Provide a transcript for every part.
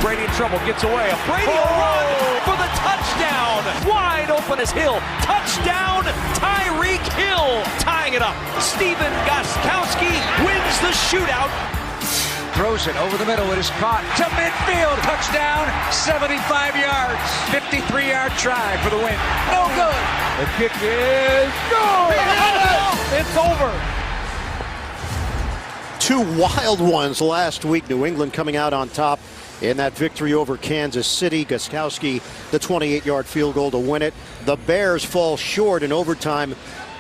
Brady in trouble, gets away. Brady will run for the touchdown. Wide open as Hill. Touchdown, Tyreek Hill. Tying it up. Stephen Gostkowski wins the shootout. Throws it over the middle. It is caught to midfield. Touchdown, 75 yards. 53-yard try for the win. No good. The kick is good. It's over. Two wild ones last week. New England coming out on top in that victory over Kansas City. Gostkowski, the 28-yard field goal to win it. The Bears fall short in overtime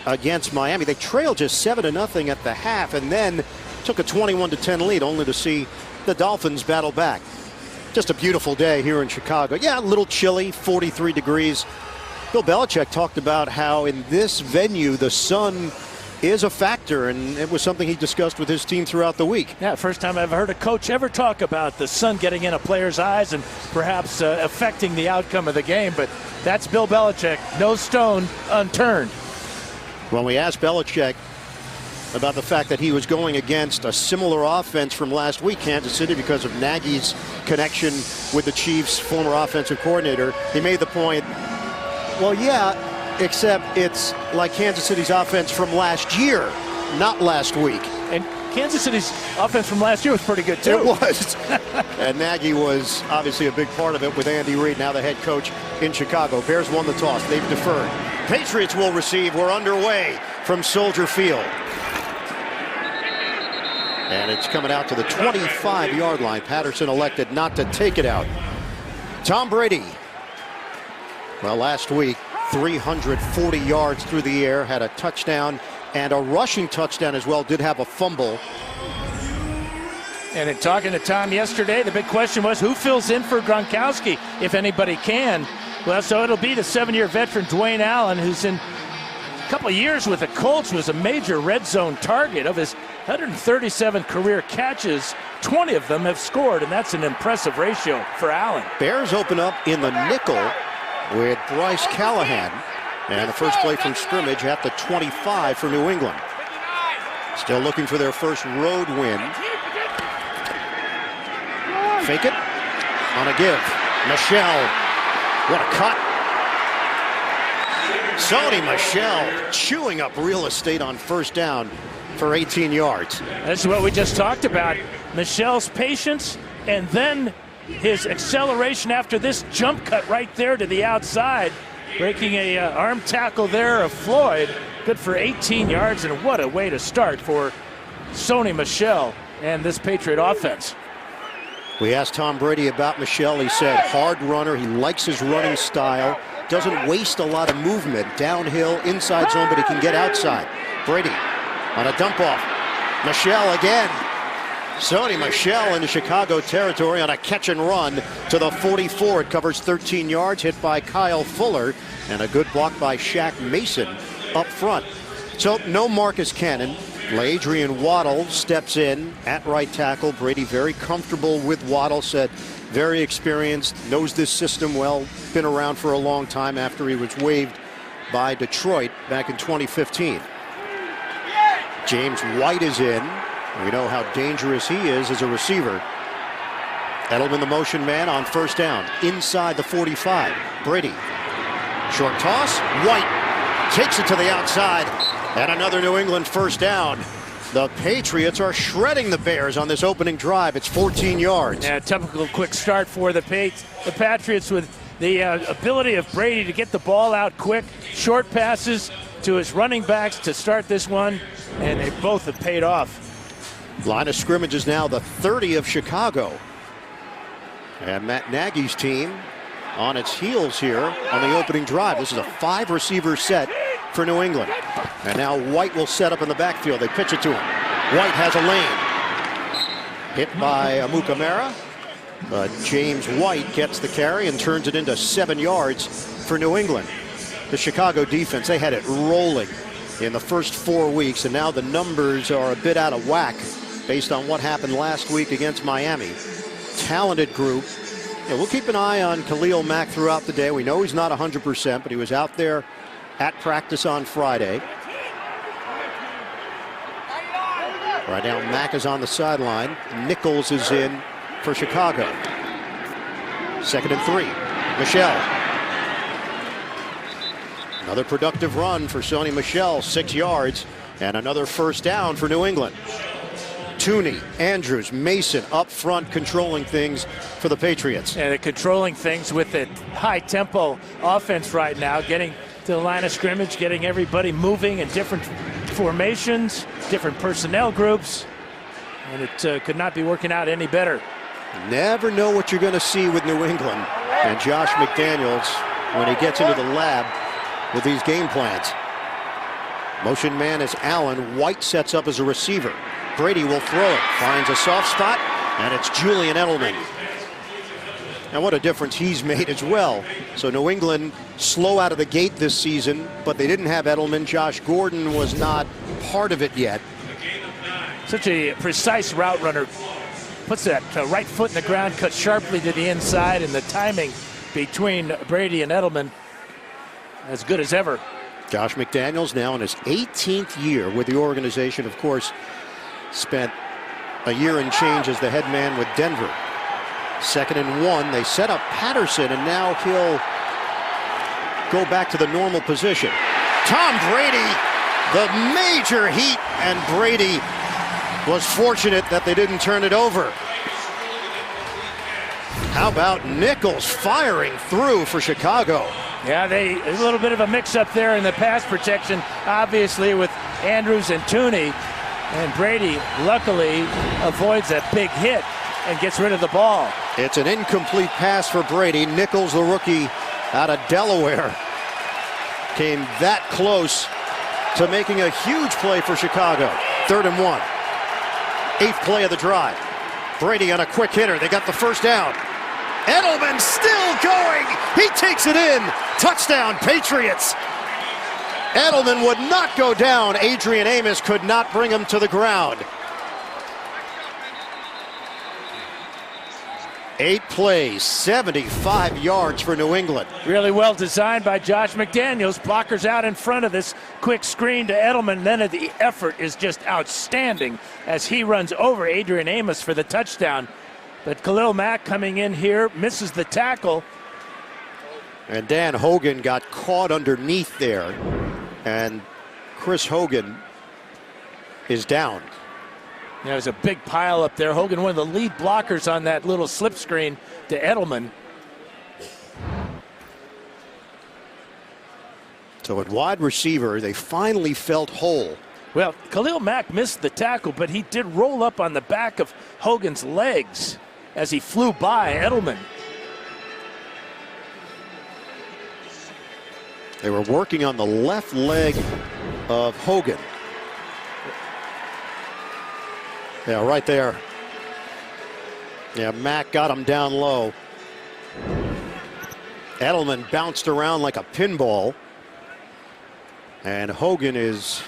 against Miami. They trailed just 7-0 at the half and then took a 21-10 lead, only to see the Dolphins battle back. Just a beautiful day here in Chicago. Yeah, a little chilly, 43 degrees. Bill Belichick talked about how in this venue the sun is a factor, and it was something he discussed with his team throughout the week. Yeah, first time I've heard a coach ever talk about the sun getting in a player's eyes and perhaps affecting the outcome of the game, but that's Bill Belichick. No stone unturned. When we asked Belichick about the fact that he was going against a similar offense from last week, Kansas City, because of Nagy's connection with the Chiefs' former offensive coordinator, he made the point, well, yeah, except it's like Kansas City's offense from last year, not last week. And Kansas City's offense from last year was pretty good, too. It was. And Nagy was obviously a big part of it with Andy Reid, now the head coach in Chicago. Bears won the toss. They've deferred. Patriots will receive. We're underway from Soldier Field. And it's coming out to the 25-yard line. Patterson elected not to take it out. Tom Brady. Well, last week, 340 yards through the air, had a touchdown and a rushing touchdown as well, did have a fumble. And in talking to Tom yesterday, the big question was who fills in for Gronkowski, if anybody can. Well, so it'll be the 7-year veteran Dwayne Allen, who's in a couple of years with the Colts, was a major red zone target. Of his 137 career catches, 20 of them have scored, and that's an impressive ratio for Allen. Bears open up in the nickel with Bryce Callahan. And the first play from scrimmage at the 25 for New England. Still looking for their first road win. Fake it on a give. Michel, what a cut. Sony Michel chewing up real estate on first down for 18 yards. That's what we just talked about. Michel's patience and then his acceleration after this jump cut right there to the outside. Breaking a arm tackle there of Floyd. Good for 18 yards, and what a way to start for Sony Michel and this Patriot offense. We asked Tom Brady about Michel. He said hard runner. He likes his running style. Doesn't waste a lot of movement downhill, inside zone, but he can get outside. Brady on a dump off. Michel again. Sony Michel into Chicago territory on a catch and run to the 44. It covers 13 yards, hit by Kyle Fuller, and a good block by Shaq Mason up front. So no Marcus Cannon. Adrian Waddle steps in at right tackle. Brady very comfortable with Waddle, said very experienced, knows this system well, been around for a long time after he was waived by Detroit back in 2015. James White is in. We know how dangerous he is as a receiver. Edelman, the motion man, on first down inside the 45. Brady, short toss. White takes it to the outside, and another New England first down. The Patriots are shredding the Bears on this opening drive. It's 14 yards. Yeah, typical quick start for the Patriots with the ability of Brady to get the ball out quick. Short passes to his running backs to start this one, and they both have paid off. Line of scrimmage is now the 30 of Chicago. And Matt Nagy's team on its heels here on the opening drive. This is a 5-receiver set for New England. And now White will set up in the backfield. They pitch it to him. White has a lane. Hit by Amukamara. But James White gets the carry and turns it into 7 yards for New England. The Chicago defense, they had it rolling in the first 4 weeks, and now the numbers are a bit out of whack based on what happened last week against Miami. Talented group. Yeah, we'll keep an eye on Khalil Mack throughout the day. We know he's not 100%, but he was out there at practice on Friday. Right now, Mack is on the sideline. Nichols is in for Chicago. 2nd and 3. Michel. Another productive run for Sony Michel, 6 yards, and another first down for New England. Tooney, Andrews, Mason up front controlling things for the Patriots. And they're controlling things with the high-tempo offense right now, getting to the line of scrimmage, getting everybody moving in different formations, different personnel groups, and it could not be working out any better. Never know what you're going to see with New England and Josh McDaniels when he gets into the lab with these game plans. Motion man is Allen. White sets up as a receiver. Brady will throw it, finds a soft spot, and it's Julian Edelman. And what a difference he's made as well. So New England slow out of the gate this season, but they didn't have Edelman. Josh Gordon was not part of it yet. Such a precise route runner. Puts that right foot in the ground, cuts sharply to the inside, and the timing between Brady and Edelman as good as ever. Josh McDaniels now in his 18th year with the organization. Of course, spent a year and change as the head man with Denver. 2nd and 1. They set up Patterson, and now he'll go back to the normal position. Tom Brady, the major heat, and Brady was fortunate that they didn't turn it over. How about Nichols firing through for Chicago? Yeah, a little bit of a mix-up there in the pass protection, obviously, with Andrews and Tooney. And Brady, luckily, avoids that big hit and gets rid of the ball. It's an incomplete pass for Brady. Nichols, the rookie out of Delaware, came that close to making a huge play for Chicago. 3rd and 1. 8th play of the drive. Brady on a quick hitter. They got the first down. Edelman still going. He takes it in. Touchdown, Patriots. Edelman would not go down. Adrian Amos could not bring him to the ground. 8 plays, 75 yards for New England. Really well designed by Josh McDaniels. Blockers out in front of this quick screen to Edelman. Then the effort is just outstanding as he runs over Adrian Amos for the touchdown. But Khalil Mack coming in here, misses the tackle. And Dan Hogan got caught underneath there. And Chris Hogan is down. Yeah, there's a big pile up there. Hogan, one of the lead blockers on that little slip screen to Edelman. So at wide receiver, they finally felt whole. Well, Khalil Mack missed the tackle, but he did roll up on the back of Hogan's legs as he flew by Edelman. They were working on the left leg of Hogan. Yeah, right there. Yeah, Mack got him down low. Edelman bounced around like a pinball. And Hogan is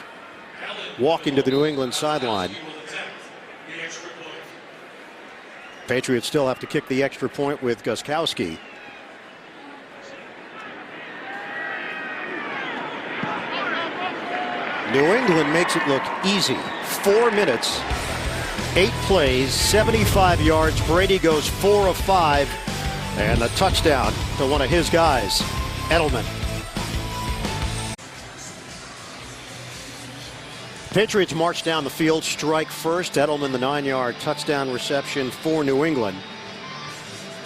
walking to the New England sideline. Patriots still have to kick the extra point with Gostkowski. New England makes it look easy. 4 minutes, 8 plays, 75 yards. Brady goes 4 of 5, and a touchdown to one of his guys, Edelman. Patriots march down the field, strike first. Edelman, the 9-yard touchdown reception for New England.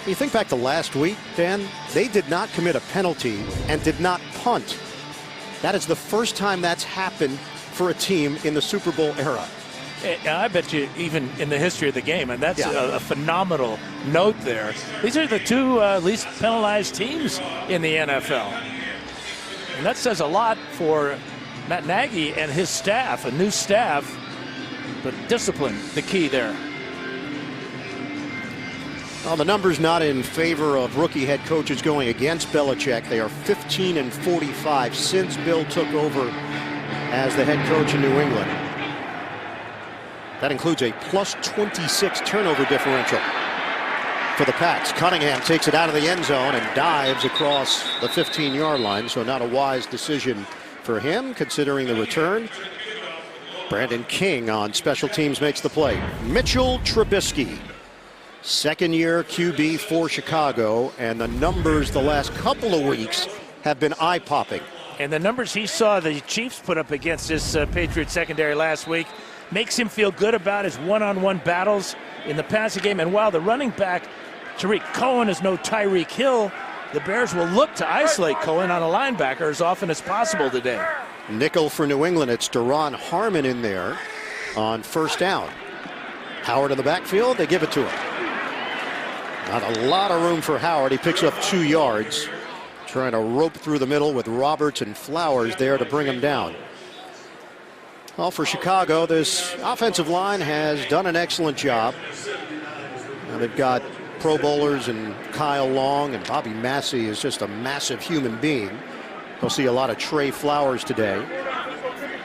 You think back to last week, Dan, they did not commit a penalty and did not punt. That is the first time that's happened for a team in the Super Bowl era. I bet you even in the history of the game, and that's a phenomenal note there. These are the two least penalized teams in the NFL. And that says a lot for Matt Nagy and his staff, a new staff, but discipline, the key there. Well, the numbers not in favor of rookie head coaches going against Belichick. They are 15-45 since Bill took over as the head coach in New England. That includes a plus 26 turnover differential for the Pats. Cunningham takes it out of the end zone and dives across the 15-yard line, so not a wise decision for him considering the return. Brandon King on special teams makes the play. Mitchell Trubisky Second-year QB for Chicago, and the numbers the last couple of weeks have been eye-popping. And the numbers he saw the Chiefs put up against this Patriot secondary last week makes him feel good about his one-on-one battles in the passing game. And while the running back, Tariq Cohen, is no Tyreek Hill, the Bears will look to isolate Cohen on a linebacker as often as possible today. Nickel for New England. It's Daron Harmon in there on first down. Howard in the backfield. They give it to him. Not a lot of room for Howard. He picks up 2 yards. Trying to rope through the middle with Roberts and Flowers there to bring him down. Well, for Chicago, this offensive line has done an excellent job. Now they've got Pro Bowlers and Kyle Long, and Bobby Massey is just a massive human being. You'll see a lot of Trey Flowers today.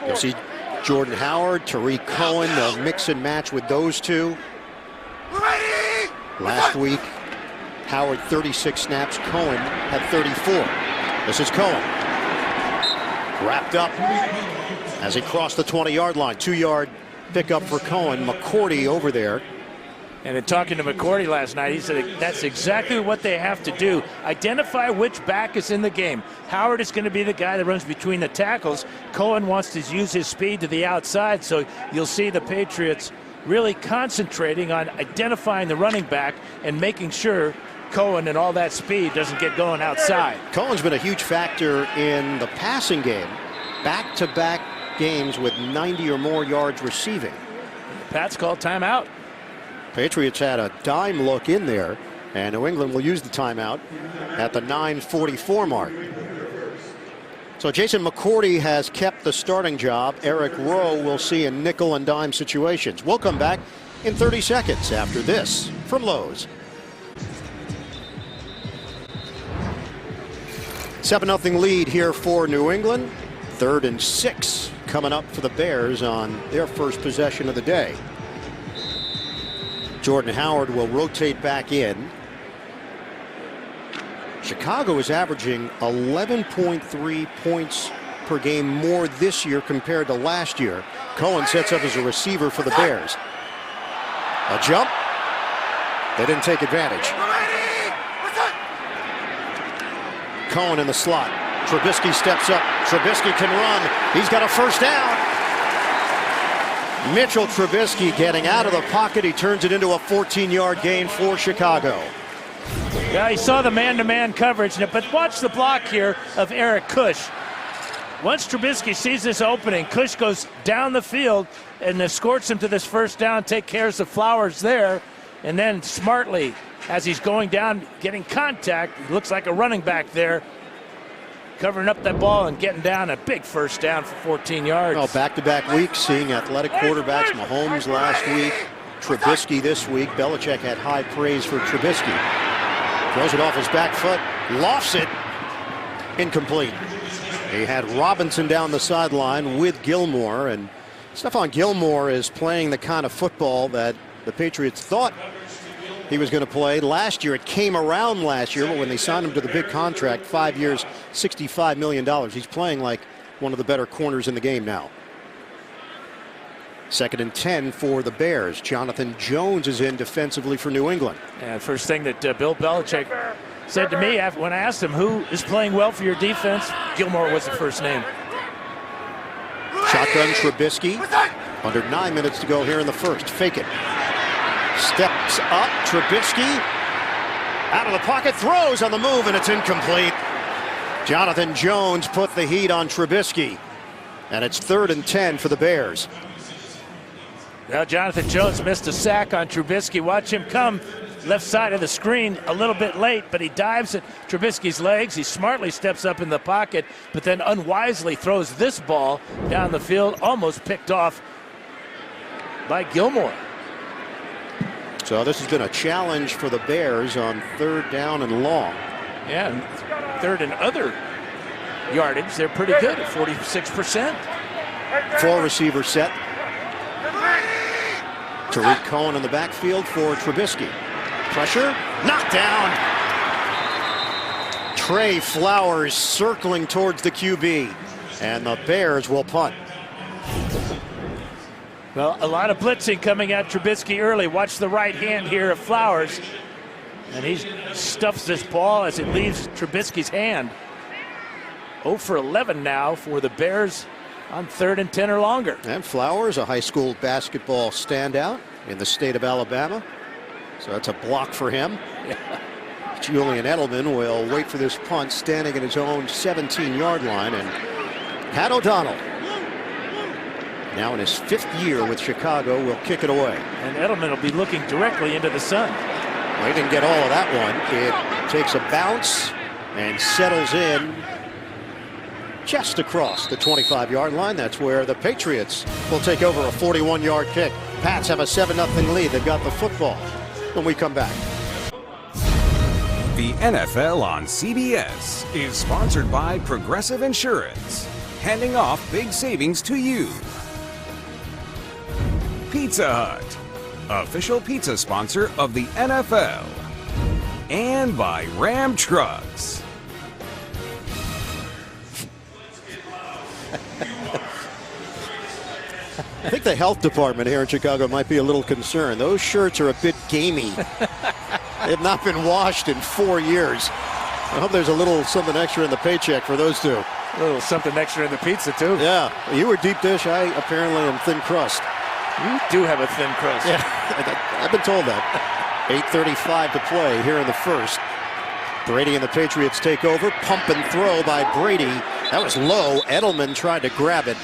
You'll see Jordan Howard, Tariq Cohen. They'll mix and match with those two. Last week, Howard 36 snaps, Cohen had 34. This is Cohen. Wrapped up as he crossed the 20-yard line. 2-yard pickup for Cohen. McCourty over there. And in talking to McCourty last night, he said that's exactly what they have to do. Identify which back is in the game. Howard is going to be the guy that runs between the tackles. Cohen wants to use his speed to the outside, so you'll see the Patriots really concentrating on identifying the running back and making sure Cohen and all that speed doesn't get going outside. Cohen's been a huge factor in the passing game. Back-to-back games with 90 or more yards receiving. Pats called timeout. Patriots had a dime look in there, and New England will use the timeout at the 9:44 mark. So Jason McCourty has kept the starting job. Eric Rowe will see in nickel and dime situations. We'll come back in 30 seconds after this from Lowe's. 7-0 lead here for New England. 3rd and 6 coming up for the Bears on their first possession of the day. Jordan Howard will rotate back in. Chicago is averaging 11.3 points per game more this year compared to last year. Cohen sets up as a receiver for the Bears. A jump. They didn't take advantage. Cohen in the slot. Trubisky steps up. Trubisky can run. He's got a first down. Mitchell Trubisky getting out of the pocket. He turns it into a 14-yard gain for Chicago. Yeah, he saw the man-to-man coverage, but watch the block here of Eric Kush. Once Trubisky sees this opening, Kush goes down the field and escorts him to this first down, take care of the Flowers there, and then smartly, as he's going down, getting contact, looks like a running back there, covering up that ball and getting down a big first down for 14 yards. Well, back-to-back weeks, seeing athletic quarterbacks. Mahomes last week, Trubisky this week. Belichick had high praise for Trubisky. Throws it off his back foot, lofts it, incomplete. He had Robinson down the sideline with Gilmore, and Stephon Gilmore is playing the kind of football that the Patriots thought he was going to play last year. It came around last year, but when they signed him to the big contract, 5 years, $65 million, he's playing like one of the better corners in the game now. 2nd and 10 for the Bears. Jonathan Jones is in defensively for New England. And first thing that Bill Belichick said to me when I asked him who is playing well for your defense, Gilmore was the first name. Shotgun Trubisky. Under 9 minutes to go here in the first. Fake it. Steps up. Trubisky out of the pocket. Throws on the move, and it's incomplete. Jonathan Jones put the heat on Trubisky. And it's 3rd and 10 for the Bears. Well, Jonathan Jones missed a sack on Trubisky. Watch him come left side of the screen a little bit late, but he dives at Trubisky's legs. He smartly steps up in the pocket, but then unwisely throws this ball down the field, almost picked off by Gilmore. So this has been a challenge for the Bears on 3rd down and long. Yeah, and 3rd and other yardage, they're pretty good at 46%. 4 receiver set. Tariq Cohen in the backfield for Trubisky. Pressure, knocked down. Trey Flowers circling towards the QB, and the Bears will punt. Well, a lot of blitzing coming at Trubisky early. Watch the right hand here of Flowers. And he stuffs this ball as it leaves Trubisky's hand. 0 for 11 now for the Bears on 3rd and 10 or longer. And Flowers, a high school basketball standout in the state of Alabama. So that's a block for him. Julian Edelman will wait for this punt, standing at his own 17-yard line. And Pat O'Donnell, now in his 5th year with Chicago, will kick it away. And Edelman will be looking directly into the sun. Well, he didn't get all of that one. It takes a bounce and settles in just across the 25-yard line. That's where the Patriots will take over a 41-yard kick. Pats have a 7-0 lead. They've got the football when we come back. The NFL on CBS is sponsored by Progressive Insurance, handing off big savings to you. Pizza Hut, official pizza sponsor of the NFL. And by Ram Trucks. I think the health department here in Chicago might be a little concerned. Those shirts are a bit gamey. They've not been washed in 4 years. I hope there's a little something extra in the paycheck for those two. A little something extra in the pizza, too. Yeah, you were deep dish. I apparently am thin crust. You do have a thin crust. Yeah, I've been told that. 8:35 to play here in the first. Brady and the Patriots take over. Pump and throw by Brady. That was low. Edelman tried to grab it,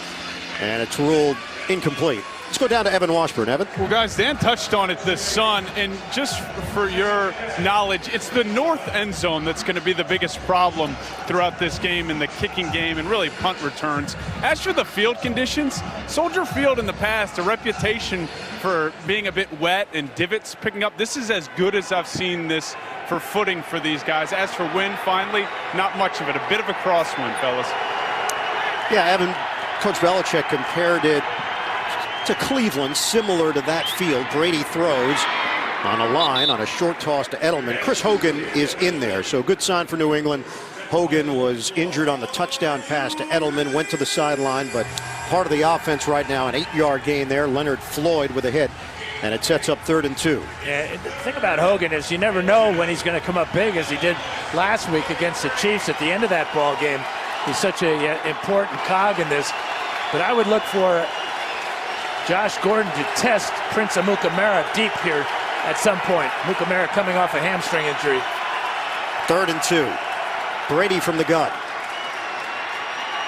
and it's ruled incomplete. Let's go down to Evan Washburn. Evan? Well, guys, Dan touched on it, the sun, and just for your knowledge, it's the north end zone that's going to be the biggest problem throughout this game, in the kicking game and really punt returns. As for the field conditions, Soldier Field in the past, a reputation for being a bit wet and divots picking up. This is as good as I've seen this for footing for these guys. As for wind, finally, not much of it. A bit of a crosswind, fellas. Yeah, Evan, Coach Belichick compared it to Cleveland, similar to that field. Brady throws on a line on a short toss to Edelman. Chris Hogan is in there, so good sign for New England. Hogan was injured on the touchdown pass to Edelman, went to the sideline, but part of the offense right now, an 8-yard gain there. Leonard Floyd with a hit, and it sets up 3rd and 2. Yeah, the thing about Hogan is you never know when he's going to come up big, as he did last week against the Chiefs at the end of that ball game. He's such an important cog in this. But I would look for Josh Gordon to test Prince Amukamara deep here at some point. Amukamara coming off a hamstring injury. 3rd and 2. Brady from the gun.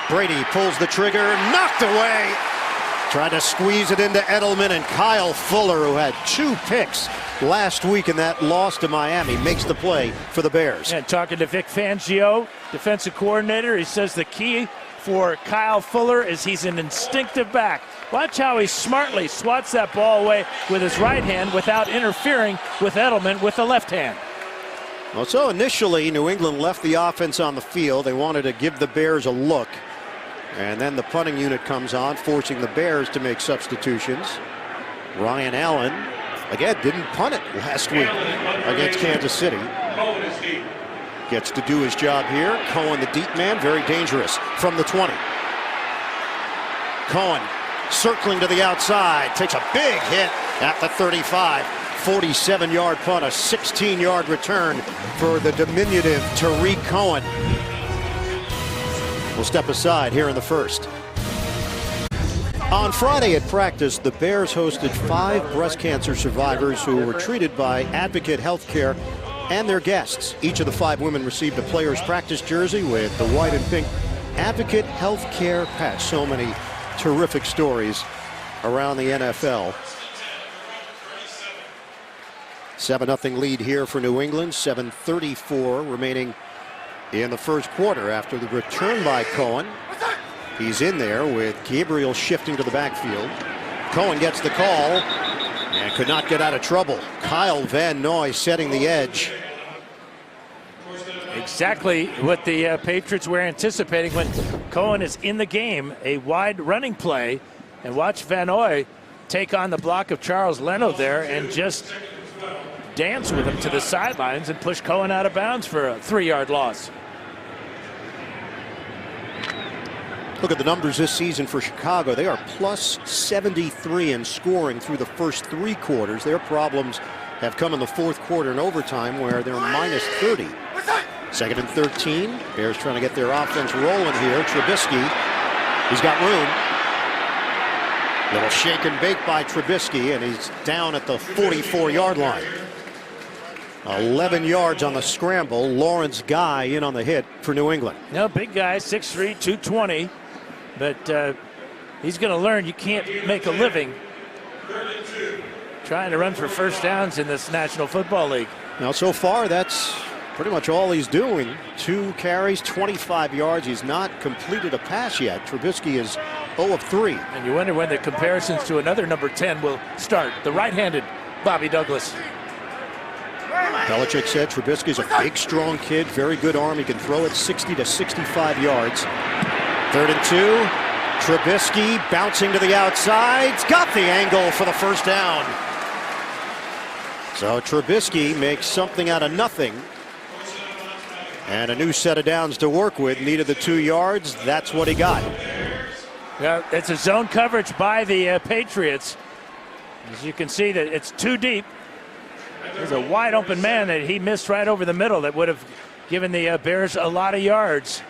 Brady pulls the trigger, knocked away. Tried to squeeze it into Edelman, and Kyle Fuller, who had 2 picks last week in that loss to Miami, makes the play for the Bears. And talking to Vic Fangio, defensive coordinator, he says the key for Kyle Fuller is he's an instinctive back. Watch how he smartly swats that ball away with his right hand without interfering with Edelman with the left hand. Well, so initially, New England left the offense on the field. They wanted to give the Bears a look. And then the punting unit comes on, forcing the Bears to make substitutions. Ryan Allen, again, didn't punt it last week against Kansas City. Gets to do his job here. Cohen, the deep man, very dangerous from the 20. Cohen circling to the outside, takes a big hit at the 35. 47-yard punt, a 16-yard return for the diminutive Tariq Cohen. We'll step aside here in the first. On Friday at practice, the Bears hosted 5 breast cancer survivors who were treated by Advocate Healthcare and their guests. Each of the 5 women received a player's practice jersey with the white and pink Advocate Healthcare patch. So many terrific stories around the NFL. 7-0 lead here for New England. 7:34 remaining in the first quarter after the return by Cohen. He's in there with Gabriel shifting to the backfield. Cohen gets the call and could not get out of trouble. Kyle Van Noy setting the edge. Exactly what the Patriots were anticipating when Cohen is in the game. A wide running play. And watch Van Noy take on the block of Charles Leno there and just dance with him to the sidelines and push Cohen out of bounds for a 3-yard loss. Look at the numbers this season for Chicago. They are plus 73 in scoring through the first 3 quarters. Their problems have come in the fourth quarter and overtime, where they're minus 30. Second and 13. Bears trying to get their offense rolling here. Trubisky, he's got room. Little shake and bake by Trubisky, and he's down at the 44-yard line. 11 yards on the scramble. Lawrence Guy in on the hit for New England. No, big guy, 6'3", 220. But he's going to learn you can't make a living trying to run for first downs in this National Football League. Now, so far, that's pretty much all he's doing. 2 carries, 25 yards. He's not completed a pass yet. Trubisky is 0 of 3. And you wonder when the comparisons to another number 10 will start. The right-handed Bobby Douglas. Belichick said Trubisky's a big, strong kid, very good arm. He can throw it 60 to 65 yards. 3rd and 2. Trubisky bouncing to the outside. He's got the angle for the first down. So Trubisky makes something out of nothing. And a new set of downs to work with. Needed the 2 yards. That's what he got. Yeah, it's a zone coverage by the Patriots. As you can see, that it's too deep. There's a wide open man that he missed right over the middle that would have given the Bears a lot of yards.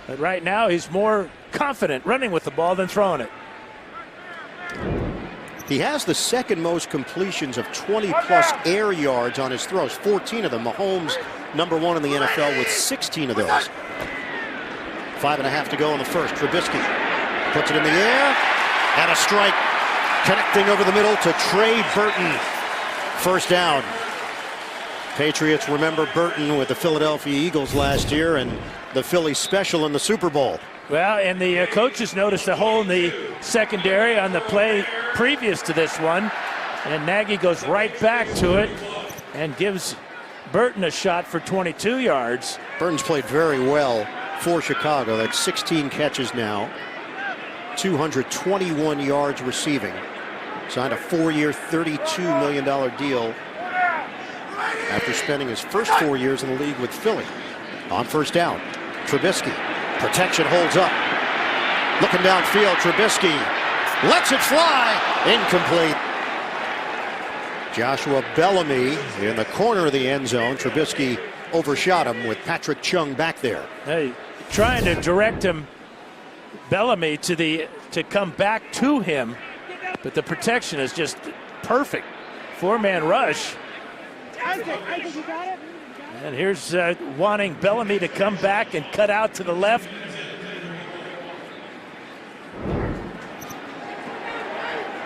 But right now he's more confident running with the ball than throwing it. He has the second most completions of 20-plus air yards on his throws, 14 of them. Mahomes, #1 in the NFL with 16 of those. 5.5 to go in the first. Trubisky puts it in the air, and a strike connecting over the middle to Trey Burton. First down. Patriots remember Burton with the Philadelphia Eagles last year and the Philly special in the Super Bowl. Well, and the coaches noticed a hole in the secondary on the play previous to this one. And Nagy goes right back to it and gives Burton a shot for 22 yards. Burton's played very well for Chicago. That's 16 catches now. 221 yards receiving. Signed a 4-year, $32 million deal after spending his first 4 years in the league with Philly. On first down, Trubisky. Protection holds up. Looking downfield, Trubisky lets it fly. Incomplete. Joshua Bellamy in the corner of the end zone. Trubisky overshot him with Patrick Chung back there. Hey, trying to direct him, Bellamy, to come back to him. But the protection is just perfect. 4-man rush. And here's wanting Bellamy to come back and cut out to the left.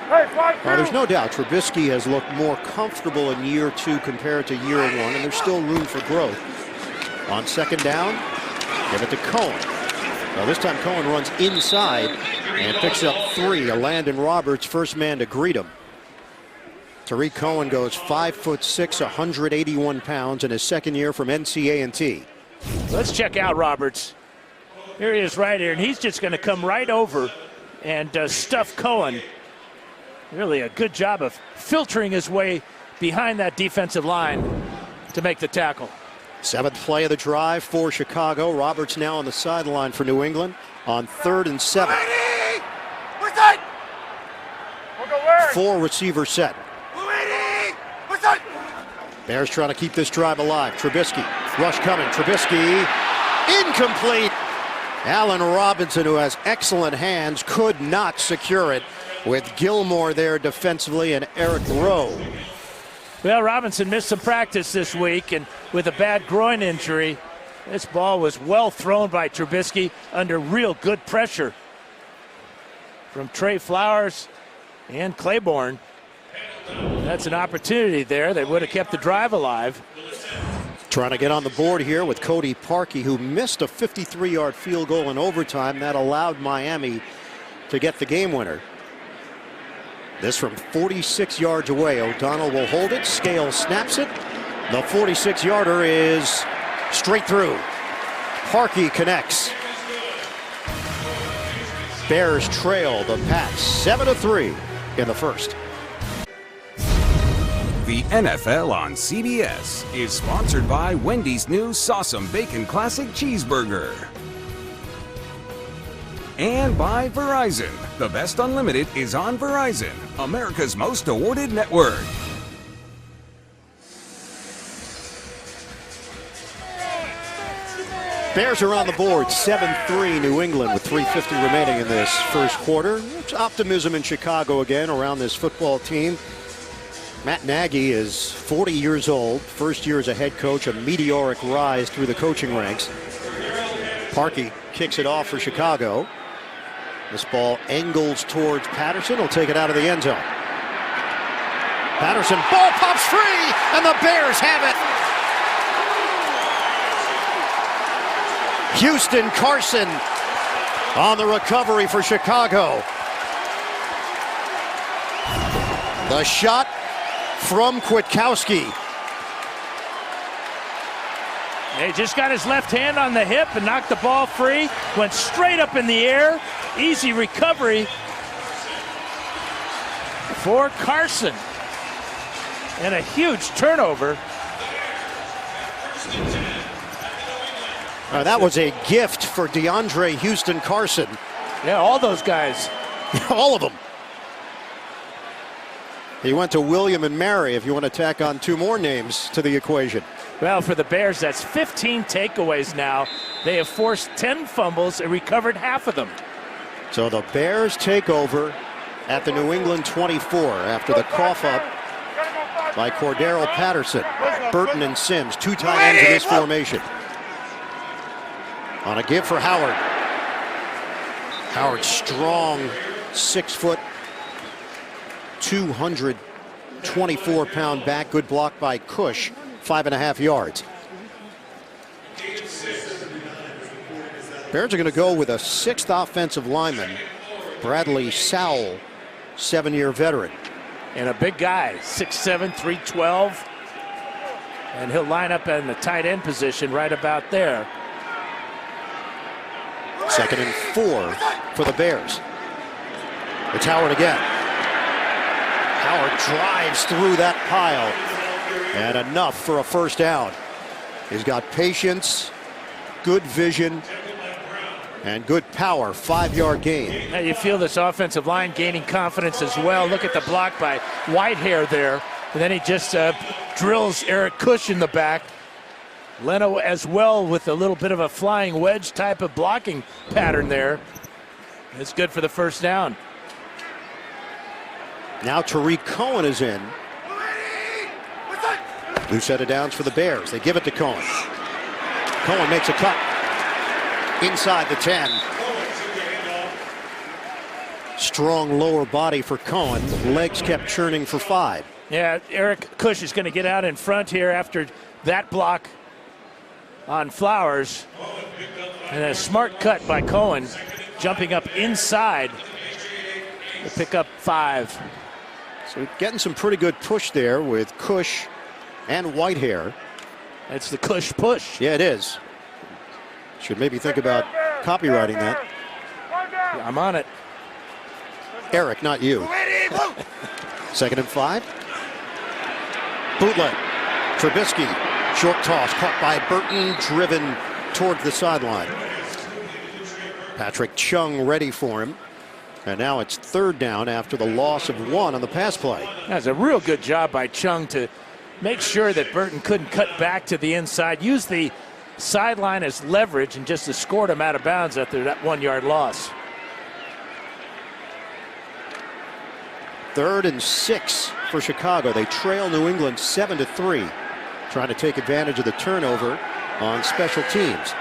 Well, there's no doubt Trubisky has looked more comfortable in year 2 compared to year 1, and there's still room for growth. On second down, give it to Cohen. Now this time Cohen runs inside and picks up 3. Landon Roberts, first man to greet him. Tariq Cohen goes 5'6", 181 pounds in his second year from NCA&T. Let's check out Roberts. Here he is right here, and he's just going to come right over and stuff Cohen. Really a good job of filtering his way behind that defensive line to make the tackle. 7th play of the drive for Chicago. Roberts now on the sideline for New England on 3rd and 7. 4 receiver set. Bears trying to keep this drive alive. Trubisky, rush coming. Trubisky, incomplete. Allen Robinson, who has excellent hands, could not secure it with Gilmore there defensively and Eric Rowe. Well, Robinson missed some practice this week, and with a bad groin injury, this ball was well thrown by Trubisky under real good pressure from Trey Flowers and Claiborne. That's an opportunity there that would have kept the drive alive. Trying to get on the board here with Cody Parkey, who missed a 53-yard field goal in overtime. That allowed Miami to get the game winner. This from 46 yards away. O'Donnell will hold it. Scales snaps it. The 46-yarder is straight through. Parkey connects. Bears trail the Pats 7-3 in the first. The NFL on CBS is sponsored by Wendy's new Sauce'em Bacon Classic Cheeseburger. And by Verizon. The best unlimited is on Verizon, America's most awarded network. Bears are on the board, 7-3 New England with 3:50 remaining in this first quarter. There's optimism in Chicago again around this football team. Matt Nagy is 40 years old, first year as a head coach, a meteoric rise through the coaching ranks. Parkey kicks it off for Chicago. This ball angles towards Patterson. He'll take it out of the end zone. Patterson, ball pops free, and the Bears have it. Houston Carson on the recovery for Chicago. The shot from Kwiatkowski. He just got his left hand on the hip and knocked the ball free. Went straight up in the air. Easy recovery for Carson. And a huge turnover. That was a gift for DeAndre Houston Carson. Yeah, all those guys. All of them. He went to William and Mary, if you want to tack on two more names to the equation. Well, for the Bears, that's 15 takeaways now. They have forced 10 fumbles and recovered half of them. So the Bears take over at the New England 24 after the cough up by Cordero Patterson. Burton and Sims, two tight ends in this formation. On a give for Howard. Howard strong, 6 foot, 224-pound back. Good block by Cush, 5.5 yards. Bears are going to go with a 6th offensive lineman, Bradley Sowell, 7-year veteran. And a big guy, 6'7", 312. And he'll line up in the tight end position right about there. 2nd and 4 for the Bears. It's Howard again. Howard drives through that pile. And enough for a first down. He's got patience, good vision, and good power. 5-yard gain. Now you feel this offensive line gaining confidence as well. Look at the block by Whitehair there. And then he just drills Eric Cush in the back. Leno as well with a little bit of a flying wedge type of blocking pattern there. It's good for the first down. Now Tariq Cohen is in. Loose set of downs for the Bears. They give it to Cohen. Cohen makes a cut inside the 10. Strong lower body for Cohen. Legs kept churning for 5. Yeah, Eric Cush is going to get out in front here after that block on Flowers. And a smart cut by Cohen, jumping up inside to pick up 5. So getting some pretty good push there with Cush and Whitehair. That's the Cush push. Yeah, it is. Should maybe think about copywriting that. I'm on it. Eric, not you. 2nd and 5. Bootleg. Trubisky. Short toss caught by Burton, driven toward the sideline. Patrick Chung ready for him. And now it's 3rd down after the loss of 1 on the pass play. That's a real good job by Chung to make sure that Burton couldn't cut back to the inside. Use the sideline as leverage and just escort him out of bounds after that 1-yard loss. 3rd and 6 for Chicago. They trail New England 7-3. Trying to take advantage of the turnover on special teams.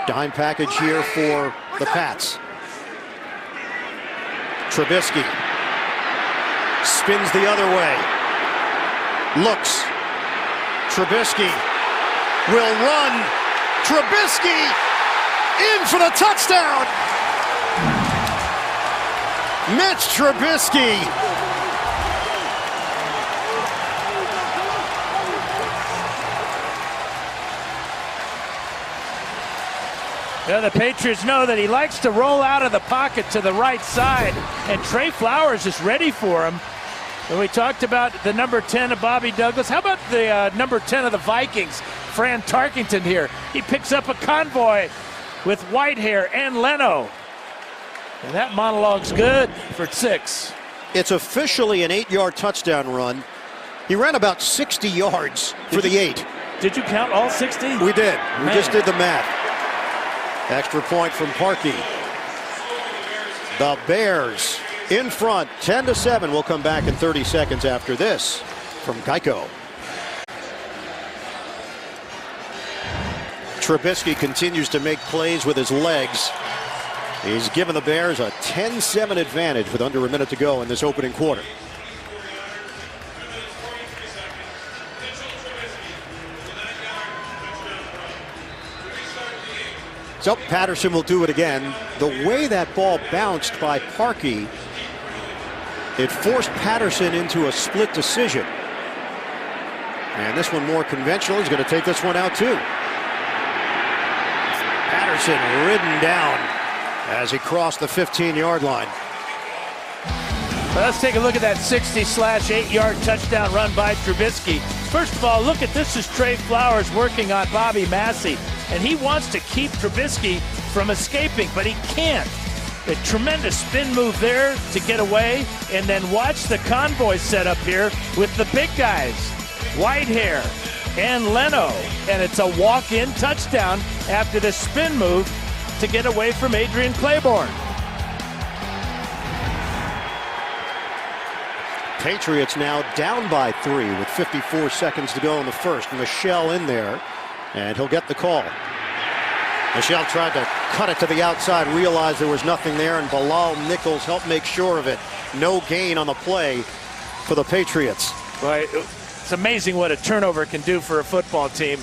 Dime package here for the Pats. Trubisky spins the other way. Looks. Trubisky will run. Trubisky in for the touchdown. Mitch Trubisky. Yeah, the Patriots know that he likes to roll out of the pocket to the right side, and Trey Flowers is ready for him. And we talked about the number 10 of Bobby Douglas. How about the number 10 of the Vikings, Fran Tarkenton here? He picks up a convoy with Whitehair and Leno. And that monologue's good for 6. It's officially an 8-yard touchdown run. He ran about 60 yards for the 8. Did you count all 60? We did. We Man. just did the math. Extra point from Parkey. The Bears in front, 10-7. We'll come back in 30 seconds after this from Geico. Trubisky continues to make plays with his legs. He's given the Bears a 10-7 advantage with under a minute to go in this opening quarter. So Patterson will do it again. The way that ball bounced by Parkey, it forced Patterson into a split decision. And this one more conventional. He's going to take this one out too. Patterson ridden down as he crossed the 15-yard line. Well, let's take a look at that 60/8-yard touchdown run by Trubisky. First of all, look at this is Trey Flowers working on Bobby Massey. And he wants to keep Trubisky from escaping, but he can't. A tremendous spin move there to get away. And then watch the convoy set up here with the big guys. Whitehair and Leno. And it's a walk-in touchdown after the spin move to get away from Adrian Claiborne. Patriots now down by 3 with 54 seconds to go in the first. Michel in there, and he'll get the call. Michel tried to cut it to the outside, realized there was nothing there, and Bilal Nichols helped make sure of it. No gain on the play for the Patriots. Right. It's amazing what a turnover can do for a football team.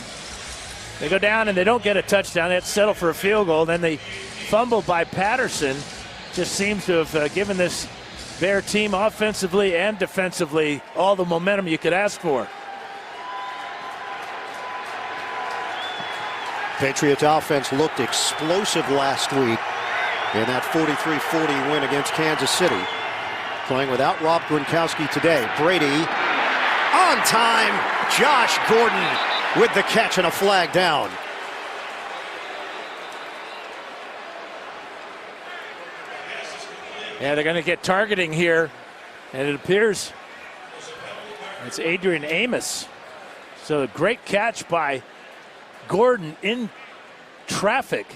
They go down and they don't get a touchdown. They have to settle for a field goal. Then they fumble by Patterson. Just seems to have given this Bear team offensively and defensively all the momentum you could ask for. Patriots offense looked explosive last week in that 43-40 win against Kansas City. Playing without Rob Gronkowski today. Brady on time. Josh Gordon with the catch and a flag down. Yeah, they're going to get targeting here, and it appears it's Adrian Amos. So a great catch by Gordon in traffic.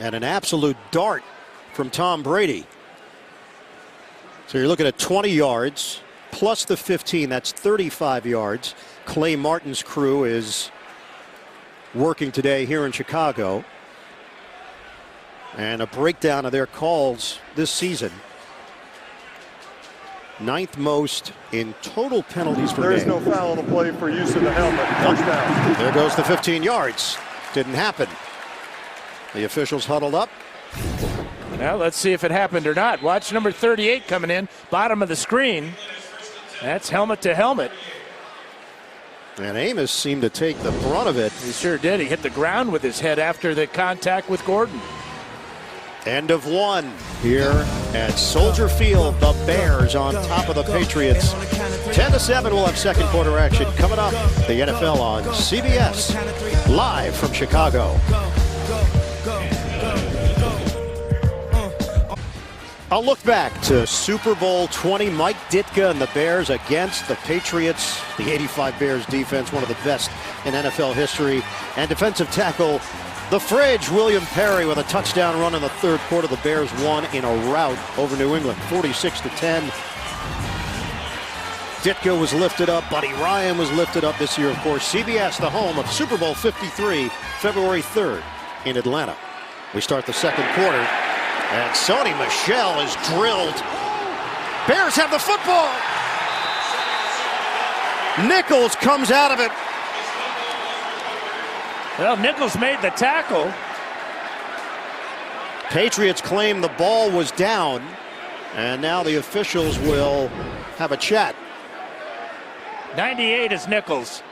And an absolute dart from Tom Brady. So you're looking at 20 yards plus the 15. That's 35 yards. Clay Martin's crew is working today here in Chicago. And a breakdown of their calls this season. 9th most in total penalties per game. There is no foul on the play for use of the helmet. Touchdown. There goes the 15 yards. Didn't happen. The officials huddled up. Well, let's see if it happened or not. Watch number 38 coming in, bottom of the screen. That's helmet to helmet. And Amos seemed to take the brunt of it. He sure did. He hit the ground with his head after the contact with Gordon. End of one here at Soldier Field. The Bears on top of the Patriots. 10-7. We'll have second quarter action coming up. The NFL on CBS, live from Chicago. I'll look back to Super Bowl 20. Mike Ditka and the Bears against the Patriots. The 85 Bears defense, one of the best in NFL history. And defensive tackle, the Fridge, William Perry, with a touchdown run in the third quarter. The Bears won in a rout over New England, 46-10. Ditka was lifted up. Buddy Ryan was lifted up this year, of course. CBS, the home of Super Bowl 53, February 3rd in Atlanta. We start the second quarter, and Sony Michel is drilled. Bears have the football. Nichols comes out of it. Well, Nichols made the tackle. Patriots claim the ball was down, and now the officials will have a chat. 98 is Nichols.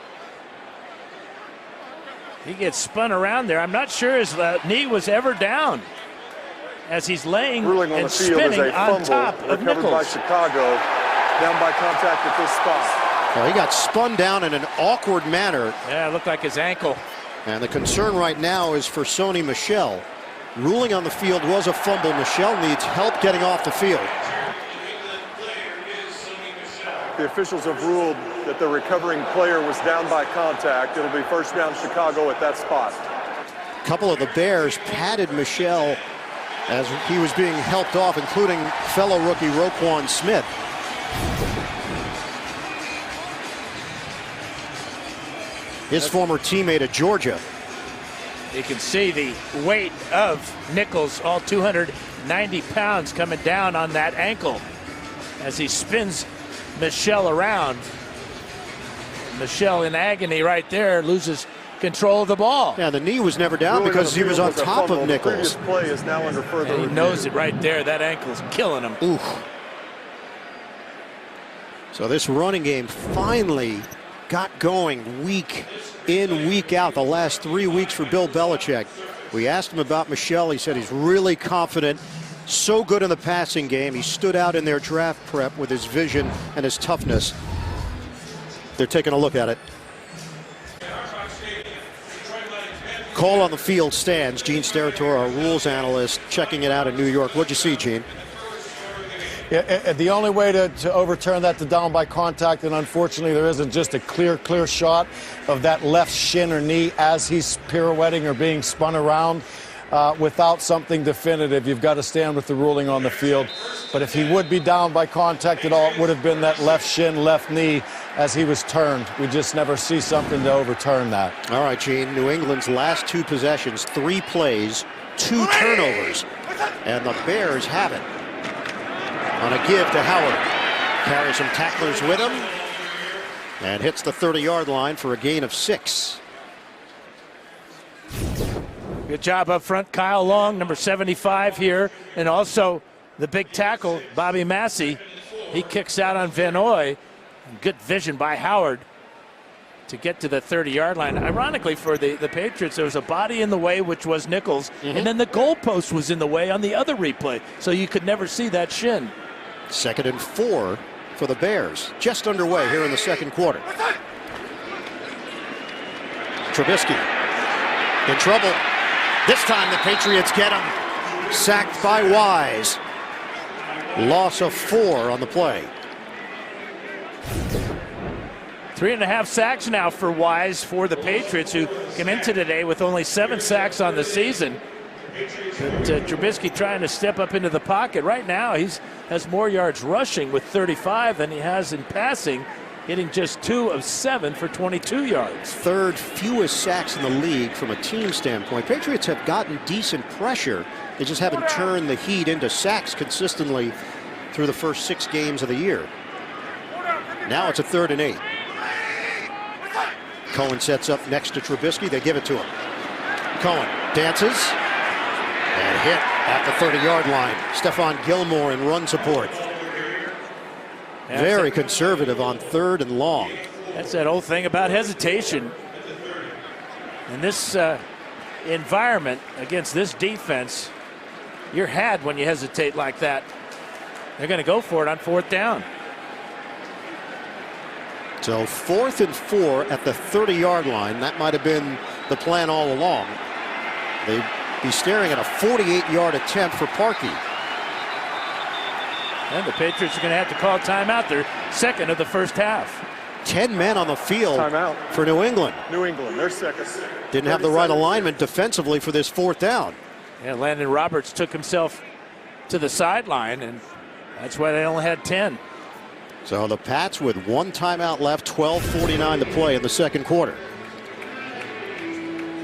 He gets spun around there. I'm not sure his knee was ever down as he's laying Ruling on and the field is spinning a on fumble top of recovered by Nichols. Chicago. Down by contact at this spot. Well, he got spun down in an awkward manner. Yeah, it looked like his ankle. And the concern right now is for Sony Michel. Ruling on the field was a fumble. Michel needs help getting off the field. The officials have ruled that the recovering player was down by contact. It'll be first down Chicago at that spot. A couple of the Bears patted Michel as he was being helped off, including fellow rookie Roquan Smith. His former teammate at Georgia. You can see the weight of Nichols, all 290 pounds, coming down on that ankle as he spins Michel around. Michel in agony right there, loses control of the ball. Yeah, the knee was never down because he was on top of Nichols. The previous play is now under further And he review. knows it right there. That ankle's killing him. Oof. So this running game finally got going week in, week out, the last 3 weeks for Bill Belichick. We asked him about Michel. He said he's really confident, so good in the passing game. He stood out in their draft prep with his vision and his toughness. They're taking a look at it. Call on the field stands. Gene Steratore, our rules analyst, checking it out in New York. What'd you see, Gene? Yeah, the only way to overturn that to down by contact, and unfortunately there isn't just a clear shot of that left shin or knee as he's pirouetting or being spun around. Without something definitive, you've got to stand with the ruling on the field. But if he would be down by contact at all, it would have been that left shin, left knee as he was turned. We just never see something to overturn that. All right, Gene. New England's last 2 possessions, 3 plays, 2 turnovers. And the Bears have it. On a give to Howard. Carries some tacklers with him. And hits the 30-yard line for a gain of 6. Good job up front, Kyle Long, number 75 here. And also the big tackle, Bobby Massey. He kicks out on Van Noy. Good vision by Howard to get to the 30-yard line. Ironically for the Patriots, there was a body in the way, which was Nichols, and then the goalpost was in the way on the other replay, so you could never see that shin. 2nd and 4 for the Bears. Just underway here in the second quarter. Trubisky in trouble. This time the Patriots get him. Sacked by Wise. Loss of 4 on the play. 3.5 sacks now for Wise for the Patriots, who came into today with only 7 sacks on the season. But Trubisky trying to step up into the pocket. Right now he has more yards rushing with 35 than he has in passing, hitting just 2 of 7 for 22 yards. 3rd fewest sacks in the league from a team standpoint. Patriots have gotten decent pressure. They just haven't turned the heat into sacks consistently through the first 6 games of the year. Now it's a 3rd and 8. Cohen sets up next to Trubisky. They give it to him. Cohen dances and hit at the 30-yard line. Stephon Gilmore in run support. Very conservative on 3rd and long. That's that old thing about hesitation. In this environment against this defense, you're had when you hesitate like that. They're going to go for it on 4th down. So 4th and 4 at the 30-yard line. That might have been the plan all along. They'd be staring at a 48-yard attempt for Parkey. And the Patriots are going to have to call timeout. Their 2nd of the first half. 10 men on the field Timeout. for New England. New England, they're 2nd. Didn't have the right alignment defensively for this 4th down. Yeah, Landon Roberts took himself to the sideline, and that's why they only had 10. So the Pats with 1 timeout left, 12:49 to play in the second quarter.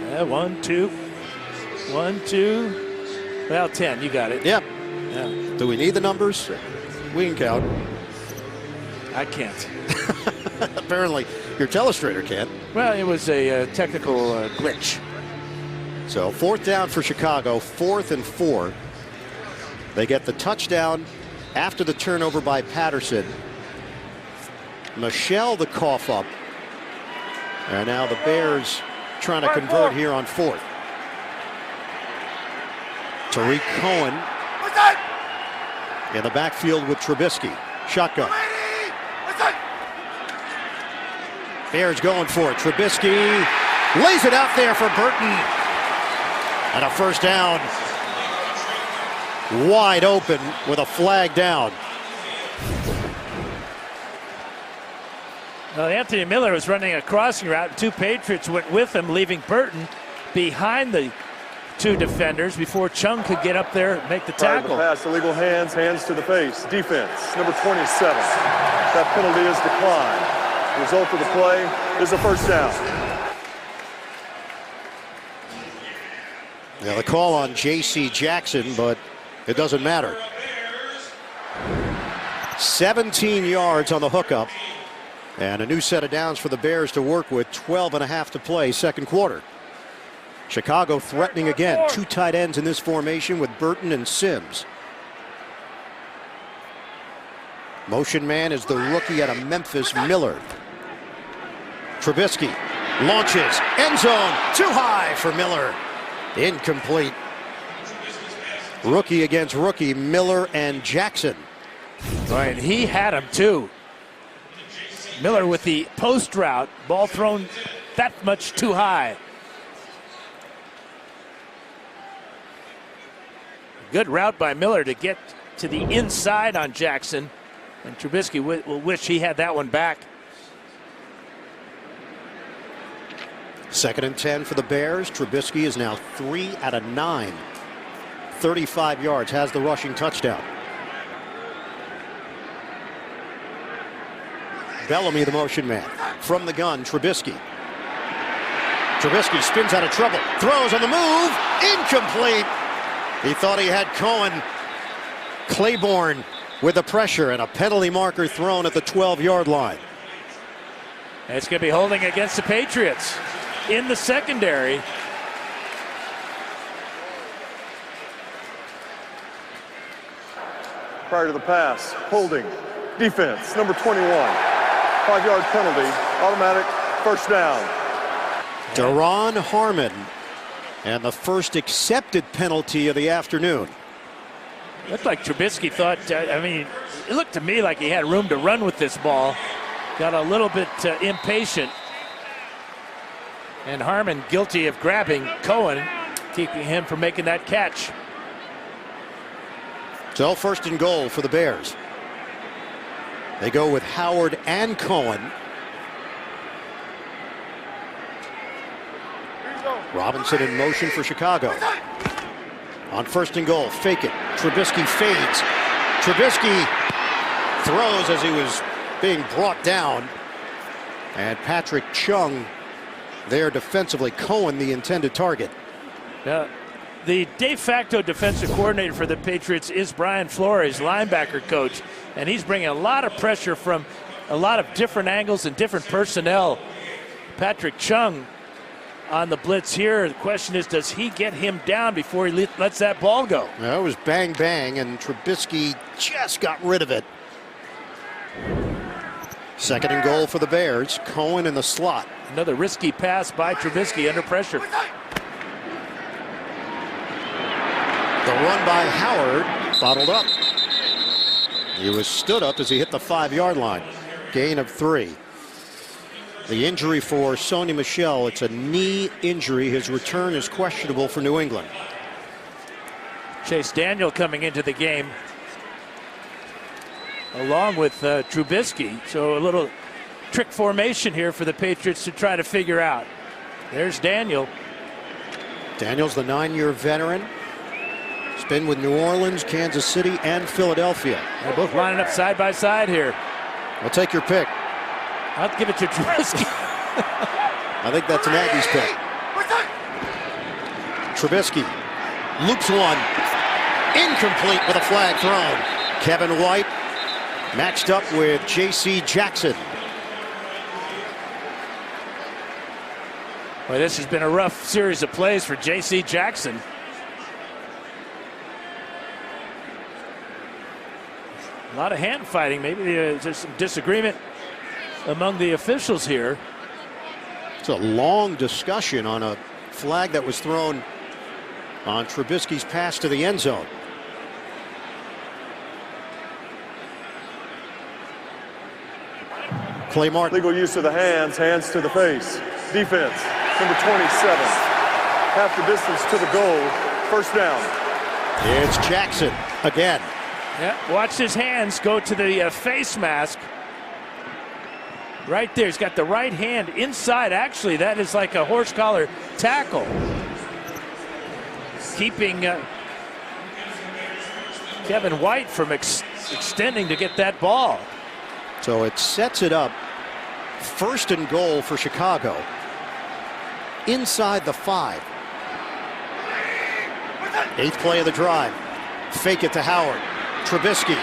Yeah, 1, 2, 1, 2. Well, 10. You got it. Yep. Yeah, Do we need the numbers? We can count. I can't. Apparently, your telestrator can't. Well, it was a technical glitch. So 4th down for Chicago, 4th and 4. They get the touchdown after the turnover by Patterson. Michel the cough up. And now the Bears trying to convert here on 4th. Tariq Cohen in the backfield with Trubisky. Shotgun. Bears going for it. Trubisky lays it out there for Burton. And a 1st down wide open with a flag down. Well, Anthony Miller was running a crossing route, and two Patriots went with him, leaving Burton behind the two defenders before Chung could get up there and make the Prior to tackle. the pass, illegal hands to the face. Defense, number 27. That penalty is declined. The result of the play is a first down. Now the call on J.C. Jackson, but it doesn't matter. 17 yards on the hookup. And a new set of downs for the Bears to work with. 12.5 to play, second quarter. Chicago threatening again. Two tight ends in this formation with Burton and Sims. Motion man is the rookie out of Memphis, Miller. Trubisky launches. End zone. Too high for Miller. Incomplete. Rookie against rookie, Miller and Jackson. Right, he had him too. Miller with the post route, ball thrown that much too high. Good route by Miller to get to the inside on Jackson, and Trubisky will wish he had that one back. 2nd and 10 for the Bears. Trubisky is now 3 out of 9. 35 yards, has the rushing touchdown. Bellamy, the motion man. From the gun, Trubisky. Trubisky spins out of trouble. Throws on the move. Incomplete. He thought he had Cohen. Claiborne with the pressure and a penalty marker thrown at the 12-yard line. And it's going to be holding against the Patriots in the secondary. Prior to the pass, holding. Defense, number 21. 5-yard penalty, automatic first down. Daron Harmon, and the first accepted penalty of the afternoon. Looked like Trubisky thought, it looked to me like he had room to run with this ball. Got a little bit impatient. And Harmon guilty of grabbing Cohen, keeping him from making that catch. So 1st and goal for the Bears. They go with Howard and Cohen. Robinson in motion for Chicago. On 1st and goal, fake it. Trubisky fades. Trubisky throws as he was being brought down. And Patrick Chung there defensively. Cohen the intended target. Now, the de facto defensive coordinator for the Patriots is Brian Flores, linebacker coach, and he's bringing a lot of pressure from a lot of different angles and different personnel. Patrick Chung on the blitz here. The question is, does he get him down before he lets that ball go? That was bang, bang, and Trubisky just got rid of it. 2nd and goal for the Bears. Cohen in the slot. Another risky pass by Trubisky under pressure. The run by Howard, bottled up. He was stood up as he hit the 5-yard line. Gain of 3. The injury for Sony Michel, it's a knee injury. His return is questionable for New England. Chase Daniel coming into the game along with Trubisky. So a little trick formation here for the Patriots to try to figure out. There's Daniel. Daniel's the 9-year veteran. He's been with New Orleans, Kansas City, and Philadelphia. They're both lining up side by side here. I'll take your pick. I'll give it to Trubisky. I think that's an Aggies pick. Trubisky loops one. Incomplete with a flag thrown. Kevin White matched up with J.C. Jackson. Well, this has been a rough series of plays for J.C. Jackson. A lot of hand fighting. Maybe there's some disagreement among the officials here. It's a long discussion on a flag that was thrown on Trubisky's pass to the end zone. Clay Martin. Legal use of the hands to the face. Defense, number 27. Half the distance to the goal, first down. It's Jackson again. Yeah, watch his hands go to the face mask. Right there, he's got the right hand inside. Actually, that is like a horse collar tackle. Keeping Kevin White from extending to get that ball. So it sets it up. 1st and goal for Chicago. Inside the 5. 8th play of the drive. Fake it to Howard. Trubisky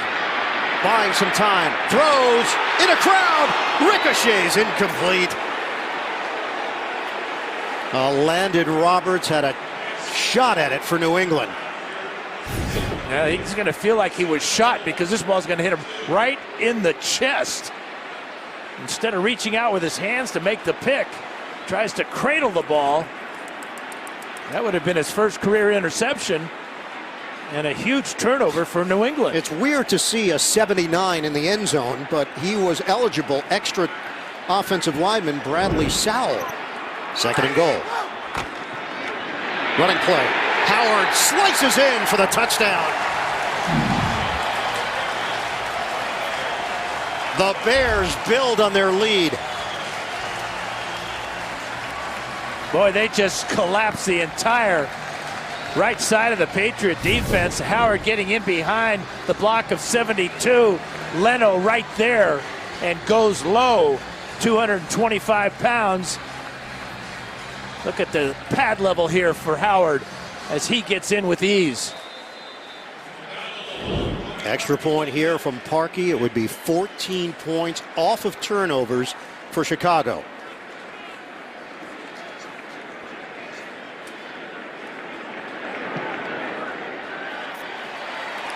buying some time. Throws in a crowd. Ricochets incomplete. Landon Roberts had a shot at it for New England. Yeah, he's going to feel like he was shot because this ball's going to hit him right in the chest. Instead of reaching out with his hands to make the pick, tries to cradle the ball. That would have been his first career interception and a huge turnover for New England. It's weird to see a 79 in the end zone, but he was eligible. Extra offensive lineman Bradley Sowell. 2nd and goal. Running play. Howard slices in for the touchdown. The Bears build on their lead. Boy, they just collapsed the entire right side of the Patriot defense. Howard getting in behind the block of 72. Leno right there and goes low, 225 pounds. Look at the pad level here for Howard as he gets in with ease. Extra point here from Parkey. It would be 14 points off of turnovers for Chicago.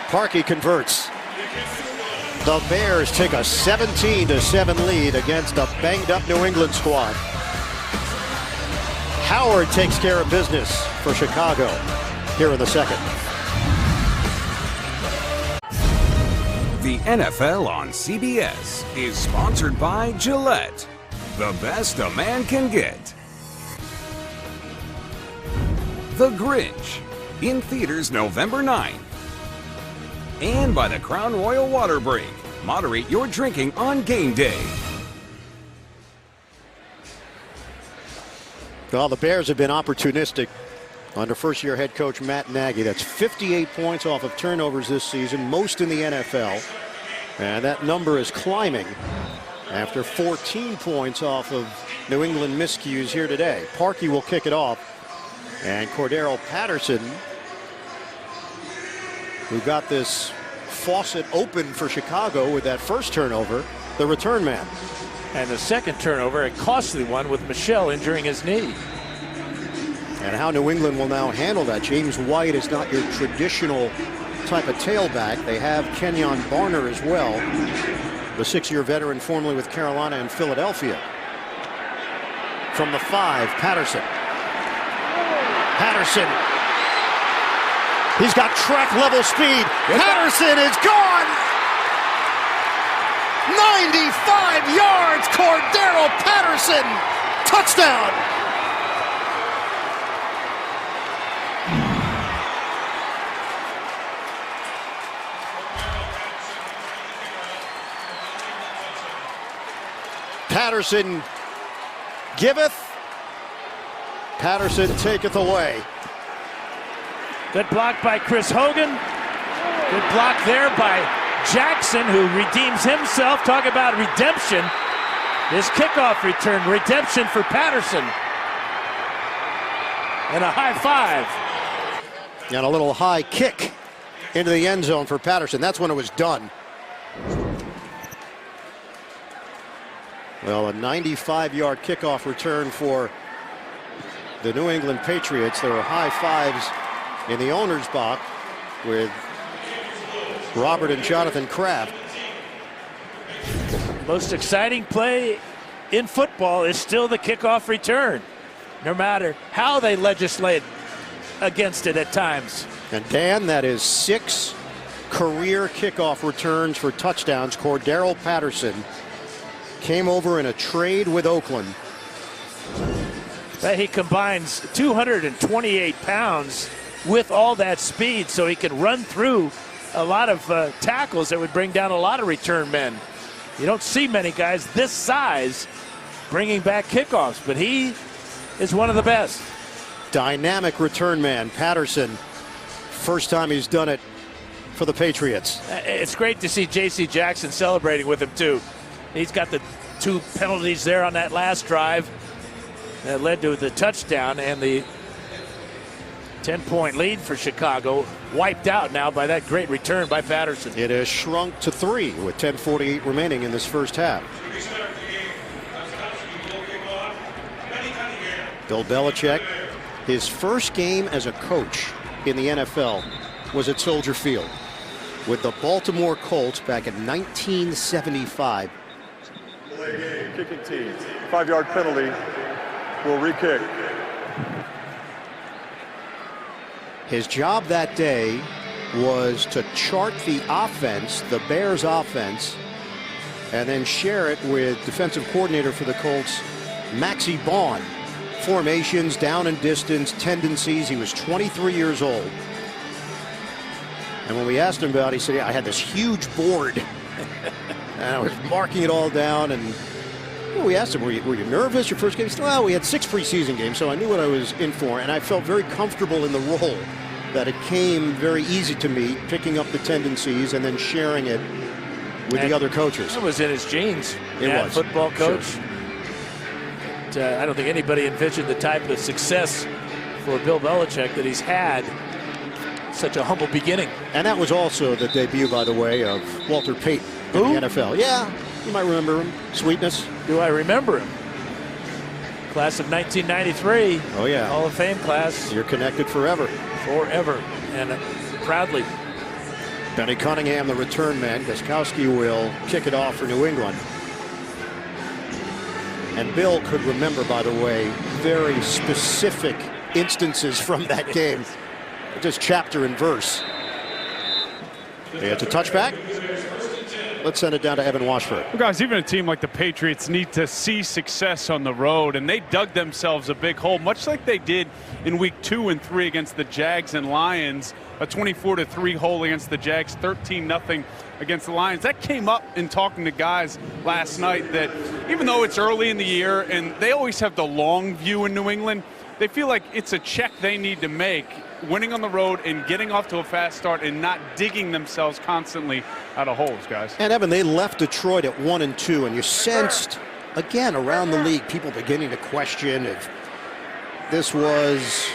Parkey converts. The Bears take a 17-7 lead against a banged-up New England squad. Howard takes care of business for Chicago here in the 2nd. The NFL on CBS is sponsored by Gillette, the best a man can get. The Grinch, in theaters November 9th. And by the Crown Royal Water Break. Moderate your drinking on game day. Well, the Bears have been opportunistic under first-year head coach Matt Nagy. That's 58 points off of turnovers this season, most in the NFL. And that number is climbing after 14 points off of New England miscues here today. Parkey will kick it off. And Cordero Patterson, who got this faucet open for Chicago with that first turnover, the return man. And the second turnover, a costly one with Michel injuring his knee. And how New England will now handle that. James White is not your traditional type of tailback. They have Kenyon Barner as well, the 6-year veteran formerly with Carolina and Philadelphia. From the 5, Patterson. Patterson. He's got track level speed. Patterson is gone. 95 yards. Cordero Patterson. Touchdown. Patterson giveth. Patterson taketh away. Good block by Chris Hogan. Good block there by Jackson, who redeems himself. Talk about redemption. His kickoff return. Redemption for Patterson. And a high five. And a little high kick into the end zone for Patterson. That's when it was done. Well, a 95-yard kickoff return for the New England Patriots. There were high fives in the owner's box with Robert and Jonathan Kraft. Most exciting play in football is still the kickoff return, no matter how they legislate against it at times. And Dan, that is 6 career kickoff returns for touchdowns. Cordero Patterson came over in a trade with Oakland. He combines 228 pounds with all that speed so he can run through a lot of tackles that would bring down a lot of return men. You don't see many guys this size bringing back kickoffs, but he is one of the best. Dynamic return man, Patterson. First time he's done it for the Patriots. It's great to see J.C. Jackson celebrating with him, too. He's got the 2 penalties there on that last drive that led to the touchdown, and the 10-point lead for Chicago wiped out now by that great return by Patterson. It has shrunk to 3 with 10:48 remaining in this first half. Bill Belichick, his first game as a coach in the NFL was at Soldier Field with the Baltimore Colts back in 1975. Kicking team. 5-yard penalty. Will re-kick. His job that day was to chart the offense, the Bears offense, and then share it with defensive coordinator for the Colts, Maxie Baughan. Formations, down and distance, tendencies. He was 23 years old. And when we asked him about it, he said, yeah, I had this huge board. And I was marking it all down. And we asked him, were you nervous your first game? He said, well, we had 6 preseason games, so I knew what I was in for. And I felt very comfortable in the role, that it came very easy to me, picking up the tendencies and then sharing it with the other coaches. It was in his genes. It was. Football coach. Sure. I don't think anybody envisioned the type of success for Bill Belichick that he's had. Such a humble beginning. And that was also the debut, by the way, of Walter Payton in the NFL. Yeah, you might remember him. Sweetness. Do I remember him? Class of 1993. Oh, yeah. Hall of Fame class. You're connected forever. Forever. And proudly. Benny Cunningham, the return man. Gostkowski will kick it off for New England. And Bill could remember, by the way, very specific instances from that game. Just chapter and verse. It's a touchback. Let's send it down to Evan Washburn. Well, guys, even a team like the Patriots need to see success on the road, and they dug themselves a big hole, much like they did in week 2 and 3 against the Jags and Lions. A 24-3 hole against the Jags, 13-0 against the Lions. That came up in talking to guys last night, that even though it's early in the year and they always have the long view in New England, they feel like it's a check they need to make, winning on the road and getting off to a fast start and not digging themselves constantly out of holes, guys. And Evan, they left Detroit at 1-2, and you sensed, again, around the league, people beginning to question if this was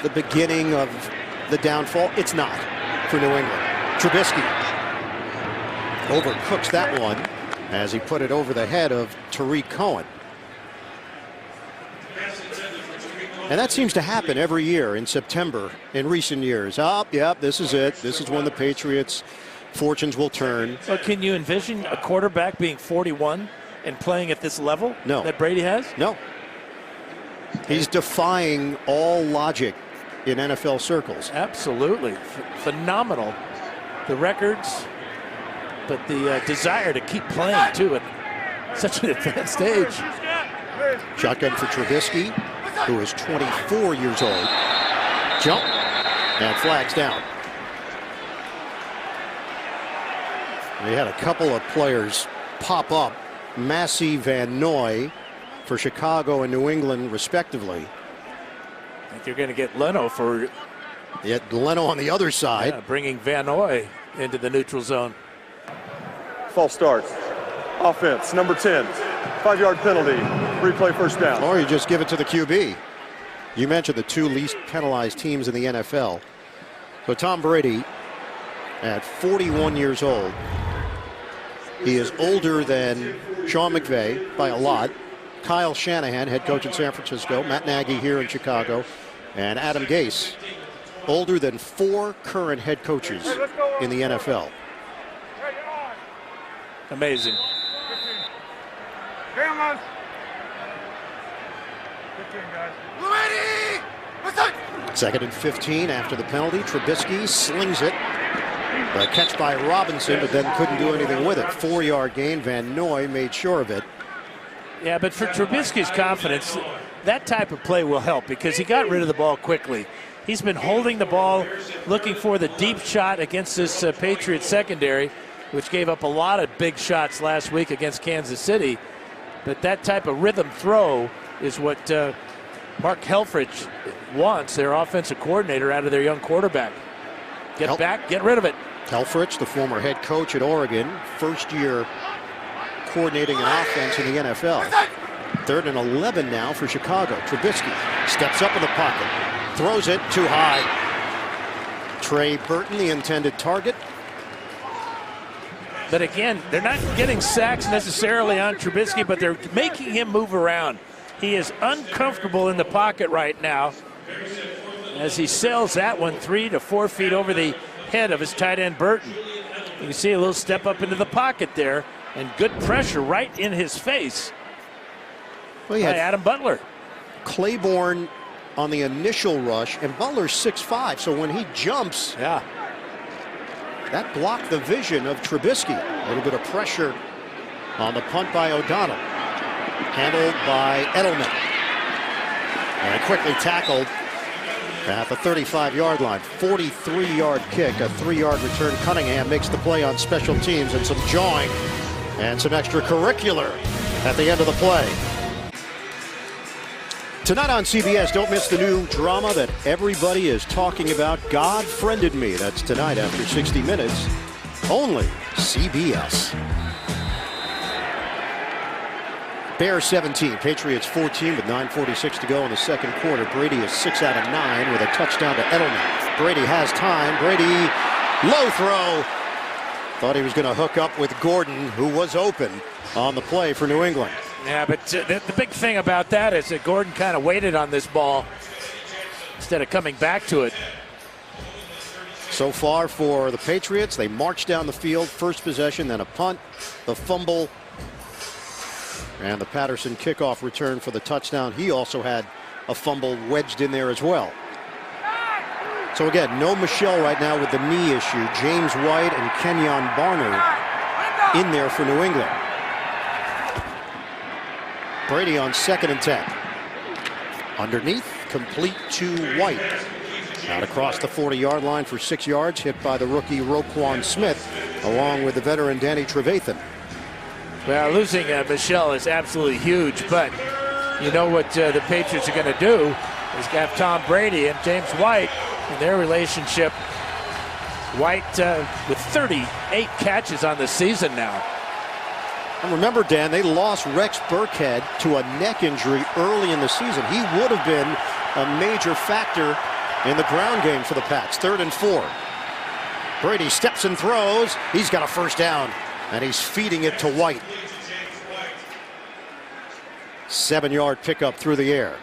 the beginning of the downfall. It's not for New England. Trubisky overcooks that one as he put it over the head of Tariq Cohen. And that seems to happen every year in September in recent years. This is it. This is when the Patriots' fortunes will turn. But can you envision a quarterback being 41 and playing at this level that Brady has? No. He's defying all logic in NFL circles. Absolutely. Phenomenal. The records, but the desire to keep playing, too, at such an advanced age. Shotgun for Trubisky, who is 24 years old. Jump, and flags down. We had a couple of players pop up. Massey Van Noy for Chicago and New England, respectively. I think you're going to get Leno for... Yet Leno on the other side. Yeah, bringing Van Noy into the neutral zone. False start. Offense, number 10. 5-yard penalty. Replay first down. Or you just give it to the QB. You mentioned the 2 least penalized teams in the NFL. So Tom Brady, at 41 years old, he is older than Sean McVay by a lot. Kyle Shanahan, head coach in San Francisco. Matt Nagy here in Chicago. And Adam Gase, older than 4 current head coaches in the NFL. Amazing. Second and 15 after the penalty. Trubisky slings it. A catch by Robinson, but then couldn't do anything with it. 4-yard gain. Van Noy made sure of it. Yeah, but for Trubisky's confidence, that type of play will help because he got rid of the ball quickly. He's been holding the ball, looking for the deep shot against this Patriots secondary, which gave up a lot of big shots last week against Kansas City. But that type of rhythm throw is what Mark Helfrich wants, their offensive coordinator, out of their young quarterback. Get back, get rid of it. Helfrich, the former head coach at Oregon, first year coordinating an offense in the NFL. 3rd and 11 now for Chicago. Trubisky steps up in the pocket, throws it too high. Trey Burton, the intended target. But again, they're not getting sacks necessarily on Trubisky, but they're making him move around. He is uncomfortable in the pocket right now as he sails that one 3 to 4 feet over the head of his tight end Burton. You can see a little step up into the pocket there and good pressure right in his face by Adam Butler. Claiborne on the initial rush, and Butler's 6'5", so when he jumps, that blocked the vision of Trubisky. A little bit of pressure on the punt by O'Donnell. Handled by Edelman. And quickly tackled at the 35-yard line. 43-yard kick, a 3-yard return. Cunningham makes the play on special teams, and some jawing and some extracurricular at the end of the play. Tonight on CBS, don't miss the new drama that everybody is talking about, God Friended Me. That's tonight after 60 Minutes, only CBS. Bears 17, Patriots 14 with 9:46 to go in the second quarter. Brady is 6 out of 9 with a touchdown to Edelman. Brady has time. Brady, low throw. Thought he was going to hook up with Gordon, who was open on the play for New England. Yeah, but the big thing about that is that Gordon kind of waited on this ball instead of coming back to it. So far for the Patriots, they march down the field. First possession, then a punt, the fumble, and the Patterson kickoff return for the touchdown. He also had a fumble wedged in there as well. So again, no Michel right now with the knee issue. James White and Kenyon Barner in there for New England. Brady on 2nd and 10. Underneath, complete to White. Out across the 40-yard line for 6 yards, hit by the rookie Roquan Smith, along with the veteran Danny Trevathan. Well, losing Michel is absolutely huge, but you know what the Patriots are going to do is have Tom Brady and James White in their relationship. White with 38 catches on the season now. And remember, Dan, they lost Rex Burkhead to a neck injury early in the season. He would have been a major factor in the ground game for the Pats. 3rd and 4. Brady steps and throws. He's got a first down, and he's feeding it to White. 7-yard pickup through the air.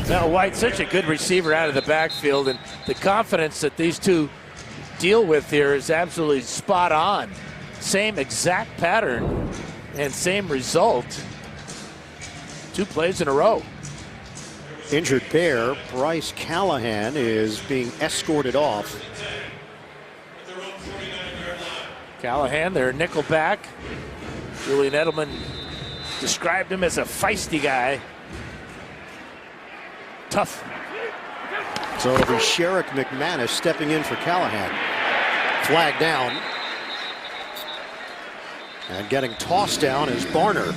Now, White's such a good receiver out of the backfield, and the confidence that these two deal with here is absolutely spot on. Same exact pattern and same result. 2 plays in a row. Injured Bear, Bryce Callahan, is being escorted off. Callahan, their nickel back. Julian Edelman described him as a feisty guy. Tough. So it'll be Sherrick McManus stepping in for Callahan. Flag down. And getting tossed down is Barner.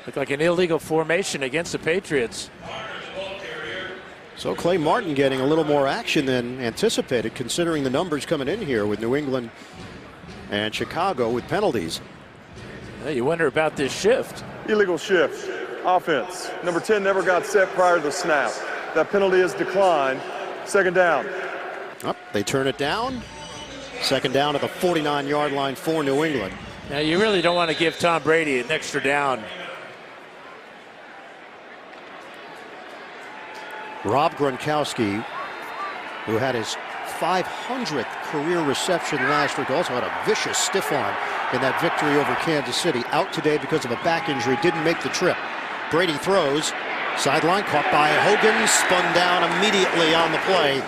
Looked like an illegal formation against the Patriots. So Clay Martin getting a little more action than anticipated, considering the numbers coming in here with New England and Chicago with penalties. Well, you wonder about this shift. Illegal shift. Offense. Number 10 never got set prior to the snap. That penalty is declined. 2nd down. Up, they turn it down. 2nd down at the 49-yard line for New England. Now, you really don't want to give Tom Brady an extra down. Rob Gronkowski, who had his 500th career reception last week, also had a vicious stiff arm in that victory over Kansas City. Out today because of a back injury, didn't make the trip. Brady throws, sideline caught by Hogan, spun down immediately on the play.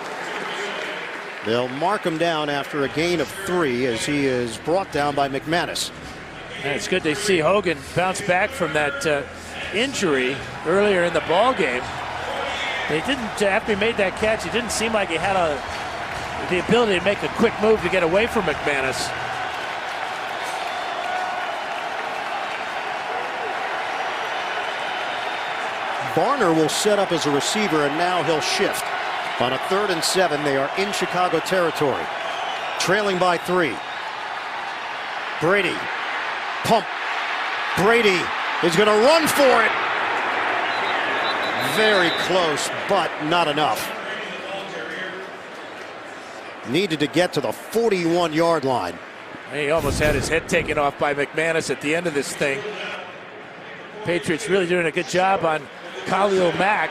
They'll mark him down after a gain of 3 as he is brought down by McManus. And it's good to see Hogan bounce back from that injury earlier in the ball game. They didn't, after he made that catch, it didn't seem like he had the ability to make a quick move to get away from McManus. Barner will set up as a receiver, and now he'll shift. On a 3rd and 7, they are in Chicago territory. Trailing by 3. Brady. Pump. Brady is going to run for it. Very close, but not enough. Needed to get to the 41-yard line. He almost had his head taken off by McManus at the end of this thing. Patriots really doing a good job on Khalil Mack.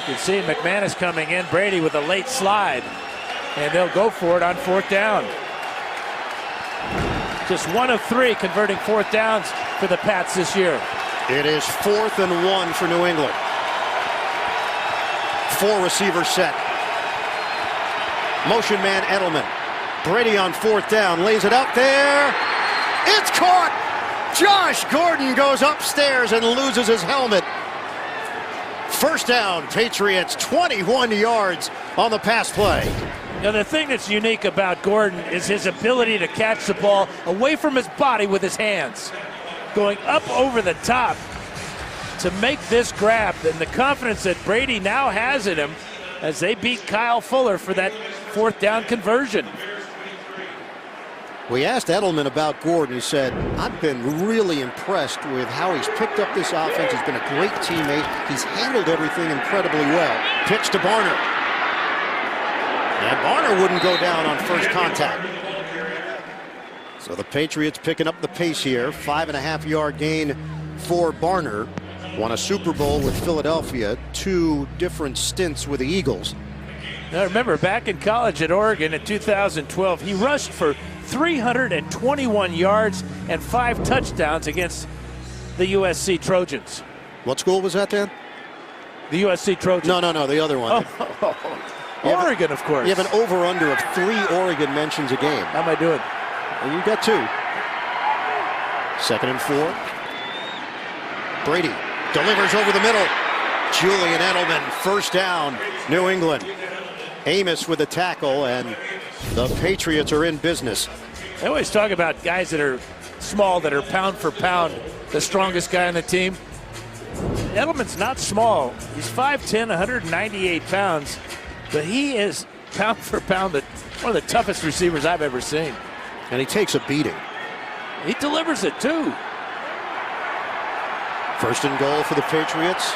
You can see McManus coming in, Brady with a late slide, and they'll go for it on 4th down. Just 1 of 3 converting 4th downs for the Pats this year. It is 4th and 1 for New England. 4 receiver set. Motion man Edelman. Brady on 4th down, lays it out there. It's caught. Josh Gordon goes upstairs and loses his helmet. 1st down, Patriots, 21 yards on the pass play. Now, the thing that's unique about Gordon is his ability to catch the ball away from his body with his hands, going up over the top to make this grab, and the confidence that Brady now has in him as they beat Kyle Fuller for that 4th down conversion. We asked Edelman about Gordon. He said, I've been really impressed with how he's picked up this offense. He's been a great teammate. He's handled everything incredibly well. Pitch to Barner. And Barner wouldn't go down on first contact. So the Patriots picking up the pace here. 5.5-yard gain for Barner. Won a Super Bowl with Philadelphia. 2 different stints with the Eagles. Now remember, back in college at Oregon in 2012, he rushed for 321 yards and 5 touchdowns against the USC Trojans. What school was that, Dan? The USC Trojans. No, the other one. Oregon, of course. You have an over-under of 3 Oregon mentions a game. How am I doing? And you got 2. 2nd and 4. Brady delivers over the middle. Julian Edelman, 1st down, New England. Amos with the tackle, and the Patriots are in business. I always talk about guys that are small, that are pound for pound the strongest guy on the team. Edelman's not small. He's 5'10", 198 pounds, but he is pound for pound one of the toughest receivers I've ever seen. And he takes a beating. He delivers it too. 1st and goal for the Patriots.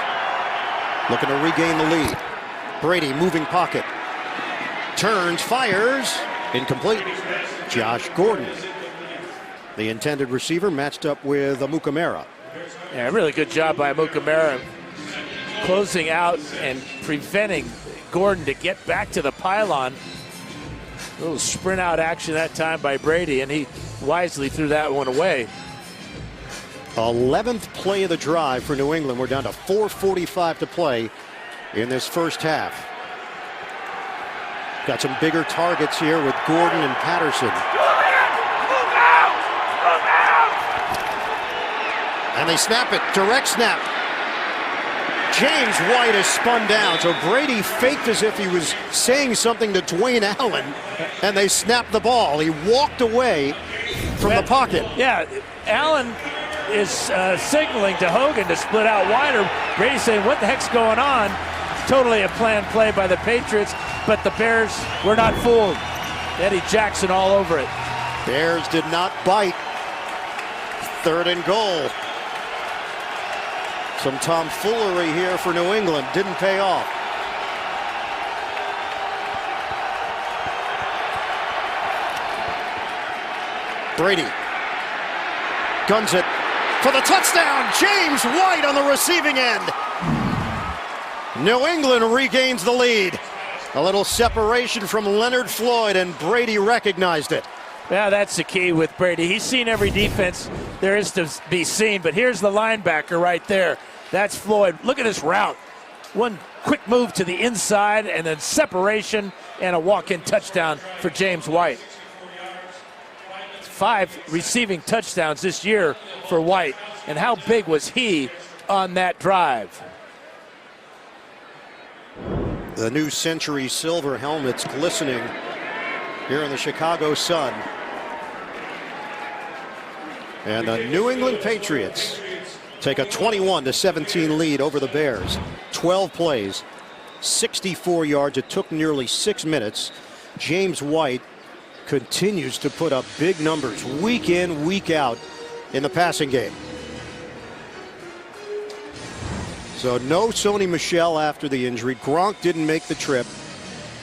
Looking to regain the lead. Brady moving pocket. Turns, fires, incomplete. Josh Gordon, the intended receiver, matched up with Amukamara. Yeah, really good job by Amukamara, closing out and preventing Gordon to get back to the pylon. A little sprint out action that time by Brady, and he wisely threw that one away. 11th play of the drive for New England. We're down to 4:45 to play in this first half. Got some bigger targets here with Gordon and Patterson. And they snap it. Direct snap. James White is spun down. So Brady faked as if he was saying something to Dwayne Allen, and they snapped the ball. He walked away from the pocket. Yeah, Allen is signaling to Hogan to split out wider. Brady's saying, what the heck's going on? Totally a planned play by the Patriots, but the Bears were not fooled. Eddie Jackson all over it. Bears did not bite. 3rd and goal. Some tomfoolery here for New England. Didn't pay off. Brady guns it for the touchdown. James White on the receiving end. New England regains the lead. A little separation from Leonard Floyd, and Brady recognized it. Yeah, that's the key with Brady. He's seen every defense there is to be seen, but here's the linebacker right there. That's Floyd. Look at his route. One quick move to the inside, and then separation, and a walk-in touchdown for James White. 5 receiving touchdowns this year for White, and how big was he on that drive? The new Century silver helmets glistening here in the Chicago sun. And the New England Patriots take a 21-17 lead over the Bears. 12 plays, 64 yards. It took nearly 6 minutes. James White continues to put up big numbers week in, week out in the passing game. So no Sony Michel after the injury. Gronk didn't make the trip.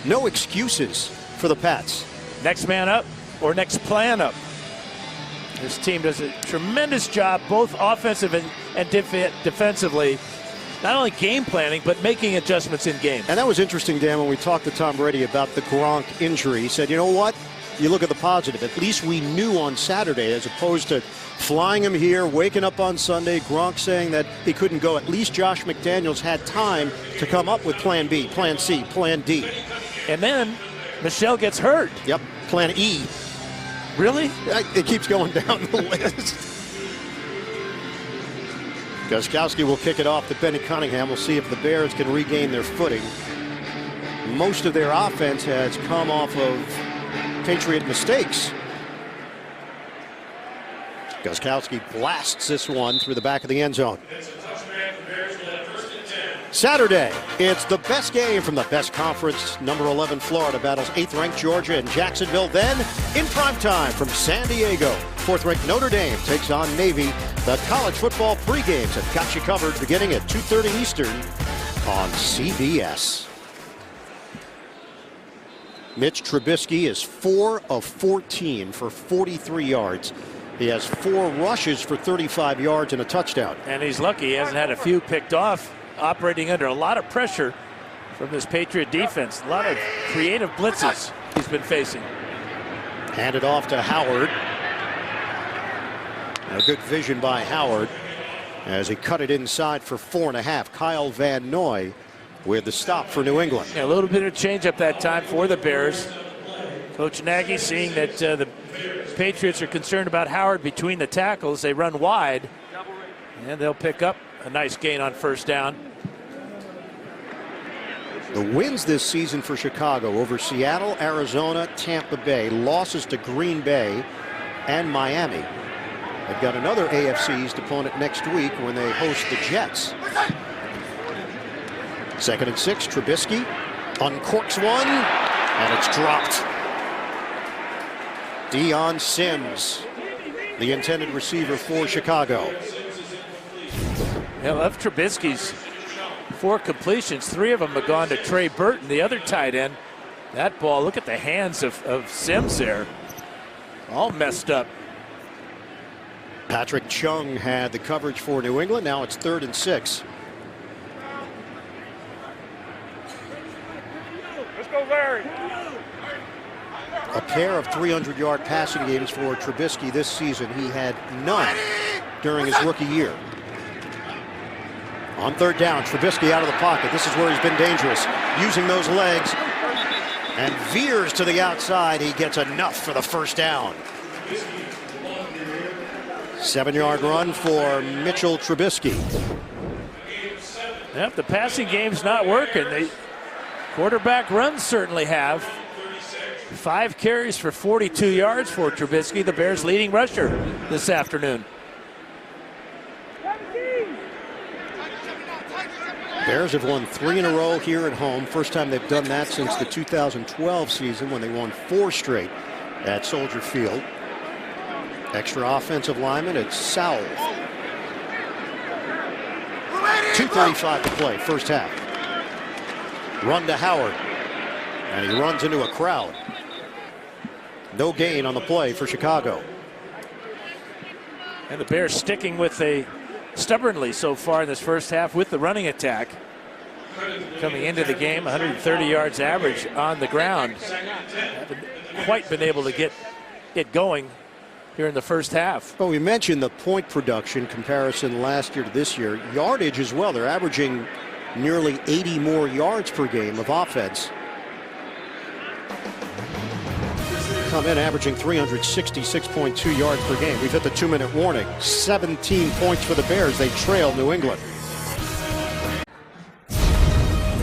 No excuses for the Pats. Next man up or next plan up. This team does a tremendous job, both offensive and defensively. Not only game planning, but making adjustments in games. And that was interesting, Dan, when we talked to Tom Brady about the Gronk injury. He said, you know what? You look at the positive. At least we knew on Saturday, as opposed to flying him here, waking up on Sunday, Gronk saying that he couldn't go. At least Josh McDaniels had time to come up with plan B, plan C, plan D. And then Michel gets hurt. Yep, plan E. Really? It keeps going down the list. Gostkowski will kick it off to Benny Cunningham. We'll see if the Bears can regain their footing. Most of their offense has come off of Patriot mistakes. Gostkowski blasts this one through the back of the end zone. Saturday, it's the best game from the best conference. Number 11 Florida battles 8th-ranked Georgia and Jacksonville. Then, in primetime from San Diego, 4th-ranked Notre Dame takes on Navy. The college football pregames have got you covered beginning at 2:30 Eastern on CBS. Mitch Trubisky is 4 of 14 for 43 yards. He has 4 rushes for 35 yards and a touchdown. And he's lucky he hasn't had a few picked off, operating under a lot of pressure from this Patriot defense. A lot of creative blitzes he's been facing. Handed off to Howard. A good vision by Howard as he cut it inside for 4.5. Kyle Van Noy with the stop for New England. Yeah, a little bit of change up that time for the Bears. Coach Nagy seeing that the Patriots are concerned about Howard between the tackles. They run wide, and they'll pick up a nice gain on first down. The wins this season for Chicago over Seattle, Arizona, Tampa Bay, losses to Green Bay and Miami. They've got another AFC East opponent next week when they host the Jets. 2nd and 6, Trubisky uncorks one, and it's dropped. Deion Sims, the intended receiver for Chicago. I love Trubisky's 4 completions. 3 of them have gone to Trey Burton, the other tight end. That ball, look at the hands of Sims there. All messed up. Patrick Chung had the coverage for New England. Now it's 3rd and 6. Let's go, Larry. A pair of 300-yard passing games for Trubisky this season. He had none during his rookie year. On 3rd down, Trubisky out of the pocket. This is where he's been dangerous, using those legs, and veers to the outside. He gets enough for the first down. 7-yard run for Mitchell Trubisky. Yep, the passing game's not working. The quarterback runs certainly have. 5 carries for 42 yards for Trubisky, the Bears' leading rusher this afternoon. Bears have won 3 in a row here at home. First time they've done that since the 2012 season when they won 4 straight at Soldier Field. Extra offensive lineman, it's Sowell. 2:35 to play, first half. Run to Howard, and he runs into a crowd. No gain on the play for Chicago. And the Bears sticking with stubbornly so far in this first half with the running attack. Coming into the game, 130 yards average on the ground. Haven't quite been able to get it going here in the first half. Well, we mentioned the point production comparison last year to this year. Yardage as well. They're averaging nearly 80 more yards per game of offense. Come in averaging 366.2 yards per game. We've hit the 2-minute warning. 17 points for the Bears. They trail New England.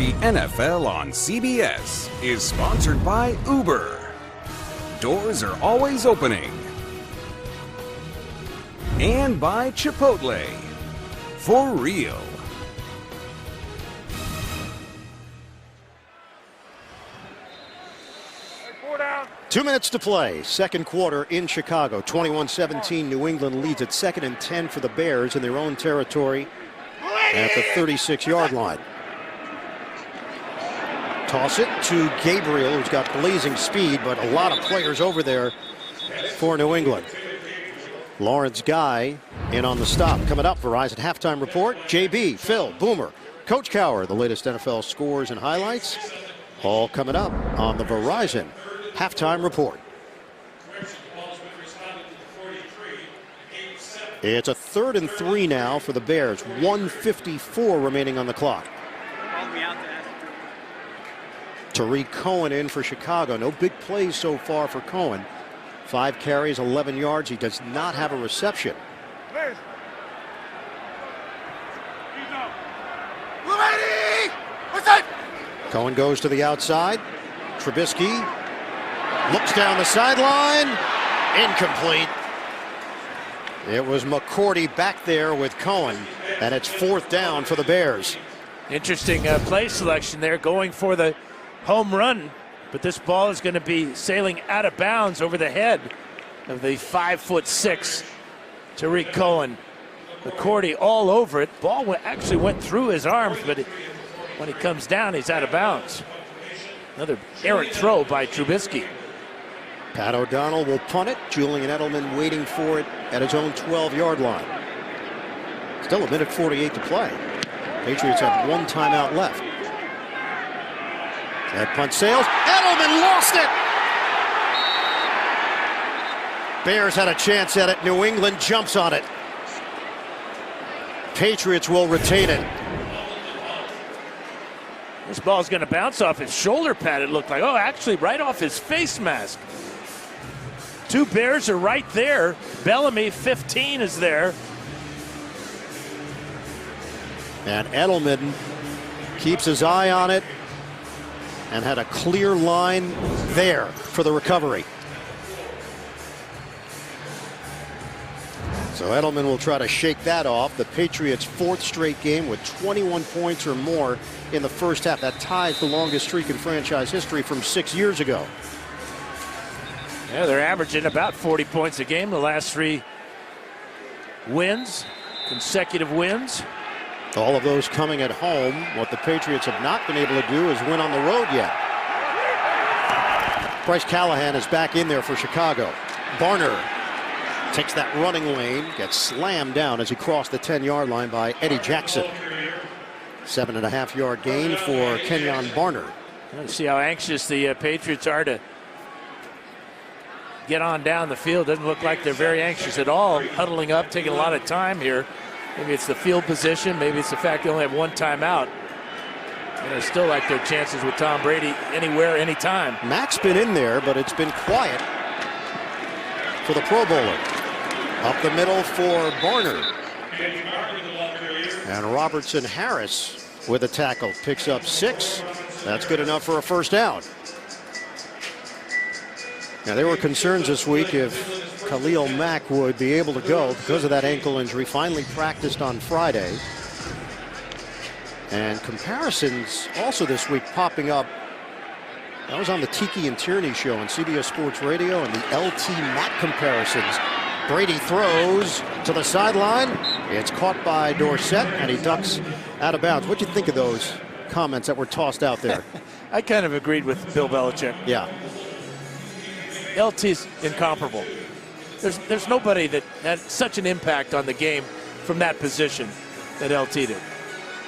The NFL on CBS is sponsored by Uber. Doors are always opening. And by Chipotle. For real. Down. 2 minutes to play. Second quarter in Chicago. 21-17. New England leads at 2nd and 10 for the Bears in their own territory at the 36-yard line. Toss it to Gabriel, who's got blazing speed, but a lot of players over there for New England. Lawrence Guy in on the stop. Coming up, Verizon Halftime Report. JB, Phil, Boomer, Coach Cowher, the latest NFL scores and highlights. All coming up on the Verizon Halftime Report. It's a 3rd and 3 now for the Bears. 1:54 remaining on the clock. Tariq Cohen in for Chicago. No big plays so far for Cohen. 5 carries, 11 yards. He does not have a reception. Cohen goes to the outside. Trubisky looks down the sideline. Incomplete. It was McCourty back there with Cohen, and it's 4th down for the Bears. Interesting play selection there, going for the home run, but this ball is going to be sailing out of bounds over the head of the 5'6" Tariq Cohen. McCourty all over it. Ball actually went through his arms, but when he comes down, he's out of bounds. Another errant throw by Trubisky. Pat O'Donnell will punt it. Julian Edelman waiting for it at his own 12-yard line. Still 1:48 to play. Patriots have 1 timeout left. That punt sails. Edelman lost it. Bears had a chance at it. New England jumps on it. Patriots will retain it. This ball's going to bounce off his shoulder pad, it looked like. Oh, actually, right off his face mask. 2 Bears are right there. Bellamy, 15, is there. And Edelman keeps his eye on it and had a clear line there for the recovery. So Edelman will try to shake that off. The Patriots' 4th straight game with 21 points or more in the first half. That ties the longest streak in franchise history from 6 years ago. Yeah, they're averaging about 40 points a game the last 3 wins, consecutive wins. All of those coming at home. What the Patriots have not been able to do is win on the road yet. Bryce Callahan is back in there for Chicago. Barner takes that running lane, gets slammed down as he crossed the 10-yard line by Eddie Jackson. 7.5-yard gain for Kenyon Barner. Let's see how anxious the Patriots are to get on down the field. Doesn't look like they're very anxious at all. Huddling up, taking a lot of time here. Maybe it's the field position. Maybe it's the fact they only have 1 timeout. And they still like their chances with Tom Brady anywhere, anytime. Mac's been in there, but it's been quiet for the Pro Bowler. Up the middle for Barner. And Robertson Harris with a tackle. Picks up 6. That's good enough for a first down. Now, there were concerns this week if Khalil Mack would be able to go because of that ankle injury. Finally practiced on Friday. And comparisons also this week popping up. That was on the Tiki and Tierney show on CBS Sports Radio, and the LT Mack comparisons. Brady throws to the sideline. It's caught by Dorsett, and he ducks out of bounds. What do you think of those comments that were tossed out there? I kind of agreed with Bill Belichick. Yeah. LT's incomparable. There's nobody that had such an impact on the game from that position that LT did.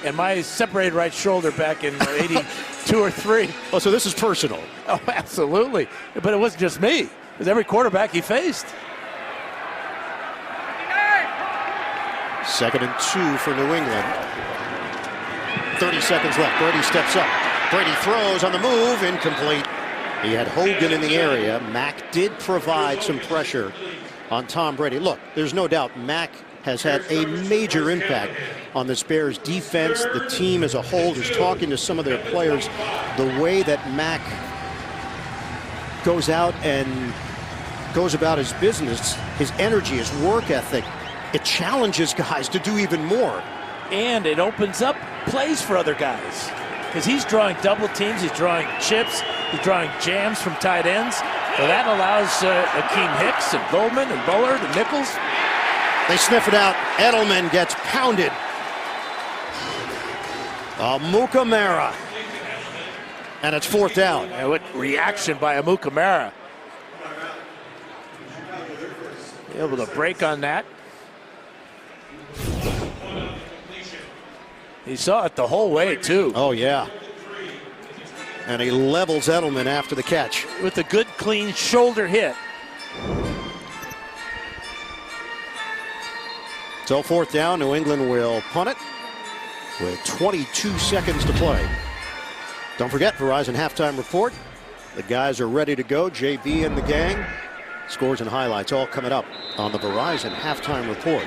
And my separated right shoulder back in 82 or 3. Oh, so this is personal. Oh, absolutely. But it wasn't just me. It was every quarterback he faced. 2nd and 2 for New England. 30 seconds left. Brady steps up. Brady throws on the move. Incomplete. He had Hogan in the area. Mack did provide some pressure on Tom Brady. Look, there's no doubt Mack has had a major impact on this Bears defense, the team as a whole. Just talking to some of their players, the way that Mac goes out and goes about his business, his energy, his work ethic, it challenges guys to do even more. And it opens up plays for other guys, because he's drawing double teams, he's drawing chips, he's drawing jams from tight ends. So that allows Akeem Hicks and Goldman and Bullard and Nichols. They sniff it out. Edelman gets pounded. Amukamara. And it's 4th down. And what reaction by Amukamara. Able to break on that. He saw it the whole way, too. Oh, yeah. And he levels Edelman after the catch. With a good, clean shoulder hit. So 4th down, New England will punt it with 22 seconds to play. Don't forget, Verizon halftime report. The guys are ready to go. JB and the gang. Scores and highlights all coming up on the Verizon halftime report.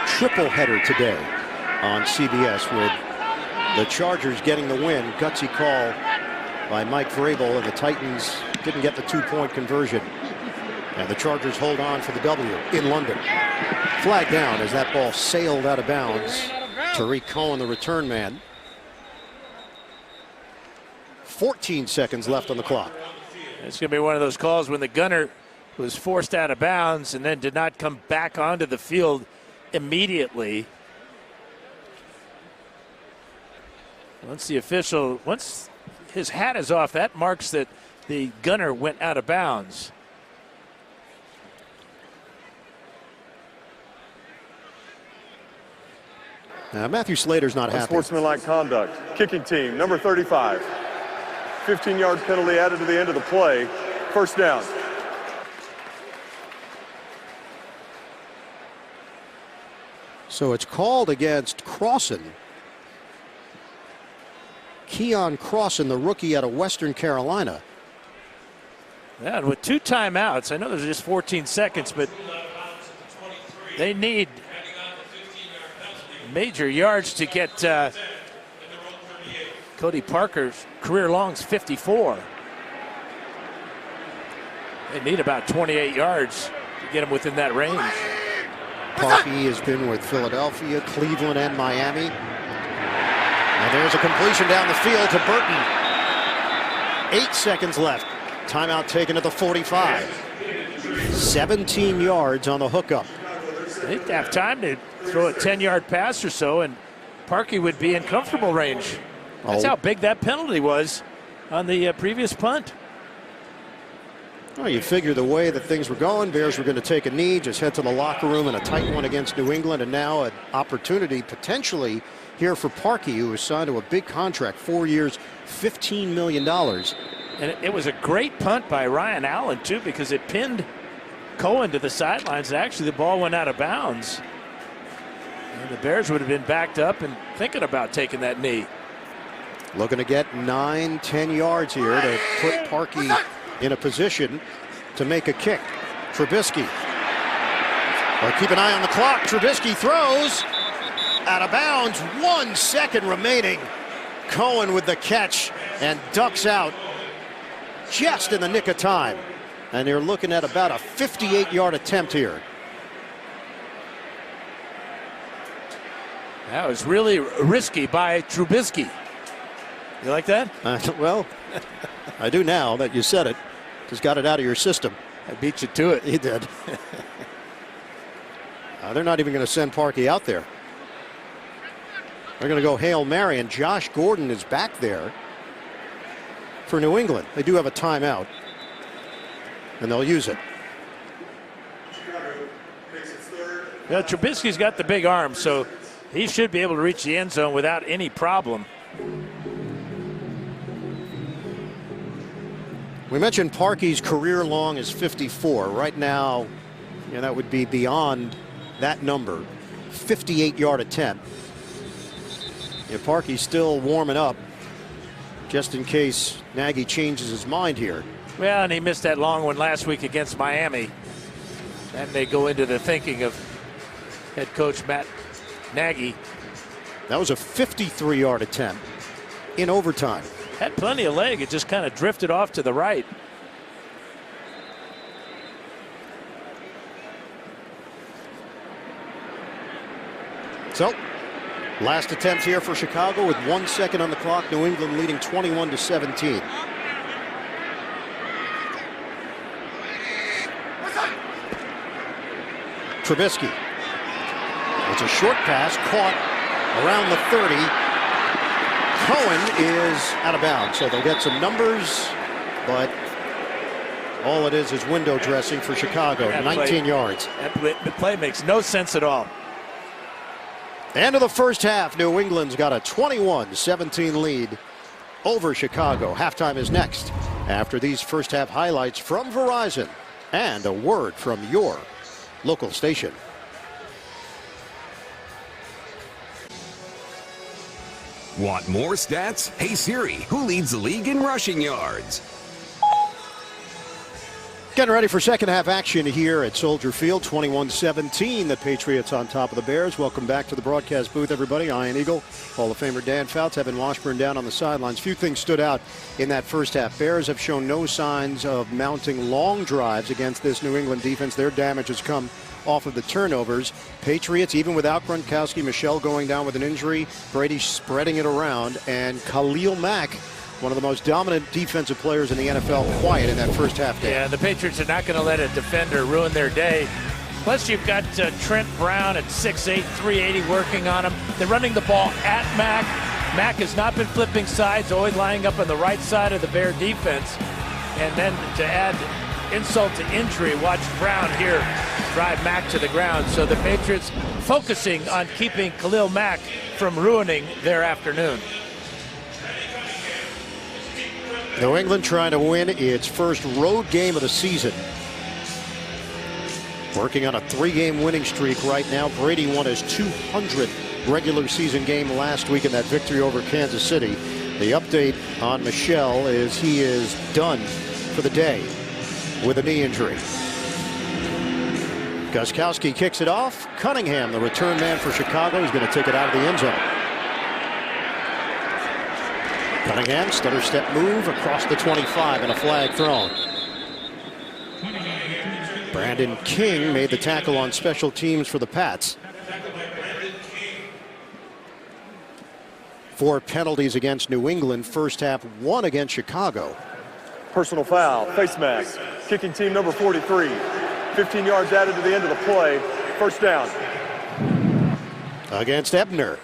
Triple header today on CBS with the Chargers getting the win. Gutsy call by Mike Vrabel, and the Titans didn't get the 2-point conversion. And the Chargers hold on for the W in London. Flag down as that ball sailed out of bounds. Tariq Cohen, the return man. 14 seconds left on the clock. It's going to be one of those calls when the gunner was forced out of bounds and then did not come back onto the field immediately. Once his hat is off, that marks that the gunner went out of bounds. Now, Matthew Slater's not happy. Unsportsmanlike conduct. Kicking team, number 35. 15-yard penalty added to the end of the play. 1st down. So it's called against Crossan. Keon Crossan, the rookie out of Western Carolina. Yeah, and with 2 timeouts, I know there's just 14 seconds, but they need major yards to get Cody Parker's career long's 54. They need about 28 yards to get him within that range. Parkey has been with Philadelphia, Cleveland, and Miami. And there's a completion down the field to Burton. 8 seconds left. Timeout taken at the 45. 17 yards on the hookup. They'd have time to throw a 10-yard pass or so, and Parkey would be in comfortable range. That's how big that penalty was on the previous punt. Well, you figure the way that things were going, Bears were going to take a knee, just head to the locker room in a tight one against New England, and now an opportunity potentially here for Parkey, who was signed to a big contract, 4 years, $15 million. And it was a great punt by Ryan Allen, too, because it pinned Cohen to the sidelines. Actually, the ball went out of bounds. And the Bears would have been backed up and thinking about taking that knee. Looking to get 9-10 yards here to put Parkey in a position to make a kick. Trubisky. Well, keep an eye on the clock. Trubisky throws out of bounds. 1 second remaining. Cohen with the catch and ducks out just in the nick of time. And they're looking at about a 58-yard attempt here. That was really risky by Trubisky. You like that? Well, I do now that you said it. Just got it out of your system. I beat you to it. He did. They're not even going to send Parkey out there. They're going to go Hail Mary, and Josh Gordon is back there for New England. They do have a timeout, and they'll use it. Yeah, Trubisky's got the big arm, so he should be able to reach the end zone without any problem. We mentioned Parkey's career long is 54. Right now, that would be beyond that number. 58-yard attempt. Parkey's still warming up just in case Nagy changes his mind here. Well, and he missed that long one last week against Miami. And they go into the thinking of head coach Matt Nagy. That was a 53-yard attempt in overtime. Had plenty of leg. It just kind of drifted off to the right. So, last attempt here for Chicago with 1 second on the clock. New England leading 21-17. Trubisky. It's a short pass caught around the 30. Cohen is out of bounds, so they'll get some numbers, but all it is window dressing for Chicago. 19 yards. That play makes no sense at all. End of the first half. New England's got a 21-17 lead over Chicago. Halftime is next after these first half highlights from Verizon and a word from your local station. Want more stats? Hey Siri, who leads the league in rushing yards? Getting ready for second half action here at Soldier Field. 21-17. The Patriots on top of the Bears. Welcome back to the broadcast booth, everybody. Ian Eagle, Hall of Famer Dan Fouts, Evan Washburn down on the sidelines. Few things stood out in that first half. Bears have shown no signs of mounting long drives against this New England defense. Their damage has come off of the turnovers. Patriots, even without Gronkowski, Michel going down with an injury, Brady spreading it around, and Khalil Mack, one of the most dominant defensive players in the NFL, quiet in that first half game. Yeah, the Patriots are not going to let a defender ruin their day. Plus, you've got Trent Brown at 6'8", 380 working on him. They're running the ball at Mack. Mack has not been flipping sides, always lining up on the right side of the Bear defense. And then to add insult to injury, watch Brown here drive Mack to the ground. So the Patriots focusing on keeping Khalil Mack from ruining their afternoon. New England trying to win its first road game of the season. Working on a 3-game winning streak right now. Brady won his 200th regular season game last week in that victory over Kansas City. The update on Michel is he is done for the day with a knee injury. Gostkowski kicks it off. Cunningham, the return man for Chicago, is going to take it out of the end zone. Cunningham, stutter step move across the 25 and a flag thrown. Brandon King made the tackle on special teams for the Pats. 4 penalties against New England. First half, 1 against Chicago. Personal foul, face mask, kicking team number 43. 15 yards added to the end of the play. First down. Against Ebner.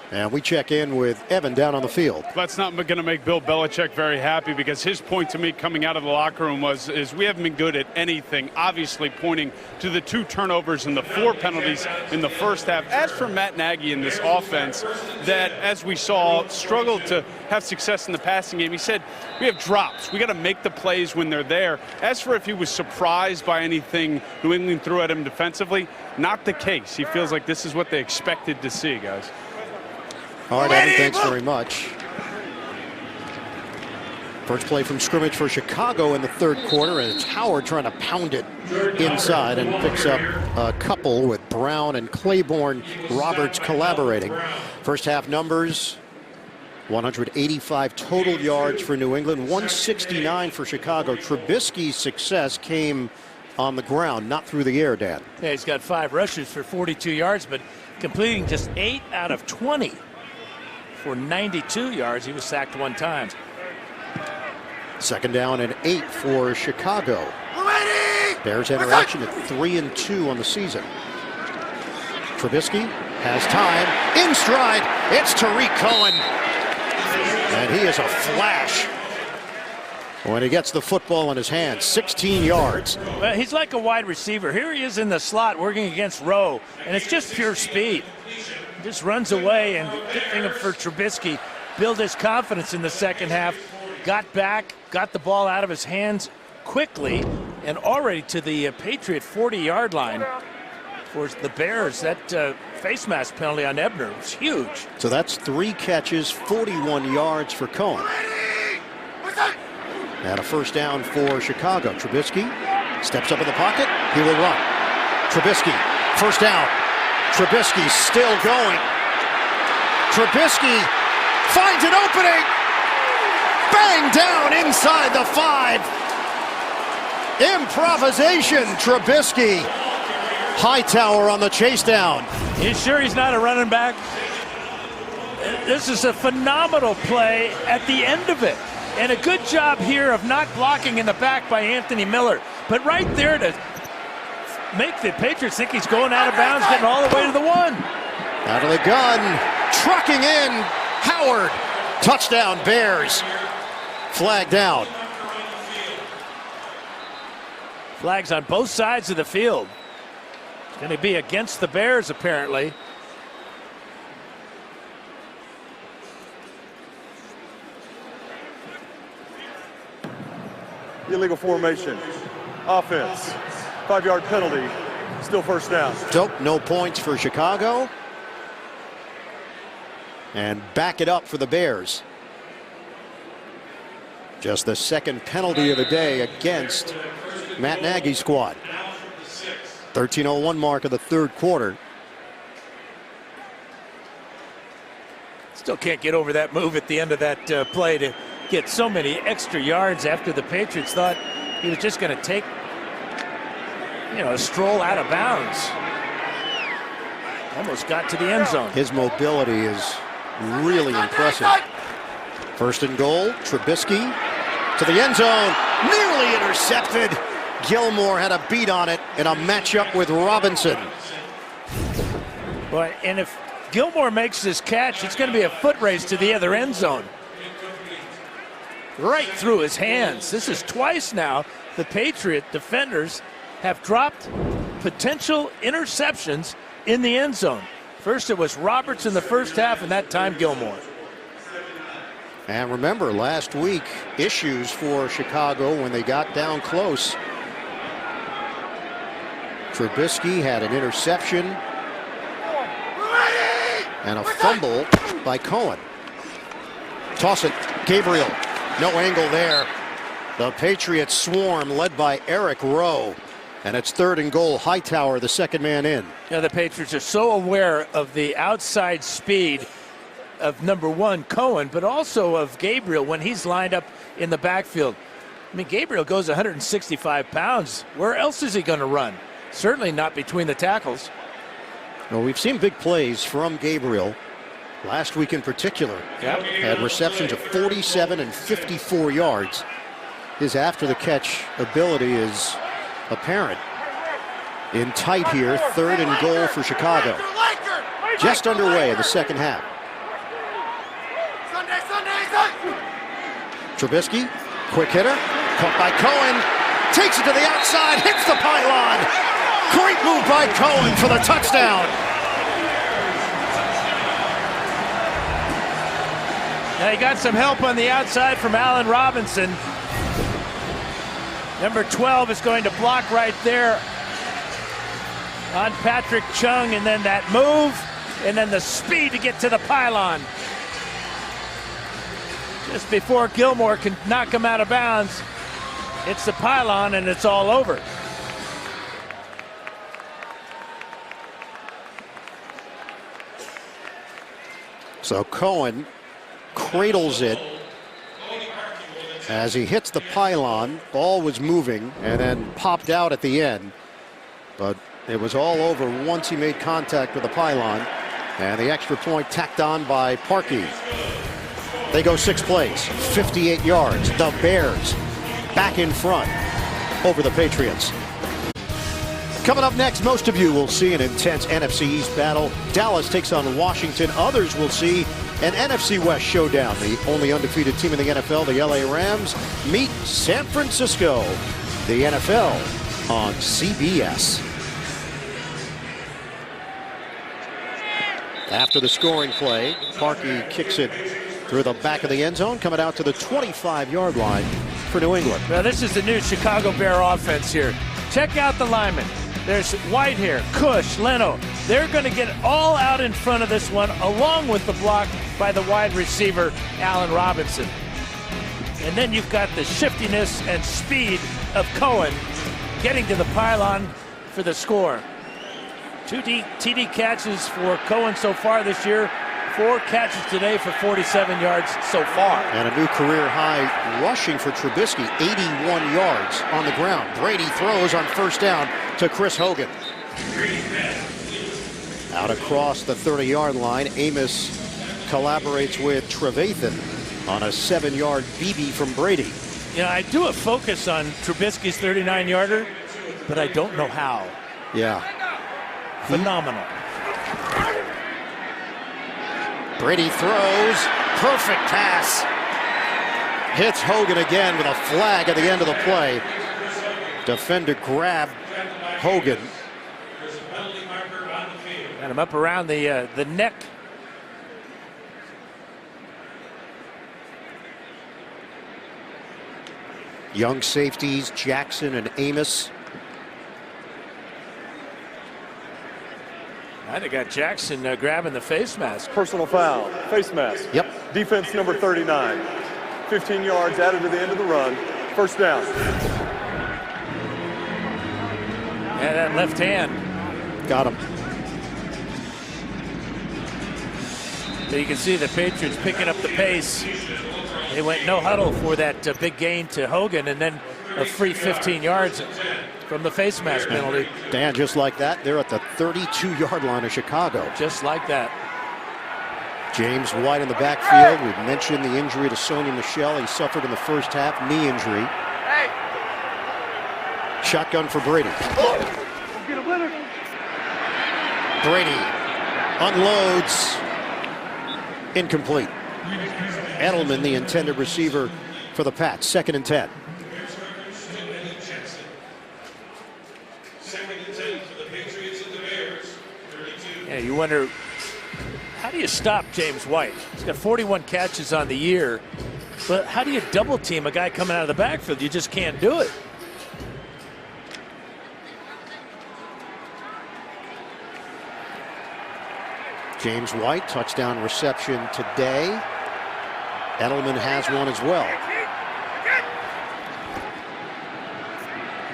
And we check in with Evan down on the field. That's not going to make Bill Belichick very happy, because his point to me coming out of the locker room is we haven't been good at anything, obviously pointing to the 2 turnovers and the 4 penalties in the first half. As for Matt Nagy in this offense that, as we saw, struggled to have success in the passing game, he said, we have drops. We got to make the plays when they're there. As for if he was surprised by anything New England threw at him defensively, not the case. He feels like this is what they expected to see, guys. All right, Evan, thanks very much. First play from scrimmage for Chicago in the third quarter, and it's Howard trying to pound it inside and picks up a couple with Brown and Claiborne Roberts collaborating. First half numbers, 185 total yards for New England, 169 for Chicago. Trubisky's success came on the ground, not through the air, Dan. Yeah, he's got 5 rushes for 42 yards, but completing just 8 out of 20. For 92 yards, he was sacked 1 time. Second down and 8 for Chicago. Bears enter action at 3-2 on the season. Trubisky has time. In stride, it's Tariq Cohen. And he is a flash when he gets the football in his hands. 16 yards. Well, he's like a wide receiver. Here he is in the slot working against Rowe, and it's just pure speed. Just runs away, and good thing for Trubisky, build his confidence in the second half, got back, got the ball out of his hands quickly, and already to the Patriot 40-yard line for the Bears. That face mask penalty on Ebner was huge. So that's 3 catches, 41 yards for Cohen. And a first down for Chicago. Trubisky steps up in the pocket. He will run. Trubisky, first down. Trubisky still going. Trubisky finds an opening. Bang down inside the 5. Improvisation, Trubisky. Hightower on the chase down. You sure he's not a running back? This is a phenomenal play at the end of it. And a good job here of not blocking in the back by Anthony Miller. But right there to make the Patriots think he's going out of bounds, getting all the way to the 1. Out of the gun, trucking in, Howard. Touchdown, Bears. Flag down. Flags on both sides of the field. It's going to be against the Bears, apparently. Illegal formation. Offense. 5-yard penalty. Still first down. So, no points for Chicago. And back it up for the Bears. Just the second penalty of the day against Matt Nagy's squad. 13:01 mark of the third quarter. Still can't get over that move at the end of that play to get so many extra yards after the Patriots thought he was just going to take, a stroll out of bounds. Almost got to the end zone. His mobility is really impressive. First and goal, Trubisky to the end zone, nearly intercepted. Gilmore had a beat on it in a matchup with Robinson. Boy, and if Gilmore makes this catch, it's going to be a foot race to the other end zone. Right through his hands. This is twice now the Patriot defenders have dropped potential interceptions in the end zone. First it was Roberts in the first half, and that time Gilmore. And remember, last week, issues for Chicago when they got down close. Trubisky had an interception and a fumble by Cohen. Toss it, Gabriel. No angle there. The Patriots swarm led by Eric Rowe. And it's third and goal. Hightower, the second man in. The Patriots are so aware of the outside speed of number 1, Cohen, but also of Gabriel when he's lined up in the backfield. I mean, Gabriel goes 165 pounds. Where else is he going to run? Certainly not between the tackles. Well, we've seen big plays from Gabriel. Last week in particular, had receptions of 47 and 54 yards. His after-the-catch ability is apparent. In tight here, third and goal for Chicago. Just underway in the second half. Trubisky, quick hitter, caught by Cohen, takes it to the outside, hits the pylon. Great move by Cohen for the touchdown. Now he got some help on the outside from Allen Robinson. Number 12 is going to block right there on Patrick Chung, and then that move, and then the speed to get to the pylon. Just before Gilmore can knock him out of bounds, it's the pylon and it's all over. So Cohen cradles it as he hits the pylon. Ball was moving and then popped out at the end, but it was all over once he made contact with the pylon, and the extra point tacked on by Parkey. They go 6 plays, 58 yards. The Bears back in front over the Patriots. Coming up next, most of you will see an intense NFC East battle. Dallas takes on Washington. Others will see an NFC West showdown. The only undefeated team in the NFL, the LA Rams, meet San Francisco. The NFL on CBS. After the scoring play, Parkey kicks it through the back of the end zone, coming out to the 25-yard line for New England. Now this is the new Chicago Bear offense here. Check out the linemen. There's Whitehair, Cush, Leno. They're going to get all out in front of this one, along with the block by the wide receiver, Allen Robinson. And then you've got the shiftiness and speed of Cohen getting to the pylon for the score. Two TD catches for Cohen so far this year. 4 catches today for 47 yards so far. And a new career high rushing for Trubisky, 81 yards on the ground. Brady throws on first down to Chris Hogan. Out across the 30-yard line, Amos collaborates with Trevathan on a 7-yard BB from Brady. You know, I do a focus on Trubisky's 39-yarder, but I don't know how. Yeah. Phenomenal. Brady throws, perfect pass. Hits Hogan again with a flag at the end of the play. Defender grabbed Hogan. Got him up around the neck. Young safeties, Jackson and Amos. I think got Jackson grabbing the face mask. Personal foul, face mask. Yep. Defense number 39. 15 yards added to the end of the run. First down. Yeah, that left hand. Got him. So you can see the Patriots picking up the pace. They went no huddle for that big gain to Hogan, and then a free 15 yards from the face mask penalty. Dan, just like that, they're at the 32-yard line of Chicago. Just like that. James White in the backfield. We've mentioned the injury to Sony Michel. He suffered in the first half, knee injury. Shotgun for Brady. Brady unloads. Incomplete. Edelman, the intended receiver for the Pats. 2nd and 10. Yeah, you wonder, how do you stop James White? He's got 41 catches on the year, but how do you double team a guy coming out of the backfield? You just can't do it. James White, touchdown reception today. Edelman has one as well.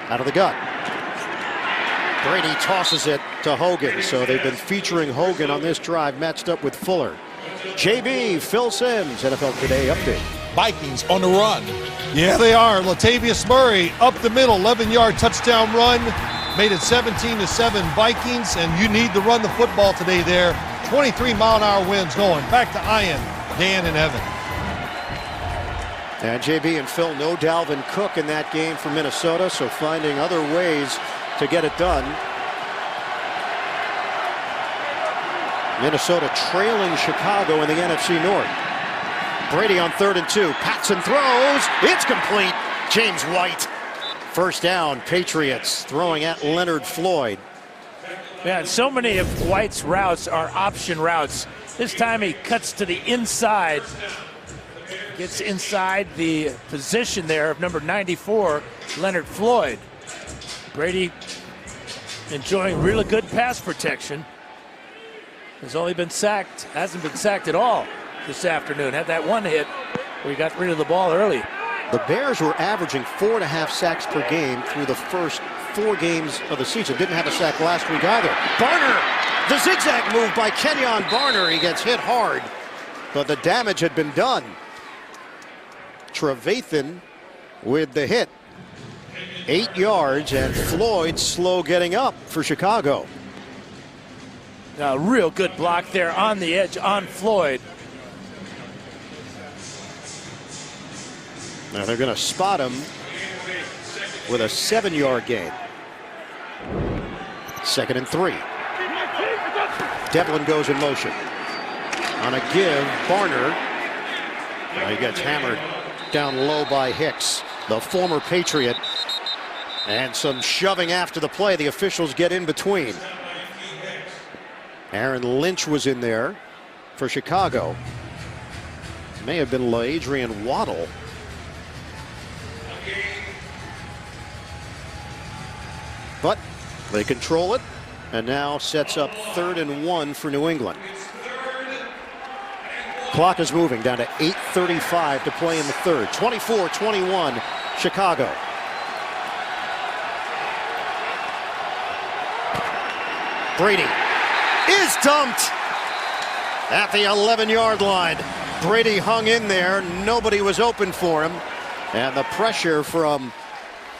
Out of the gun. Brady tosses it to Hogan, so they've been featuring Hogan on this drive, matched up with Fuller. JB, Phil Simms, NFL Today update. Vikings on the run. Yeah, they are. Latavius Murray up the middle, 11-yard touchdown run. Made it 17-7 Vikings, and you need to run the football today there. 23-mile-an-hour winds going. Back to Ian, Dan, and Evan. And JB and Phil, no Dalvin Cook in that game for Minnesota, so finding other ways to get it done. Minnesota trailing Chicago in the NFC North. Brady on 3rd and 2. Patson throws. It's complete. James White. First down, Patriots throwing at Leonard Floyd. Yeah, and so many of White's routes are option routes. This time he cuts to the inside. Gets inside the position there of number 94, Leonard Floyd. Brady enjoying really good pass protection. Has only been sacked, hasn't been sacked at all this afternoon. Had that one hit where he got rid of the ball early. The Bears were averaging 4.5 sacks per game through the first 4 games of the season. Didn't have a sack last week either. Barner, the zigzag move by Kenyon Barner. He gets hit hard, but the damage had been done. Trevathan with the hit. 8 yards, and Floyd slow getting up for Chicago. A real good block there on the edge on Floyd. Now they're going to spot him with a 7-yard gain. 2nd and 3. Devlin goes in motion. On a give, Barner. He gets hammered down low by Hicks, the former Patriot. And some shoving after the play. The officials get in between. Aaron Lynch was in there for Chicago. May have been LaAdrian Waddle. But they control it, and now sets up 3rd and 1 for New England. Clock is moving down to 8:35 to play in the 3rd. 24-21, Chicago. Brady is dumped at the 11-yard line. Brady hung in there. Nobody was open for him. And the pressure from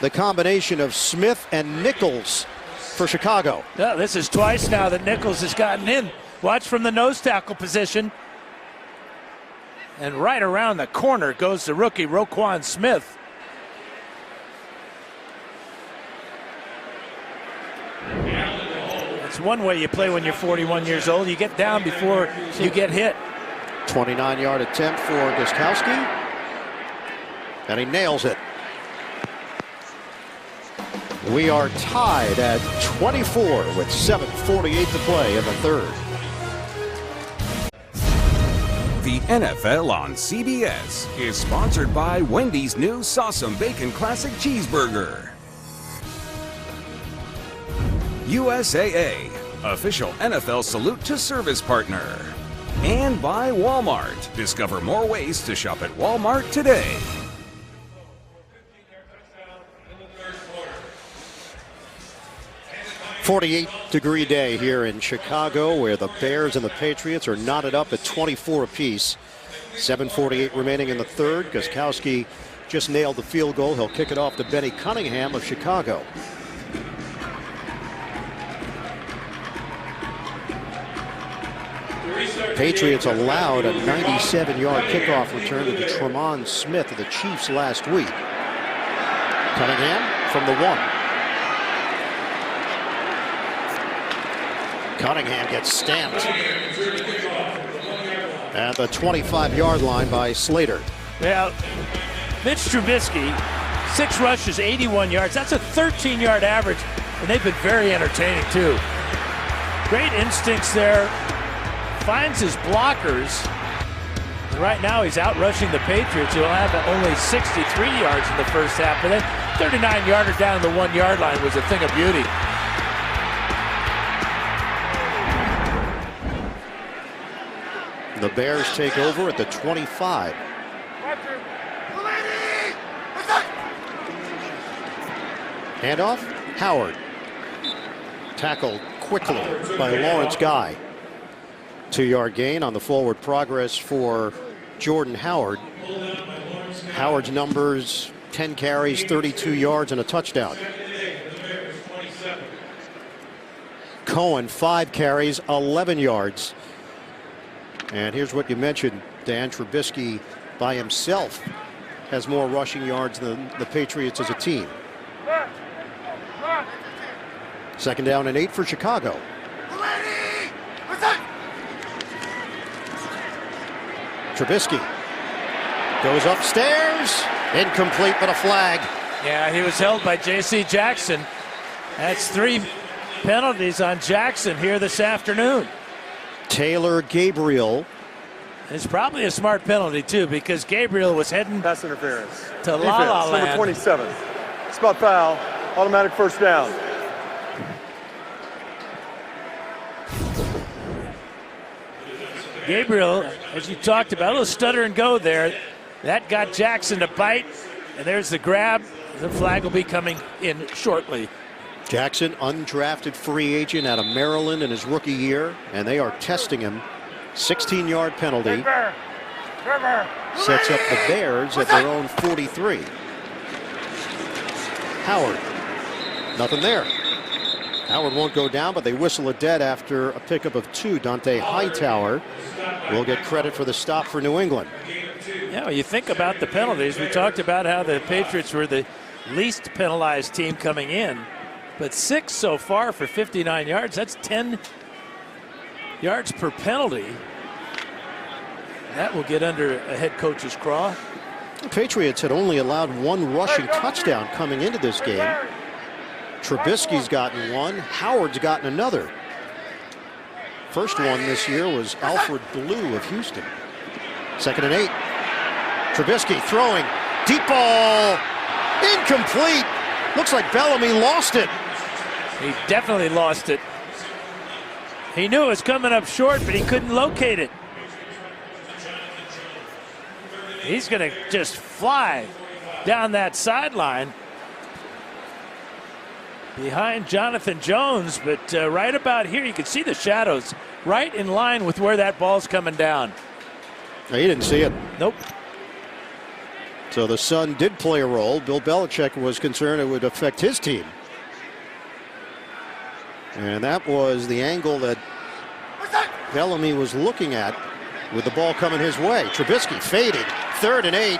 the combination of Smith and Nichols for Chicago. Yeah, this is twice now that Nichols has gotten in. Watch from the nose tackle position. And right around the corner goes the rookie Roquan Smith. That's one way you play when you're 41 years old. You get down before you get hit. 29-yard attempt for Gostkowski. And he nails it. We are tied at 24 with 7:48 to play in the third. The NFL on CBS is sponsored by Wendy's new Sauce'em Bacon Classic Cheeseburger. USAA, official NFL salute to service partner. And by Walmart. Discover more ways to shop at Walmart today. .48-degree day here in Chicago, where the Bears and the Patriots are knotted up at 24 apiece. 7:48 remaining in the third. Gostkowski just nailed the field goal. He'll kick it off to Benny Cunningham of Chicago. Patriots allowed a 97-yard kickoff return to Tremont Smith of the Chiefs last week. Cunningham from the 1. Cunningham gets stamped at the 25-yard line by Slater. Well, Mitch Trubisky, 6 rushes, 81 yards. That's a 13-yard average, and they've been very entertaining, too. Great instincts there. Finds his blockers. And right now, he's out rushing the Patriots. He'll have only 63 yards in the first half, but then 39-yarder down the 1-yard line was a thing of beauty. The Bears take over at the 25. Handoff, Howard. Tackled quickly by Lawrence Guy. 2-yard gain on the forward progress for Jordan Howard. Howard's numbers, 10 carries, 32 yards, and a touchdown. Cohen, 5 carries, 11 yards. And here's what you mentioned, Dan. Trubisky by himself has more rushing yards than the Patriots as a team. 2nd down and 8 for Chicago. Trubisky goes upstairs, incomplete, but a flag. Yeah, he was held by J.C. Jackson. That's 3 penalties on Jackson here this afternoon. Taylor Gabriel. It's probably a smart penalty, too, because Gabriel was heading Pass interference. to La La Land. Number 27. Spot foul. Automatic first down. Gabriel, as you talked about, a little stutter and go there. That got Jackson to bite, and there's the grab. The flag will be coming in shortly. Jackson, undrafted free agent out of Maryland in his rookie year, and they are testing him. 16-yard penalty. Sets up the Bears at their own 43. Howard, nothing there. Howard won't go down, but they whistle it dead after a pickup of 2. Dante Hightower will get credit for the stop for New England. Yeah, when you think about the penalties, we talked about how the Patriots were the least penalized team coming in, but 6 so far for 59 yards. That's 10 yards per penalty. That will get under a head coach's craw. The Patriots had only allowed 1 rushing touchdown coming into this game. Trubisky's gotten 1. Howard's gotten another. First one this year was Alfred Blue of Houston. 2nd and 8. Trubisky throwing. Deep ball. Incomplete. Looks like Bellamy lost it. He definitely lost it. He knew it was coming up short, but he couldn't locate it. He's going to just fly down that sideline. behind Jonathan Jones, but right about here you can see the shadows right in line with where that ball's coming down. No, he didn't see it. Nope. So the sun did play a role. Bill Belichick was concerned it would affect his team. And that was the angle that Bellamy was looking at with the ball coming his way. Trubisky fading, 3rd and 8,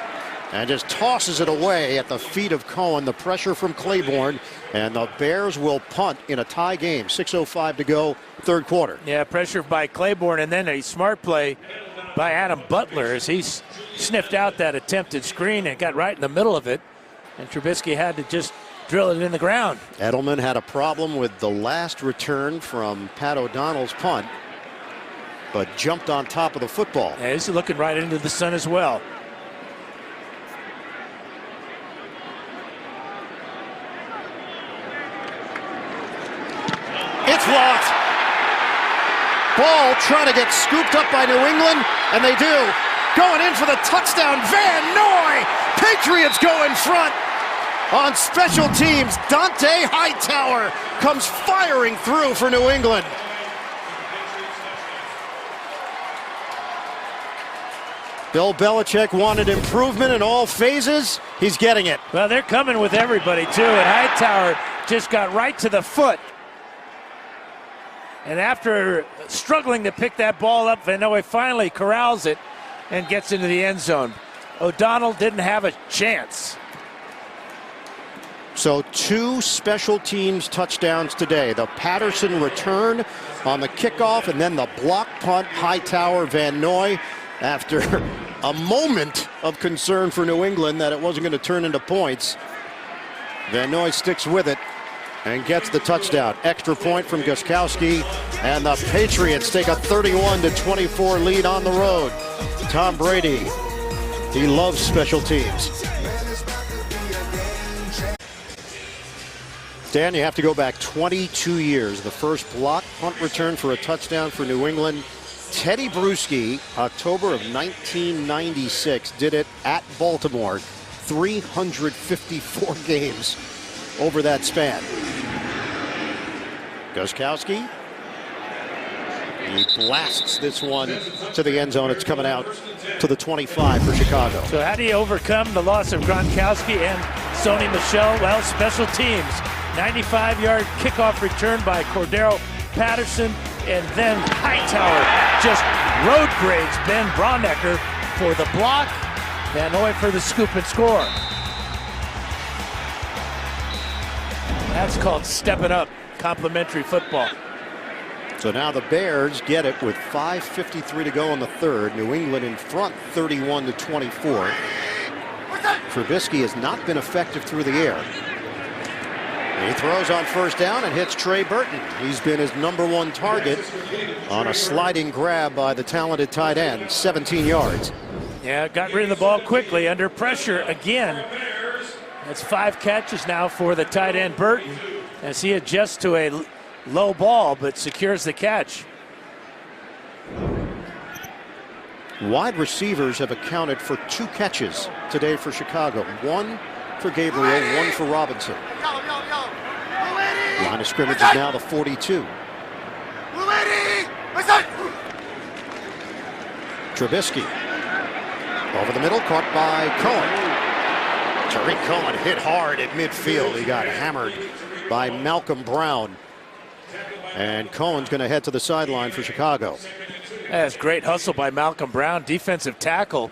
and just tosses it away at the feet of Cohen. The pressure from Claiborne, and the Bears will punt in a tie game. 6:05 to go, 3rd quarter. Yeah, pressure by Claiborne, and then a smart play by Adam Butler as he sniffed out that attempted screen and got right in the middle of it. And Trubisky had to just drill it in the ground. Edelman had a problem with the last return from Pat O'Donnell's punt, but jumped on top of the football. Yeah, he's looking right into the sun as well. It's blocked. Ball trying to get scooped up by New England, and they do. Going in for the touchdown, Van Noy. Patriots go in front. On special teams, Dante Hightower comes firing through for New England. Bill Belichick wanted improvement in all phases. He's getting it. Well, they're coming with everybody, too, and Hightower just got right to the foot. And after struggling to pick that ball up, Van Noy finally corrals it and gets into the end zone. O'Donnell didn't have a chance. So 2 special teams touchdowns today. The Patterson return on the kickoff, and then the block punt, Hightower, Van Noy, after a moment of concern for New England that it wasn't going to turn into points. Van Noy sticks with it and gets the touchdown. Extra point from Gostkowski, and the Patriots take a 31-24 lead on the road. Tom Brady, he loves special teams. Dan, you have to go back 22 years. The first block punt return for a touchdown for New England. Teddy Bruschi, October of 1996, did it at Baltimore. 354 games over that span. Gostkowski, he blasts this one to the end zone. It's coming out to the 25 for Chicago. So how do you overcome the loss of Gronkowski and Sony Michel? Well, special teams. 95-yard kickoff return by Cordero Patterson, and then Hightower just road grades Ben Braunecker for the block. Van Noy for the scoop and score. That's called stepping up. Complimentary football. So now the Bears get it with 5:53 to go in the 3rd. New England in front, 31-24. Trubisky has not been effective through the air. He throws on 1st down and hits Trey Burton. He's been his #1 target on a sliding grab by the talented tight end, 17 yards. Yeah, got rid of the ball quickly under pressure again. That's 5 catches now for the tight end Burton as he adjusts to a low ball but secures the catch. Wide receivers have accounted for 2 catches today for Chicago. 1 for Gabriel, 1 for Robinson. Line of scrimmage is now the 42. Trubisky over the middle, caught by Cohen. Tariq Cohen hit hard at midfield. He got hammered by Malcolm Brown. And Cohen's going to head to the sideline for Chicago. That's great hustle by Malcolm Brown, defensive tackle,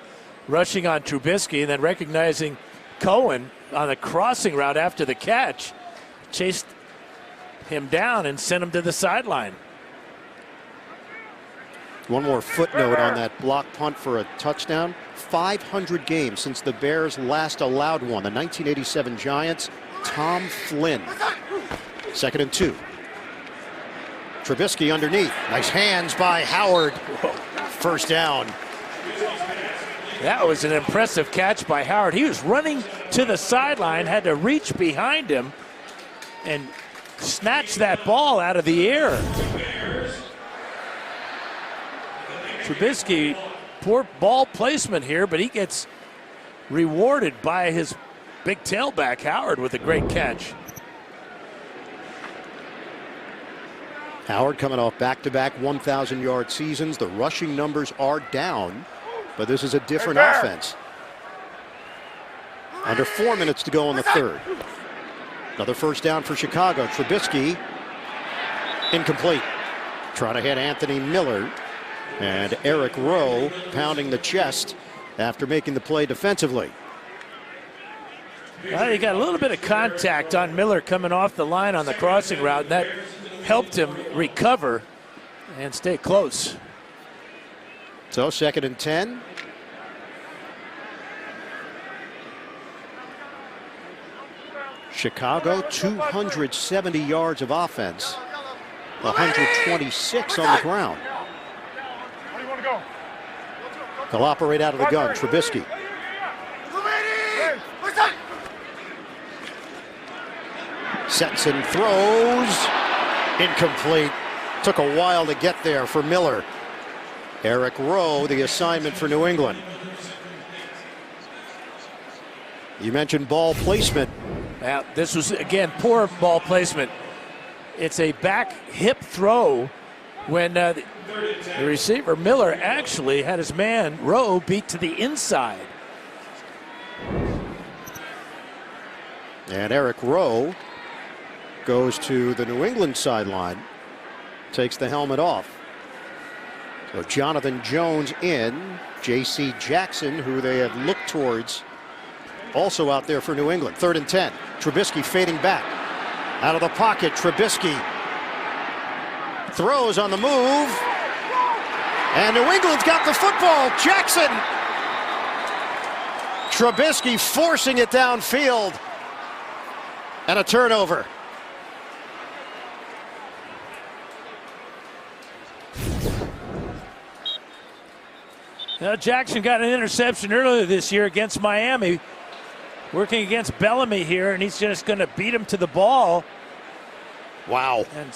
rushing on Trubisky and then recognizing Cohen on the crossing route after the catch. Chased him down and sent him to the sideline. One more footnote on that block punt for a touchdown. 500 games since the Bears last allowed one. The 1987 Giants, Tom Flynn. 2nd and 2. Trubisky underneath. Nice hands by Howard. 1st down. That was an impressive catch by Howard. He was running to the sideline, had to reach behind him and snatch that ball out of the air. Trubisky, poor ball placement here, but he gets rewarded by his big tailback, Howard, with a great catch. Howard coming off back-to-back 1,000-yard seasons. The rushing numbers are down, but this is a different offense. Under 4 minutes to go in the third. Another first down for Chicago. Trubisky, incomplete. Trying to hit Anthony Miller. And Eric Rowe pounding the chest after making the play defensively. Well, you got a little bit of contact on Miller coming off the line on the crossing route, and that helped him recover and stay close. So 2nd and 10. Chicago, 270 yards of offense, 126 on the ground. They'll operate out of the gun. Trubisky. Sets and throws. Incomplete. Took a while to get there for Miller. Eric Rowe, the assignment for New England. You mentioned ball placement. Now, this was, again, poor ball placement. It's a back hip throw when the receiver, Miller, actually had his man, Rowe, beat to the inside. And Eric Rowe goes to the New England sideline, takes the helmet off. So Jonathan Jones in, J.C. Jackson, who they have looked towards, also out there for New England. 3rd and 10. Trubisky fading back. Out of the pocket, Trubisky throws on the move. And New England's got the football. Jackson. Trubisky forcing it downfield. And a turnover. Now, Jackson got an interception earlier this year against Miami. Working against Bellamy here, and he's just going to beat him to the ball. Wow. And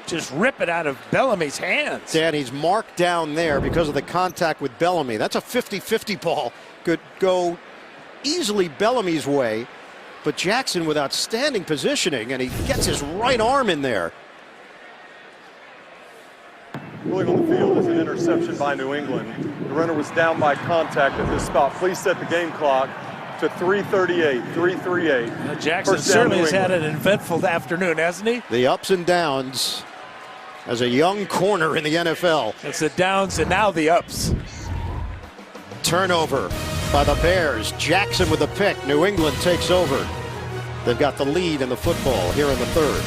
just rip it out of Bellamy's hands. Dan, he's marked down there because of the contact with Bellamy. That's a 50-50 ball. Could go easily Bellamy's way, but Jackson with outstanding positioning, and he gets his right arm in there. Going on the field is an interception by New England. The runner was down by contact at this spot. Please set the game clock to 3:38, 3:38. Jackson certainly has had an eventful afternoon, hasn't he? The ups and downs as a young corner in the NFL. It's the downs and now the ups. Turnover by the Bears. Jackson with the pick. New England takes over. They've got the lead in the football here in the third.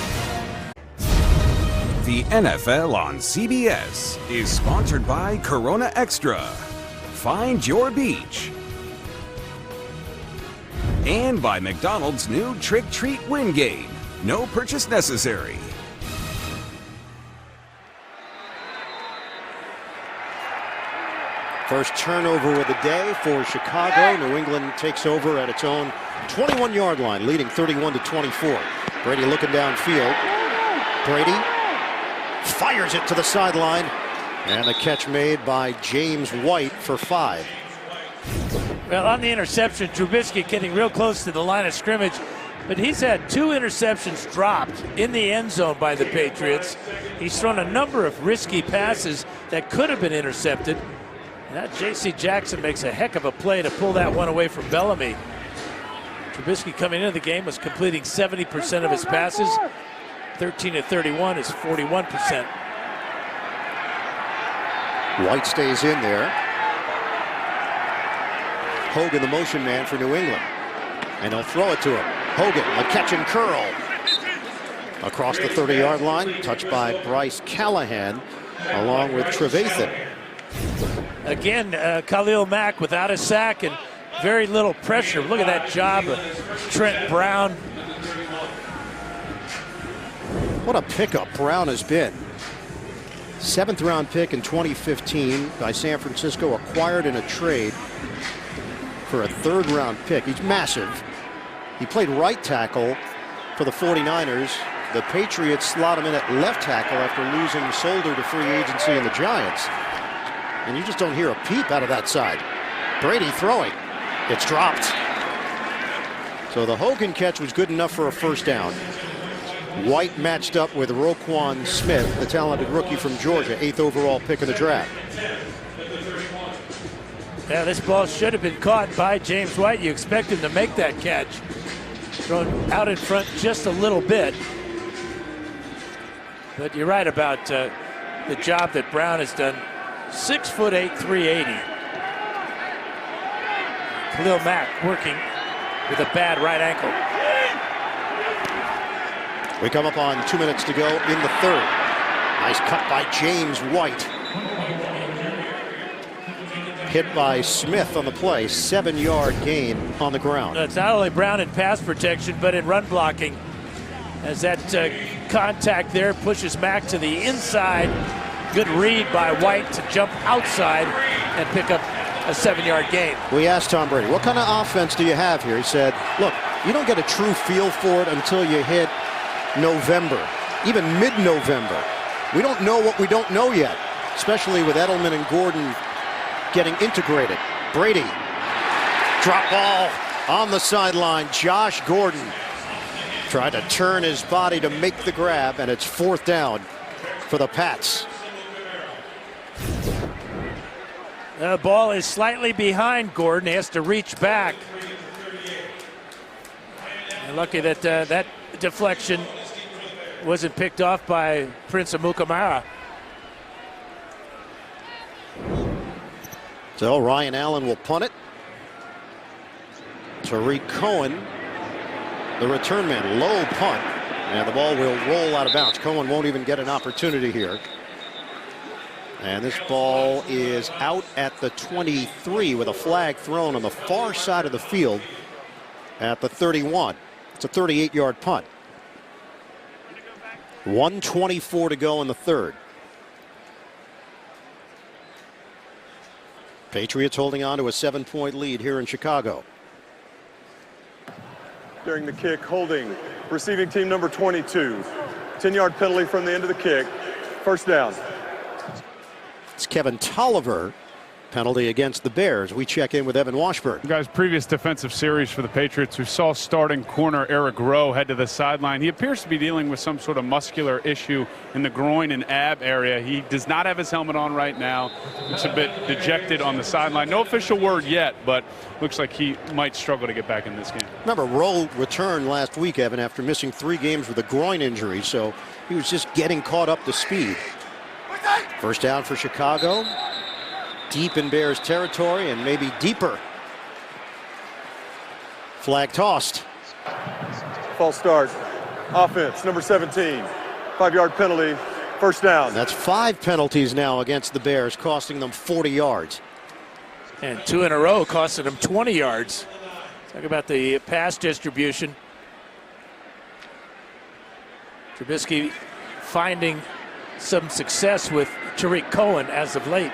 The NFL on CBS is sponsored by Corona Extra. Find your beach. And by McDonald's new Trick Treat Win Game. No purchase necessary. First turnover of the day for Chicago. New England takes over at its own 21-yard line, leading 31-24. Brady looking downfield. Brady fires it to the sideline. And a catch made by James White for 5. Well, on the interception, Trubisky getting real close to the line of scrimmage, but he's had 2 interceptions dropped in the end zone by the Patriots. He's thrown a number of risky passes that could have been intercepted. That J.C. Jackson makes a heck of a play to pull that one away from Bellamy. Trubisky coming into the game was completing 70% of his passes. 13-31 is 41%. White stays in there. Hogan, the motion man for New England. And he'll throw it to him. Hogan, a catch and curl. Across the 30-yard line, touched by Bryce Callahan, along with Trevathan. Again, Khalil Mack without a sack and very little pressure. Look at that job of Trent Brown. What a pickup Brown has been. 7th-round pick in 2015 by San Francisco, acquired in a trade for a 3rd-round pick. He's massive. He played right tackle for the 49ers. The Patriots slot him in at left tackle after losing Solder to free agency in the Giants. And you just don't hear a peep out of that side. Brady throwing. It's dropped. So the Hogan catch was good enough for a first down. White matched up with Roquan Smith, the talented rookie from Georgia, 8th overall pick of the draft. Yeah, this ball should have been caught by James White. You expect him to make that catch. Thrown out in front just a little bit. But you're right about the job that Brown has done. 6'8", 380. Khalil Mack working with a bad right ankle. We come up on 2 minutes to go in the third. Nice cut by James White. Hit by Smith on the play. 7-yard gain on the ground. It's not only Brown in pass protection, but in run blocking. As that contact there pushes Mack to the inside. Good read by White to jump outside and pick up a 7-yard gain. We asked Tom Brady, what kind of offense do you have here? He said, look, you don't get a true feel for it until you hit November, even mid-November. We don't know what we don't know yet, especially with Edelman and Gordon getting integrated. Brady, drop ball on the sideline. Josh Gordon tried to turn his body to make the grab, and it's 4th down for the Pats. The ball is slightly behind Gordon. He has to reach back. And lucky that that deflection wasn't picked off by Prince Amukamara. So Ryan Allen will punt it. Tariq Cohen, the return man, low punt. And the ball will roll out of bounds. Cohen won't even get an opportunity here. And this ball is out at the 23 with a flag thrown on the far side of the field at the 31. It's a 38-yard punt. 1:24 to go in the third. Patriots holding on to a 7-point lead here in Chicago. During the kick, holding receiving team number 22. 10-yard penalty from the end of the kick. First down. It's Kevin Tolliver. Penalty against the Bears. We check in with Evan Washburn. Guys, previous defensive series for the Patriots, we saw starting corner Eric Rowe head to the sideline. He appears to be dealing with some sort of muscular issue in the groin and ab area. He does not have his helmet on right now. Looks a bit dejected on the sideline. No official word yet, but looks like he might struggle to get back in this game. Remember, Rowe returned last week, Evan, after missing 3 games with a groin injury, so he was just getting caught up to speed. First down for Chicago. Deep in Bears territory and maybe deeper. Flag tossed. False start. Offense, number 17. 5-yard penalty. First down. That's 5 penalties now against the Bears, costing them 40 yards. And 2 in a row costing them 20 yards. Talk about the pass distribution. Trubisky finding some success with Tariq Cohen as of late.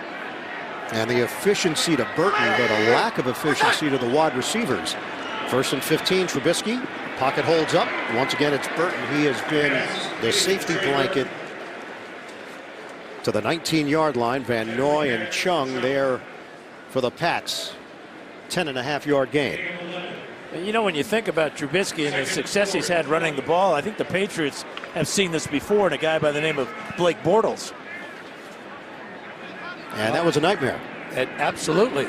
And the efficiency to Burton, but a lack of efficiency to the wide receivers. 1st and 15, Trubisky. Pocket holds up. Once again, it's Burton. He has been the safety blanket to the 19-yard line. Van Noy and Chung there for the Pats. 10.5-yard gain. You know, when you think about Trubisky and the success he's had running the ball, I think the Patriots have seen this before in a guy by the name of Blake Bortles. And that was a nightmare. Absolutely.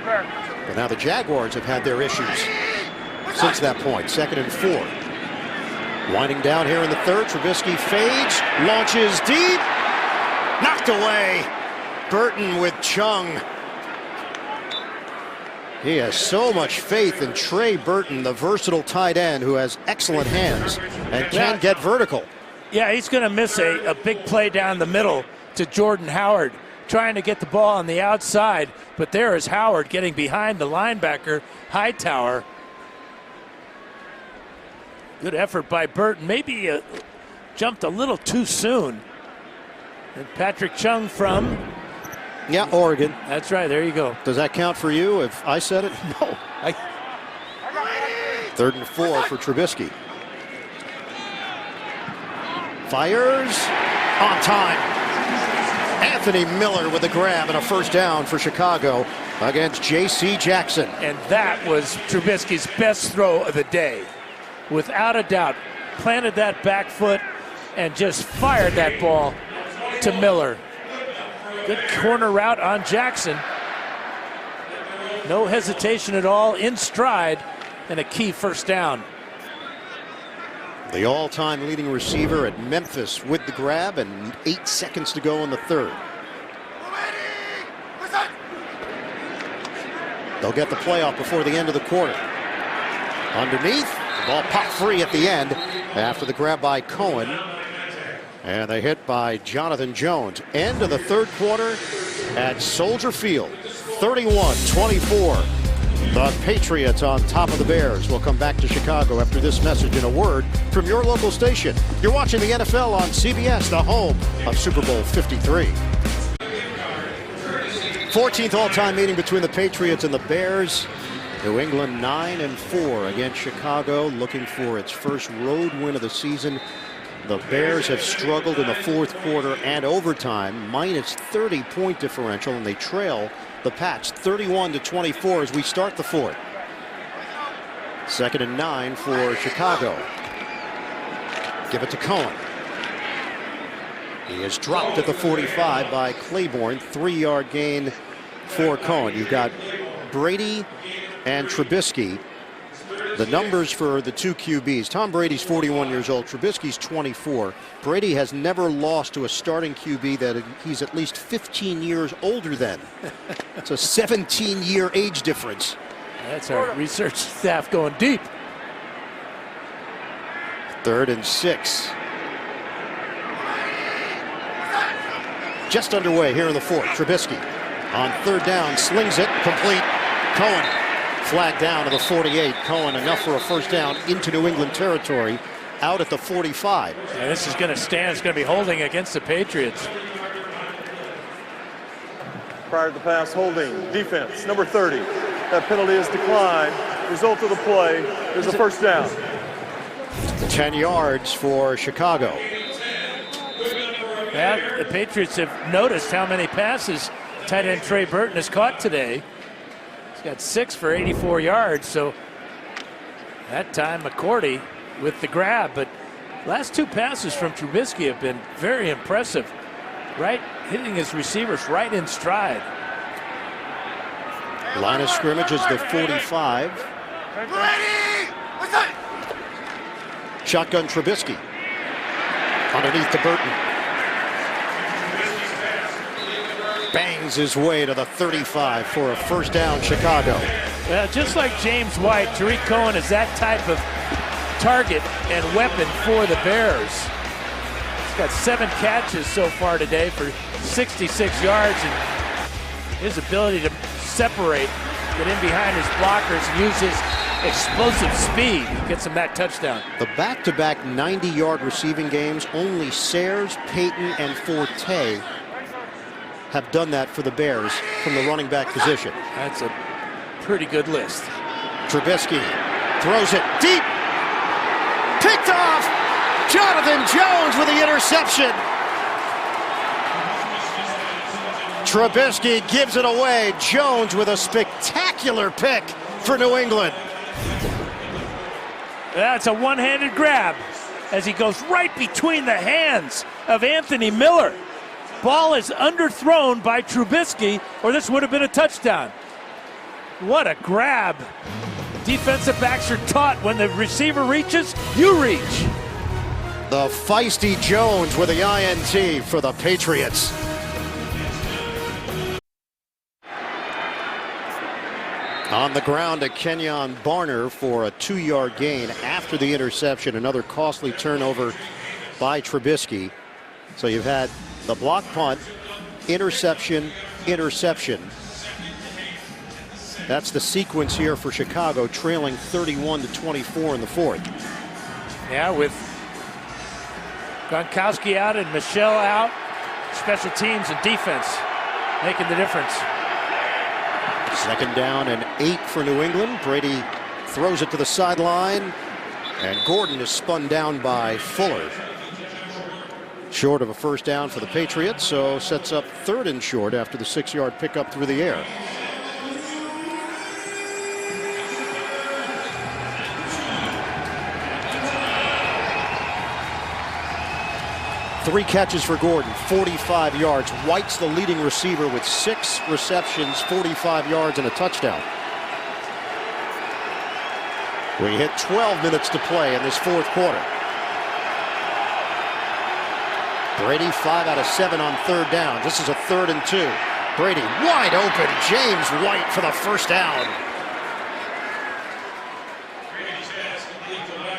But now the Jaguars have had their issues since that point. 2nd and 4. Winding down here in the third. Trubisky fades, launches deep, knocked away. Burton with Chung. He has so much faith in Trey Burton, the versatile tight end who has excellent hands and can get vertical. Yeah, he's going to miss a big play down the middle to Jordan Howard, trying to get the ball on the outside, but there is Howard getting behind the linebacker, Hightower. Good effort by Burton. Maybe jumped a little too soon. And Patrick Chung from... Yeah, Oregon. That's right, there you go. Does that count for you if I said it? No. 3rd and 4 for Trubisky. Fires on time. Anthony Miller with the grab and a first down for Chicago against J.C. Jackson. And that was Trubisky's best throw of the day. without a doubt, planted that back foot and just fired that ball to Miller. Good corner route on Jackson. No hesitation at all, in stride, and a key first down. The all-time leading receiver at Memphis with the grab, and 8 seconds to go in the third. They'll get the playoff before the end of the quarter. Underneath, the ball popped free at the end after the grab by Cohen. And they hit by Jonathan Jones. End of the third quarter at Soldier Field, 31-24. The Patriots on top of the Bears. We'll come back to Chicago after this message and a word from your local station. You're watching the NFL on CBS, the home of Super Bowl 53. 14th all-time meeting between the Patriots and the Bears. New England 9-4 against Chicago, looking for its first road win of the season. The Bears have struggled in the fourth quarter and overtime, minus 30-point differential, and they trail the Pats 31-24 as we start the fourth. 2nd and 9 for Chicago. Give it to Cohen. He is dropped at the 45 by Claiborne. 3-yard gain for Cohen. You've got Brady and Trubisky. The numbers for the two QBs. Tom Brady's 41 years old. Trubisky's 24. Brady has never lost to a starting QB that he's at least 15 years older than. It's a 17-year age difference. That's our research staff going deep. 3rd and 6. Just underway here in the fourth. Trubisky on 3rd down, slings it, complete. Cohen flagged down to the 48. Cohen enough for a first down into New England territory, out at the 45. And this is going to stand. It's going to be holding against the Patriots. Prior to the pass, holding. Defense, number 30. That penalty is declined. Result of the play is a first down. 10 yards for Chicago. Yeah, the Patriots have noticed how many passes tight end Trey Burton has caught today. He's got 6 for 84 yards, so that time McCourty with the grab. But last 2 passes from Trubisky have been very impressive. Right, hitting his receivers right in stride. Line of scrimmage is the 45. Shotgun Trubisky. Underneath to Burton. Bangs his way to the 35 for a first down, Chicago. Well, just like James White, Tariq Cohen is that type of target and weapon for the Bears. He's got 7 catches so far today for 66 yards, and his ability to separate, get in behind his blockers, and use his explosive speed gets him that touchdown. The back-to-back 90-yard receiving games, only Sayers, Payton, and Forte have done that for the Bears from the running back position. That's a pretty good list. Trubisky throws it deep. Picked off. Jonathan Jones with the interception. Trubisky gives it away. Jones with a spectacular pick for New England. That's a one-handed grab as he goes right between the hands of Anthony Miller. Ball is underthrown by Trubisky, or this would have been a touchdown. What a grab. Defensive backs are taught when the receiver reaches, you reach. The feisty Jones with the INT for the Patriots. On the ground to Kenyon Barner for a 2-yard gain after the interception. Another costly turnover by Trubisky. So you've had the block punt, interception, interception. That's the sequence here for Chicago, trailing 31-24 in the fourth. Yeah, with Gronkowski out and Michelle out, special teams and defense making the difference. 2nd down and 8 for New England. Brady throws it to the sideline, and Gordon is spun down by Fuller. Short of a first down for the Patriots, so sets up 3rd and short after the 6-yard pickup through the air. 3 catches for Gordon, 45 yards. White's the leading receiver with 6 receptions, 45 yards, and a touchdown. We hit 12 minutes to play in this fourth quarter. Brady 5 out of 7 on 3rd down. This is a 3rd and 2. Brady wide open. James White for the first down.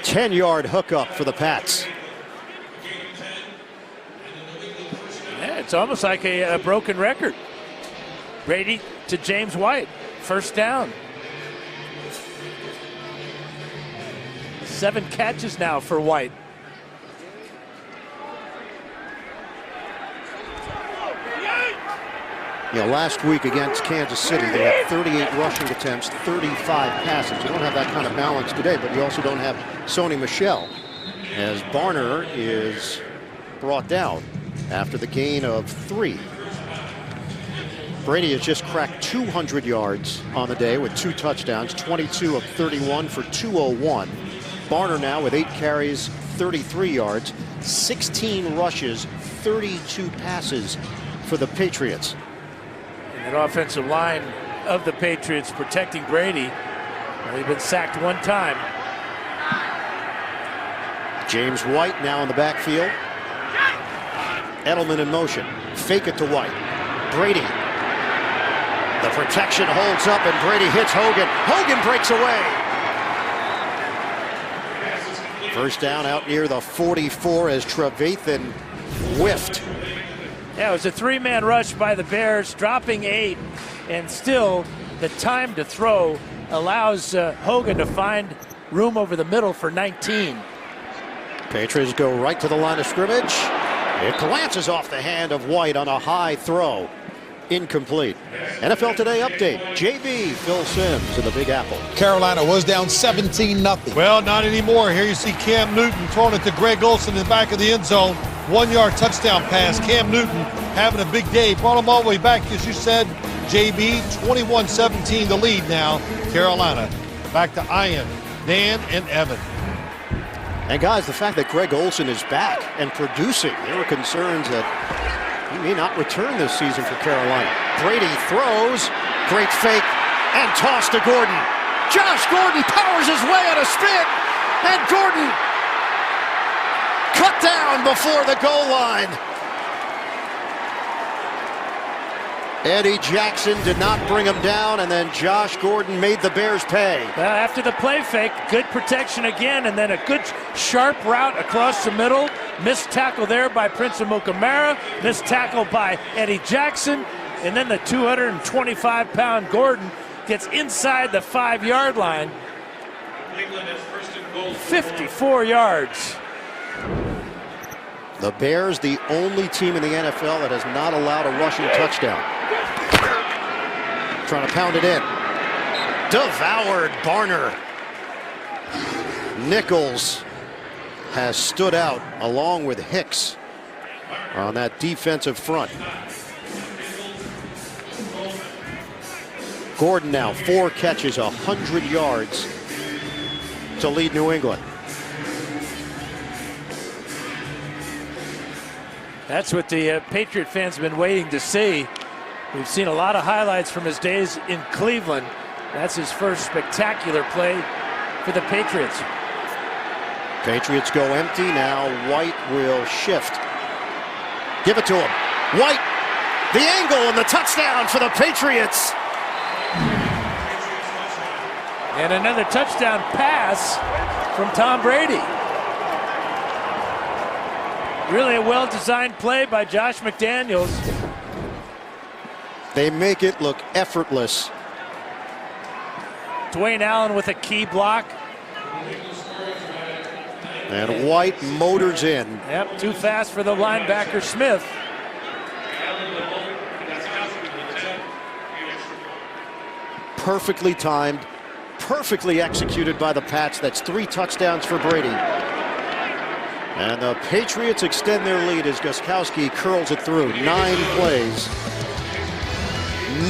10-yard hookup for the Pats. Yeah, it's almost like a broken record. Brady to James White. First down. 7 catches now for White. You know, last week against Kansas City, they had 38 rushing attempts, 35 passes. You don't have that kind of balance today, but you also don't have Sony Michel, as Barner is brought down after the gain of 3. Brady has just cracked 200 yards on the day with 2 touchdowns, 22 of 31 for 201. Barner now with 8 carries, 33 yards, 16 rushes, 32 passes for the Patriots. And that offensive line of the Patriots protecting Brady. They've been sacked 1 time. James White now in the backfield. Edelman in motion. Fake it to White. Brady. The protection holds up and Brady hits Hogan. Hogan breaks away. First down out near the 44 as Trevathan whiffed. Yeah, it was a 3-man rush by the Bears, dropping 8, and still the time to throw allows Hogan to find room over the middle for 19. Patriots go right to the line of scrimmage. It glances off the hand of White on a high throw. Incomplete. NFL Today update. JB, Phil Simms in the Big Apple. Carolina was down 17-0. Well, not anymore. Here you see Cam Newton throwing it to Greg Olsen in the back of the end zone. 1-yard touchdown pass. Cam Newton having a big day. Brought him all the way back, as you said. JB, 21-17 the lead now. Carolina. Back to Ian, Dan, and Evan. And guys, the fact that Greg Olsen is back and producing, there were concerns that he may not return this season for Carolina. Brady throws, great fake, and toss to Gordon. Josh Gordon powers his way on a spin, and Gordon cut down before the goal line. Eddie Jackson did not bring him down, and then Josh Gordon made the Bears pay. Well, after the play fake, good protection again, and then a good sharp route across the middle. Missed tackle there by Prince Amukamara. Missed tackle by Eddie Jackson. And then the 225-pound Gordon gets inside the 5-yard line. 54 yards. The Bears, the only team in the NFL that has not allowed a rushing touchdown. Trying to pound it in. Devoured Barner. Nichols has stood out along with Hicks on that defensive front. Gordon now 4 catches, 100 yards to lead New England. That's what the Patriot fans have been waiting to see. We've seen a lot of highlights from his days in Cleveland. That's his first spectacular play for the Patriots. Patriots go empty. Now White will shift. Give it to him. White, the angle and the touchdown for the Patriots. And another touchdown pass from Tom Brady. Really a well-designed play by Josh McDaniels. They make it look effortless. Dwayne Allen with a key block. And White motors in. Yep, too fast for the linebacker Smith. Perfectly timed, perfectly executed by the Pats. That's 3 touchdowns for Brady. And the Patriots extend their lead as Gostkowski curls it through. 9 plays,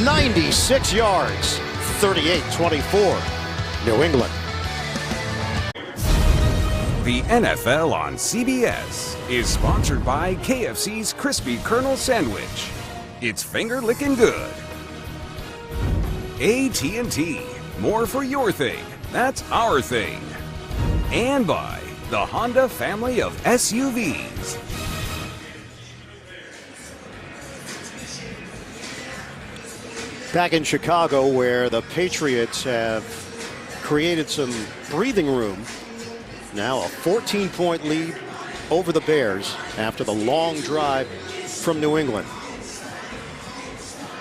96 yards, 38-24, New England. The NFL on CBS is sponsored by KFC's Crispy Kernel Sandwich. It's finger-licking good. AT&T, more for your thing. That's our thing. And by the Honda family of SUVs. Back in Chicago, where the Patriots have created some breathing room. Now a 14-point lead over the Bears after the long drive from New England.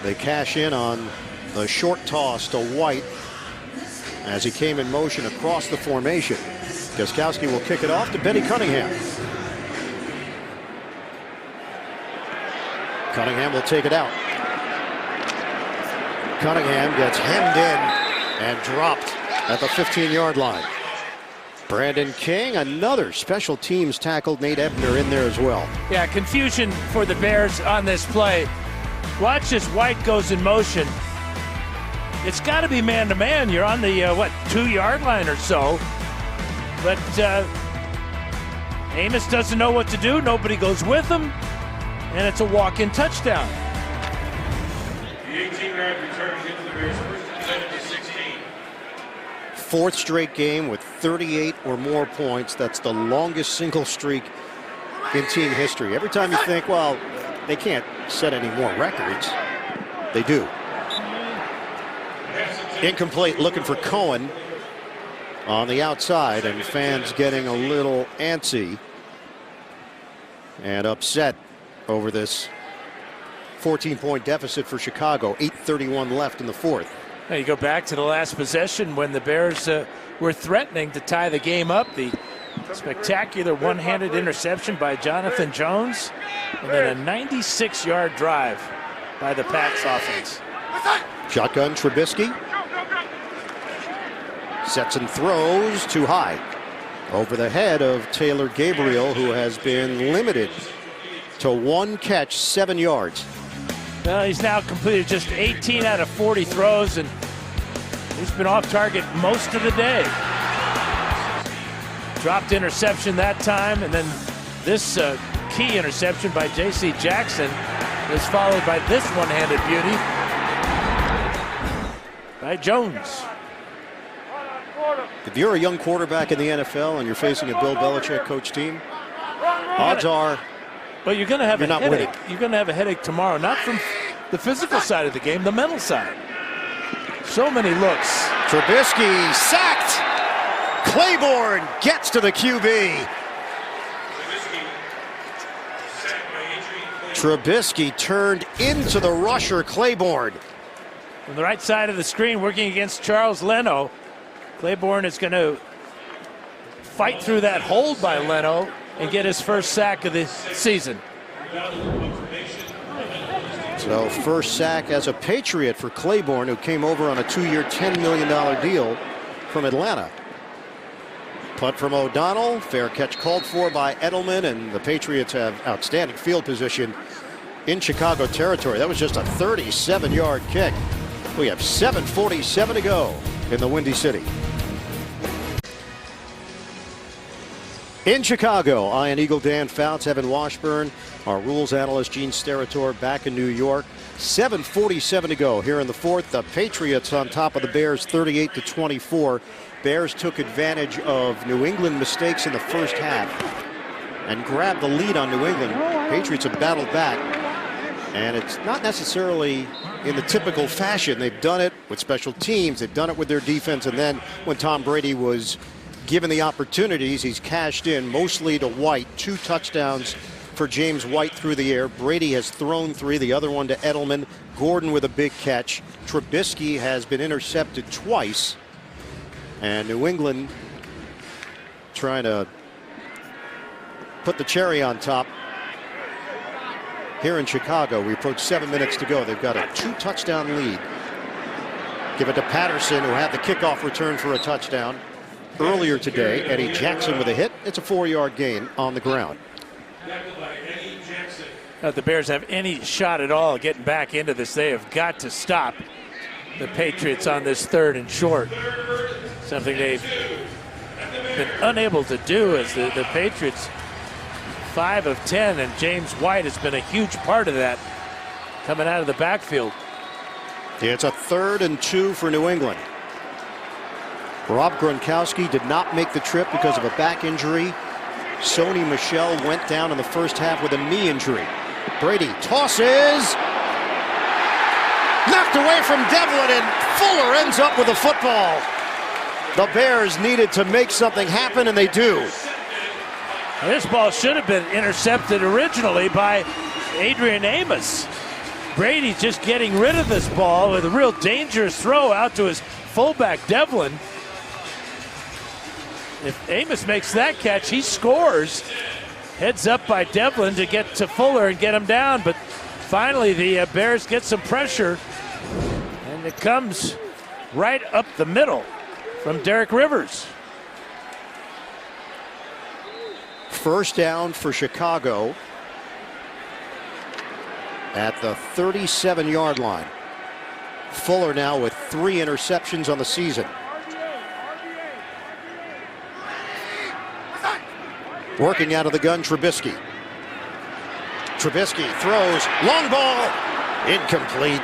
They cash in on the short toss to White as he came in motion across the formation. Gostkowski will kick it off to Benny Cunningham. Cunningham will take it out. Cunningham gets hemmed in and dropped at the 15-yard line. Brandon King, another special teams tackled. Nate Ebner in there as well. Yeah, confusion for the Bears on this play. Watch as White goes in motion. It's got to be man-to-man. You're on the, 2-yard line or so. But Amos doesn't know what to do. Nobody goes with him. And it's a walk-in touchdown. The 18-yard return into the Bears' first defender to 16. Fourth straight game with 38 or more points. That's the longest single streak in team history. Every time you think, well, they can't set any more records, they do. Incomplete, looking for Cohen on the outside, and fans getting a little antsy and upset over this 14-point deficit for Chicago. 8:31 left in the fourth. Now you go back to the last possession when the Bears were threatening to tie the game up. The spectacular one-handed interception by Jonathan Jones, and then a 96-yard drive by the Pats offense. Shotgun, Trubisky. Sets and throws too high. Over the head of Taylor Gabriel, who has been limited to one catch, 7 yards. Well, he's now completed just 18 out of 40 throws, and he's been off target most of the day. Dropped interception that time, and then this key interception by J.C. Jackson is followed by this one-handed beauty by Jones. If you're a young quarterback in the NFL and you're facing a Bill Belichick coach team, odds are well, you're going to have a not headache. winning. You're going to have a headache tomorrow, not from the physical side of the game, the mental side. So many looks. Trubisky sacked. Claiborne gets to the QB. Trubisky turned into the rusher, Claiborne. From the right side of the screen, working against Charles Leno. Claiborne is going to fight through that hold by Leno and get his first sack of the season. So first sack as a Patriot for Claiborne, who came over on a 2-year, $10 million deal from Atlanta. Punt from O'Donnell, fair catch called for by Edelman, and the Patriots have outstanding field position in Chicago territory. That was just a 37-yard kick. We have 7:47 to go in the Windy City. In Chicago, Ian Eagle, Dan Fouts, Evan Washburn, our rules analyst Gene Steratore back in New York. 7:47 to go here in the fourth. The Patriots on top of the Bears 38-24. Bears took advantage of New England mistakes in the first half and grabbed the lead on New England. Patriots have battled back, and it's not necessarily in the typical fashion. They've done it with special teams, they've done it with their defense, and then when Tom Brady was given the opportunities, he's cashed in mostly to White. 2 touchdowns for James White through the air. Brady has thrown 3, the other one to Edelman. Gordon with a big catch. Trubisky has been intercepted twice. And New England trying to put the cherry on top. Here in Chicago, we approach 7 minutes to go. They've got a 2-touchdown lead. Give it to Patterson, who had the kickoff return for a touchdown earlier today. Eddie Jackson with a hit. It's a 4-yard gain on the ground. If the Bears have any shot at all getting back into this, they have got to stop the Patriots on this 3rd and short. Something they've been unable to do as the Patriots 5 of 10, and James White has been a huge part of that coming out of the backfield. It's a 3rd and 2 for New England. Rob Gronkowski did not make the trip because of a back injury. Sony Michel went down in the first half with a knee injury. Brady tosses. Knocked away from Devlin, and Fuller ends up with the football. The Bears needed to make something happen, and they do. This ball should have been intercepted originally by Adrian Amos. Brady just getting rid of this ball with a real dangerous throw out to his fullback, Devlin. If Amos makes that catch, he scores. Heads up by Devlin to get to Fuller and get him down, but finally the Bears get some pressure, and it comes right up the middle from Derek Rivers. First down for Chicago at the 37-yard line. Fuller now with 3 interceptions on the season. Working out of the gun, Trubisky. Trubisky throws, long ball, incomplete.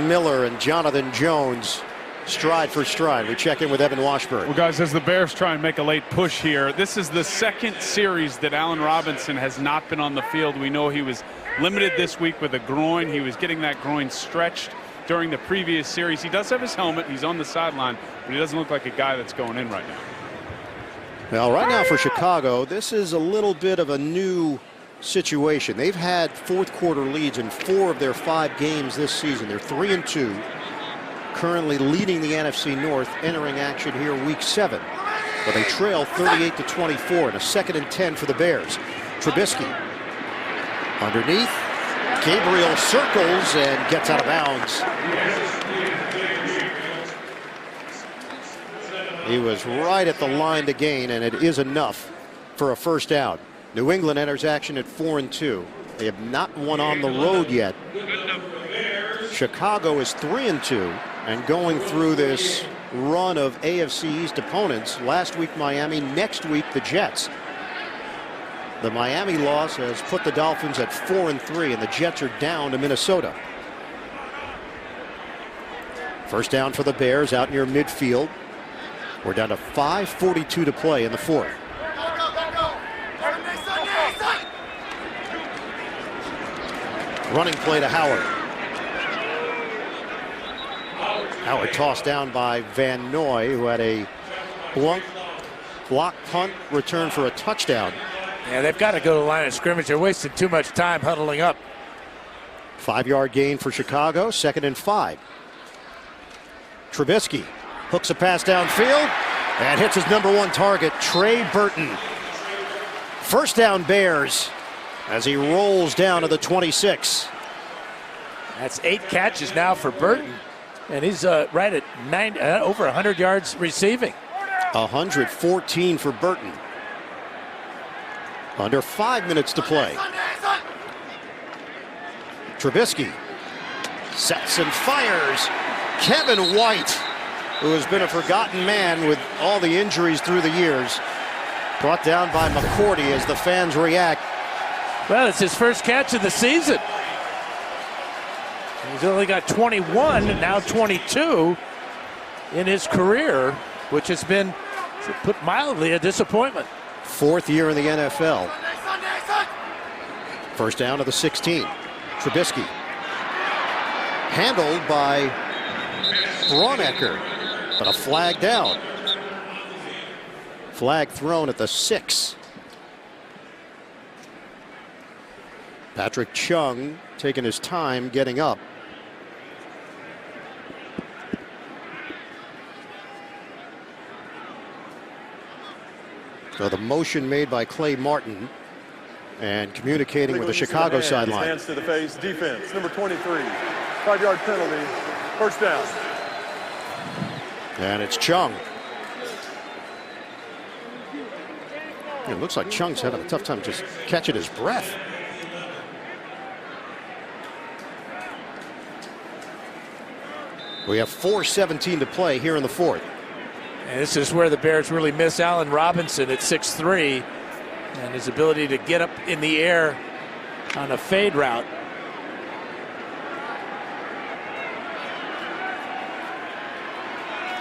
Miller and Jonathan Jones stride for stride. We check in with Evan Washburn. Well, guys, as the Bears try and make a late push here, this is the 2nd series that Allen Robinson has not been on the field. We know he was limited this week with a groin. He was getting that groin stretched during the previous series. He does have his helmet. He's on the sideline, but he doesn't look like a guy that's going in right now. Well, right now for Chicago, this is a little bit of a new situation. They've had 4th quarter leads in 4 of their 5 games this season. They're 3 and 2, currently leading the NFC North, entering action here week 7. But they trail 38-24 and a 2nd and 10 for the Bears. Trubisky underneath. Gabriel circles and gets out of bounds. He was right at the line to gain, and it is enough for a first down. New England enters action at 4 and 2. They have not won on the road yet. Chicago is 3 and 2 and going through this run of AFC East opponents. Last week Miami, next week the Jets. The Miami loss has put the Dolphins at 4 and 3, and the Jets are down to Minnesota. First down for the Bears out near midfield. We're down to 5:42 to play in the 4th. Running play to Howard. Howard tossed down by Van Noy, who had a block punt return for a touchdown. Yeah, they've got to go to the line of scrimmage. They're wasting too much time huddling up. 5-yard gain for Chicago, 2nd and 5. Trubisky hooks a pass downfield and hits his #1 target, Trey Burton. First down Bears as he rolls down to the 26. That's 8 catches now for Burton, and he's right at over 100 yards receiving. 114 for Burton. Under 5 minutes to play. Trubisky sets and fires. Kevin White, who has been a forgotten man with all the injuries through the years, brought down by McCourty as the fans react. Well, it's his first catch of the season. He's only got 21 and now 22 in his career, which has been, to put mildly, a disappointment. 4th year in the NFL. First down to the 16. Trubisky. Handled by Braunecker, but a flag down. Flag thrown at the 6. Patrick Chung taking his time getting up. So the motion made by Clay Martin and communicating with the Chicago sideline. Hands to the face, defense, number 23. 5-yard penalty, first down. And it's Chung. It looks like Chung's having a tough time just catching his breath. We have 4:17 to play here in the 4th. And this is where the Bears really miss Allen Robinson at 6'3", and his ability to get up in the air on a fade route.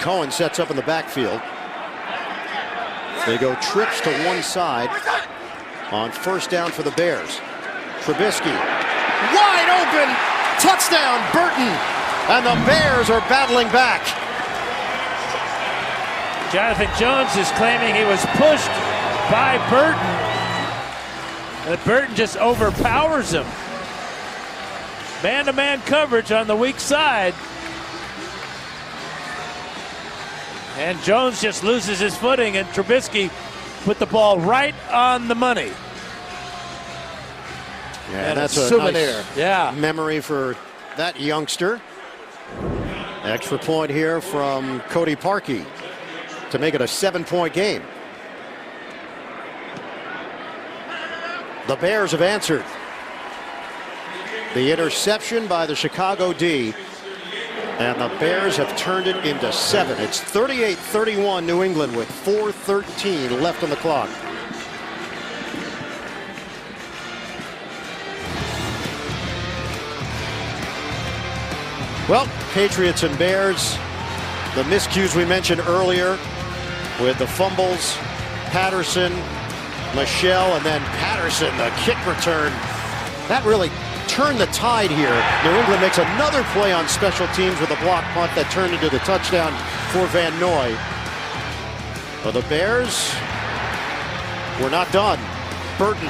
Cohen sets up in the backfield. They go trips to one side on first down for the Bears. Trubisky, wide open, touchdown, Burton, and the Bears are battling back. Jonathan Jones is claiming he was pushed by Burton, and Burton just overpowers him. Man-to-man coverage on the weak side. And Jones just loses his footing, and Trubisky put the ball right on the money. Yeah, and that's a souvenir. Nice memory for that youngster. Extra point here from Cody Parkey to make it a 7-point game. The Bears have answered. The interception by the Chicago D. And the Bears have turned it into 7. It's 38-31 New England with 4:13 left on the clock. Well, Patriots and Bears, the miscues we mentioned earlier with the fumbles, Patterson, Michelle, and then Patterson, the kick return. That really turned the tide here. New England makes another play on special teams with a block punt that turned into the touchdown for Van Noy. But the Bears were not done. Burton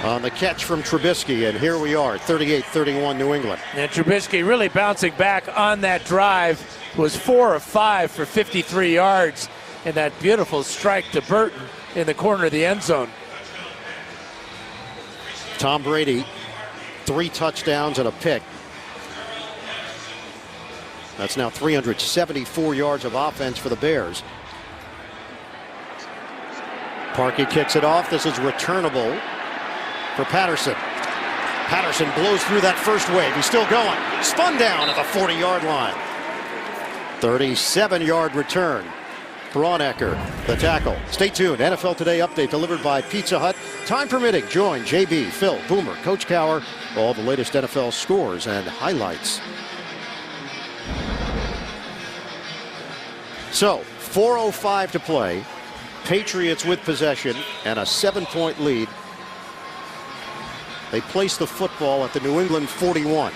on the catch from Trubisky, and here we are, 38-31 New England. And Trubisky really bouncing back on that drive, was 4 of 5 for 53 yards, and that beautiful strike to Burton in the corner of the end zone. Tom Brady, 3 touchdowns and a pick. That's now 374 yards of offense for the Bears. Parkey kicks it off. This is returnable for Patterson. Patterson blows through that first wave. He's still going. Spun down at the 40-yard line. 37-yard return. Braunecker, the tackle. Stay tuned. NFL Today update delivered by Pizza Hut. Time permitting, join JB, Phil, Boomer, Coach Cower, all the latest NFL scores and highlights. So, 4:05 to play. Patriots with possession and a 7-point lead. They place the football at the New England 41.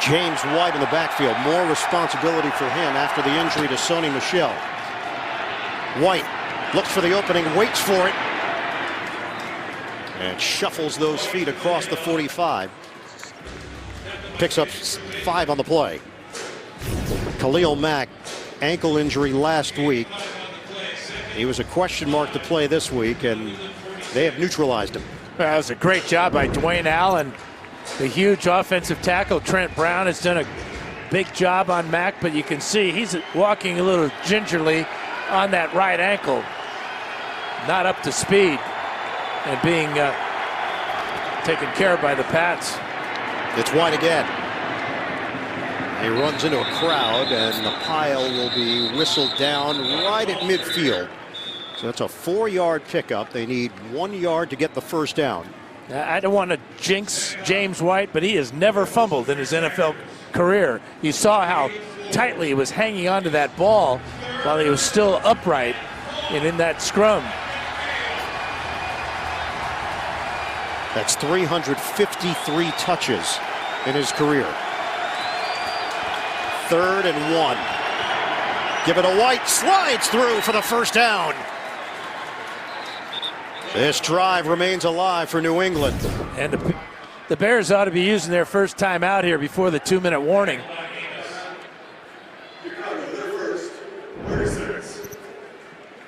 James White in the backfield. More responsibility for him after the injury to Sony Michel. White looks for the opening, waits for it, and shuffles those feet across the 45. Picks up 5 on the play. Khalil Mack, ankle injury last week. He was a question mark to play this week, and they have neutralized him. That was a great job by Dwayne Allen. The huge offensive tackle, Trent Brown, has done a big job on Mack, but you can see he's walking a little gingerly on that right ankle. Not up to speed and being taken care of by the Pats. It's White again. He runs into a crowd, and the pile will be whistled down right at midfield. So that's a 4-yard pickup. They need 1 yard to get the first down. I don't want to jinx James White, but he has never fumbled in his NFL career. You saw how tightly he was hanging onto that ball while he was still upright and in that scrum. That's 353 touches in his career. 3rd and 1. Give it a White, slides through for the first down. This drive remains alive for New England. And the Bears ought to be using their first time out here before the 2-minute warning.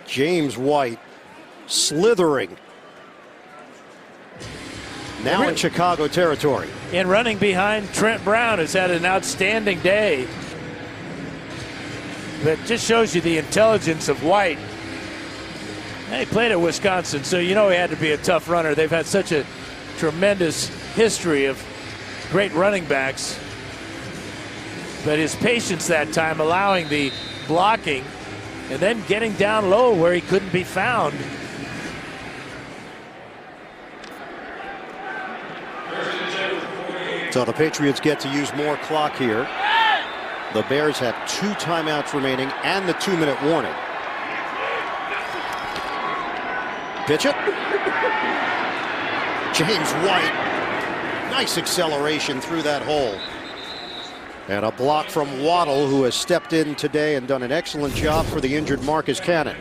James White slithering. Now in Chicago territory. And running behind Trent Brown has had an outstanding day. That just shows you the intelligence of White. And he played at Wisconsin, so you know he had to be a tough runner. They've had such a tremendous history of great running backs. But his patience that time, allowing the blocking and then getting down low where he couldn't be found. So the Patriots get to use more clock here. The Bears have 2 timeouts remaining and the 2-minute warning. Pitch it. James White. Nice acceleration through that hole. And a block from Waddle, who has stepped in today and done an excellent job for the injured Marcus Cannon.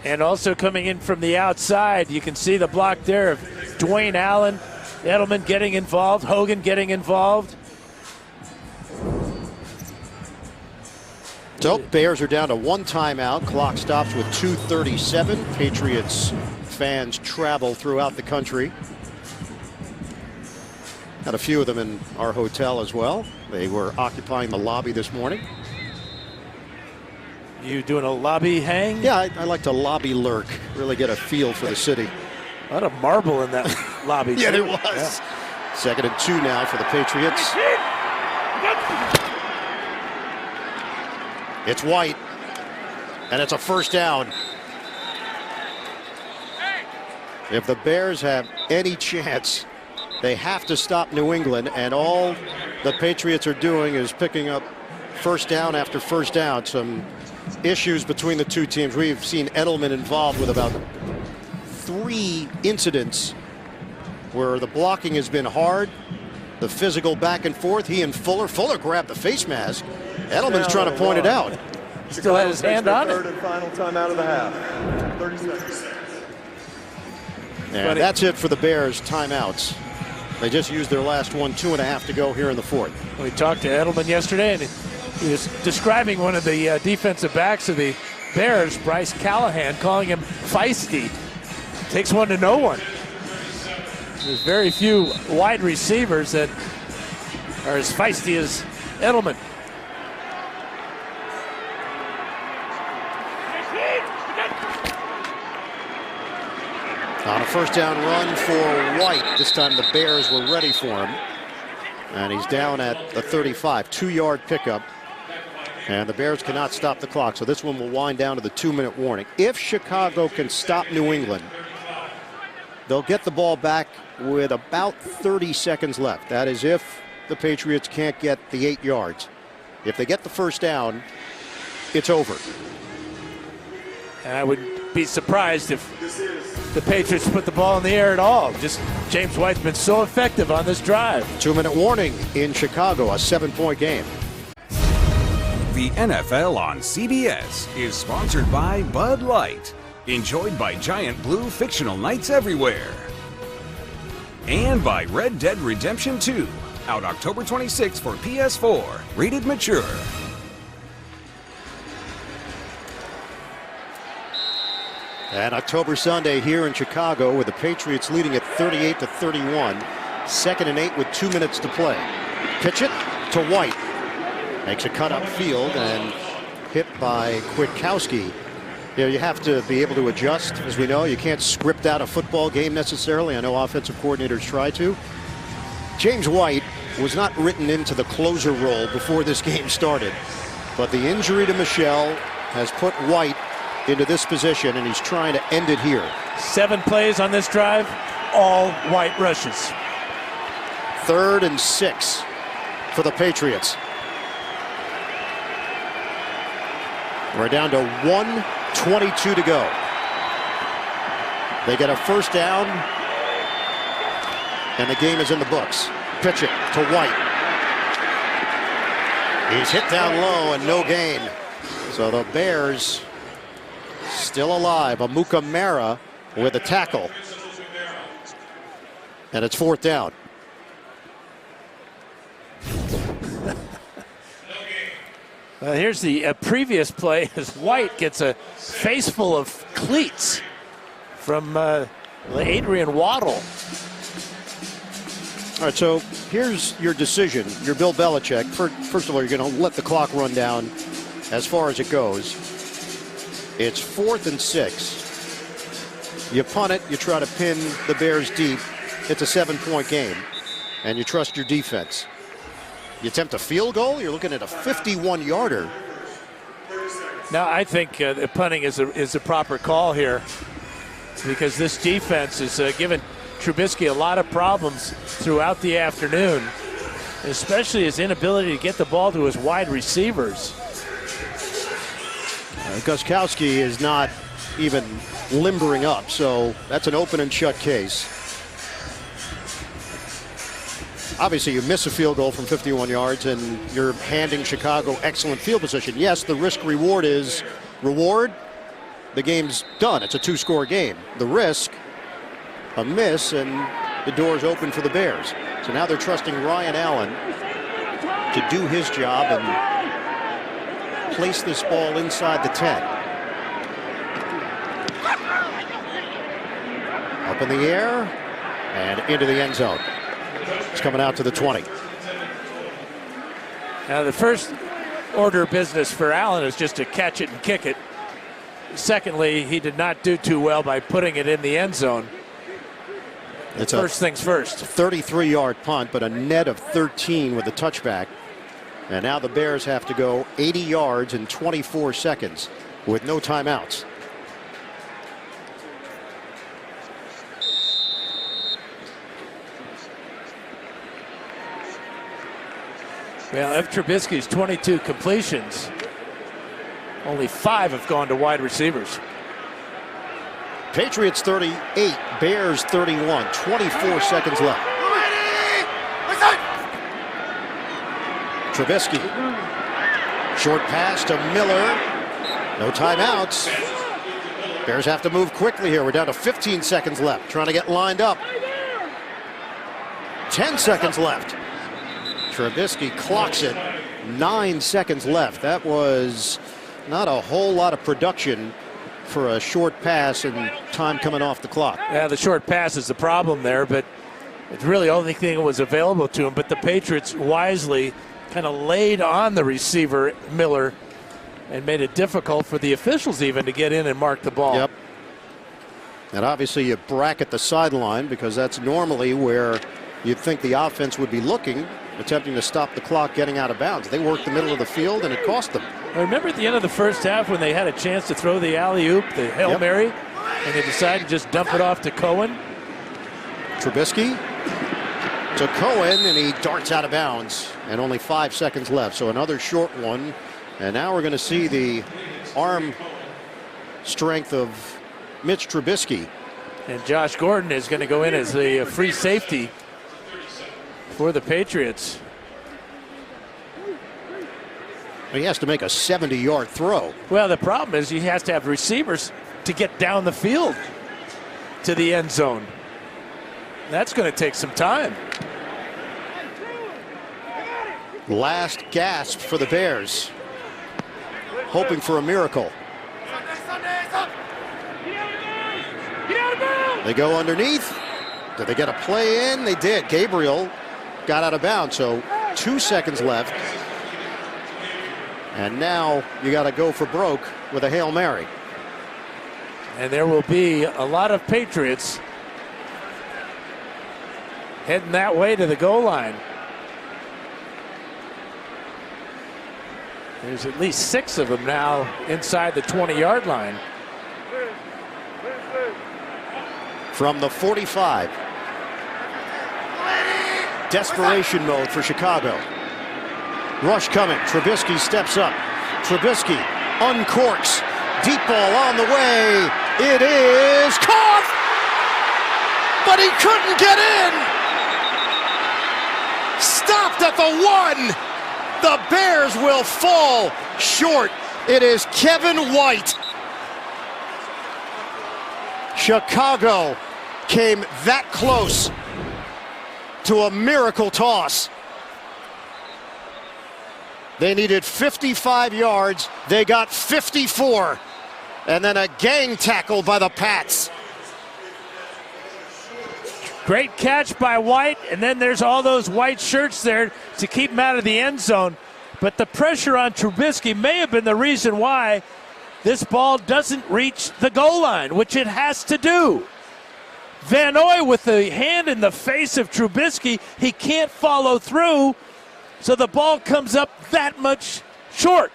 And also coming in from the outside, you can see the block there of Dwayne Allen, Edelman getting involved, Hogan getting involved. So Bears are down to 1 timeout. Clock stops with 2:37. Patriots fans travel throughout the country. Had a few of them in our hotel as well. They were occupying the lobby this morning. You doing a lobby hang? Yeah, I like to lobby lurk, really get a feel for the city. A lot of marble in that lobby. Yeah, too. there was. Yeah. 2nd and 2 now for the Patriots. It's White, and it's a first down. If the Bears have any chance, they have to stop New England, and all the Patriots are doing is picking up first down after first down. Some issues between the two teams. We've seen Edelman involved with about 3 incidents where the blocking has been hard, the physical back and forth. He and Fuller grabbed the face mask. Edelman's trying to point it out. Still had his hand on it. Third and final time out of the half. 30 seconds. And that's it for the Bears timeouts. They just used their last one, 2.5 to go here in the 4th. We talked to Edelman yesterday, and he was describing one of the defensive backs of the Bears, Bryce Callahan, calling him feisty. Takes one to know one. There's very few wide receivers that are as feisty as Edelman. On a first down run for White. This time the Bears were ready for him. And he's down at the 35. 2-yard pickup. And the Bears cannot stop the clock. So this one will wind down to the 2-minute warning. If Chicago can stop New England, they'll get the ball back with about 30 seconds left. That is if the Patriots can't get the 8 yards. If they get the first down, it's over. And I would be surprised if the Patriots put the ball in the air at all. Just James White's been so effective on this drive. 2-minute warning in Chicago, a 7-point game. The NFL on CBS is sponsored by Bud Light, enjoyed by Giant Blue fictional nights everywhere. And by Red Dead Redemption 2, out October 26 for PS4, rated mature. And October Sunday here in Chicago with the Patriots leading at 38-31. 2nd and 8 with 2 minutes to play. Pitch it to White. Makes a cut upfield and hit by Kwiatkowski. You know, you have to be able to adjust. As we know, you can't script out a football game necessarily. I know offensive coordinators try to. James White was not written into the closer role before this game started. But the injury to Michel has put White into this position, and he's trying to end it here. 7 plays on this drive, all White rushes. 3rd and 6 for the Patriots. We're down to 1:22 to go. They get a first down, and the game is in the books. Pitch it to White. He's hit down low and no gain. So the Bears still alive. Amuka Mara with a tackle. And it's 4th down. Here's the previous play as White gets a face full of cleats from Adrian Waddle. All right, so here's your decision. You're Bill Belichick. First of all, you're going to let the clock run down as far as it goes. It's 4th and 6. You punt it. You try to pin the Bears deep. it's a 7-point game, and you trust your defense. You attempt a field goal, you're looking at a 51-yarder. Now, I think punting is a proper call here because this defense is giving Trubisky a lot of problems throughout the afternoon, especially his inability to get the ball to his wide receivers. Gostkowski is not even limbering up, so that's an open and shut case. Obviously, you miss a field goal from 51 yards, and you're handing Chicago excellent field position. Yes, the risk-reward is reward. The game's done. It's a 2-score game. The risk, a miss, and the door's open for the Bears. So now they're trusting Ryan Allen to do his job and place this ball inside the 10. Up in the air and into the end zone. It's coming out to the 20. Now, the first order of business for Allen is just to catch it and kick it. Secondly, he did not do too well by putting it in the end zone. It's first things first. 33-yard punt, but a net of 13 with a touchback. And now the Bears have to go 80 yards in 24 seconds with no timeouts. Well, F. Trubisky's 22 completions, only 5 have gone to wide receivers. Patriots 38, Bears 31, 24 seconds left. Trubisky, short pass to Miller, no timeouts. Bears have to move quickly here. We're down to 15 seconds left, trying to get lined up. 10 seconds left. Trubisky clocks it. 9 seconds left. That was not a whole lot of production for a short pass and time coming off the clock. Yeah, the short pass is the problem there, but it's really the only thing that was available to him. But the Patriots wisely kind of laid on the receiver, Miller, and made it difficult for the officials even to get in and mark the ball. Yep. And obviously you bracket the sideline because that's normally where you'd think the offense would be looking, attempting to stop the clock getting out of bounds. They worked the middle of the field, and it cost them. I remember at the end of the first half when they had a chance to throw the alley-oop, the Hail Mary, and they decided to just dump it off to Cohen. Trubisky to Cohen, and he darts out of bounds, and only 5 seconds left. So another short one, and now we're going to see the arm strength of Mitch Trubisky. And Josh Gordon is going to go in as a free safety for the Patriots. He has to make a 70-yard throw. Well, the problem is he has to have receivers to get down the field to the end zone. That's going to take some time. Last gasp for the Bears, hoping for a miracle. They go underneath. Did they get a play in? They did. Gabriel got out of bounds, so 2 seconds left. And now you got to go for broke with a Hail Mary. And there will be a lot of Patriots heading that way to the goal line. There's at least 6 of them now inside the 20-yard line. From the 45. Desperation mode for Chicago. Rush coming. Trubisky steps up. Trubisky uncorks. Deep ball on the way. It is caught! But he couldn't get in! Stopped at the 1! The Bears will fall short. It is Kevin White. Chicago came that close to a miracle toss. They needed 55 yards. They got 54. And then a gang tackle by the Pats. Great catch by White, and then there's all those white shirts there to keep him out of the end zone. But the pressure on Trubisky may have been the reason why this ball doesn't reach the goal line, which it has to do. Van Noy with the hand in the face of Trubisky. He can't follow through, so the ball comes up that much short.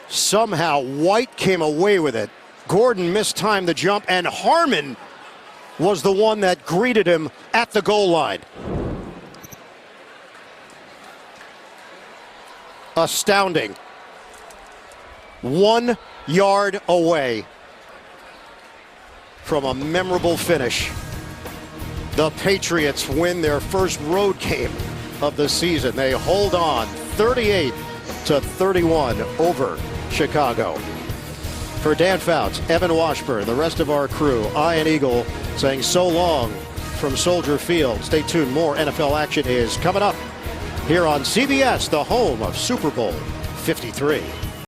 Somehow White came away with it. Gordon mistimed the jump, and Harmon was the one that greeted him at the goal line. Astounding. 1 yard away from a memorable finish. The Patriots win their first road game of the season. They hold on 38-31 over Chicago. For Dan Fouts, Evan Washburn, the rest of our crew, Ian Eagle saying so long from Soldier Field. Stay tuned. More NFL action is coming up here on CBS, the home of Super Bowl 53.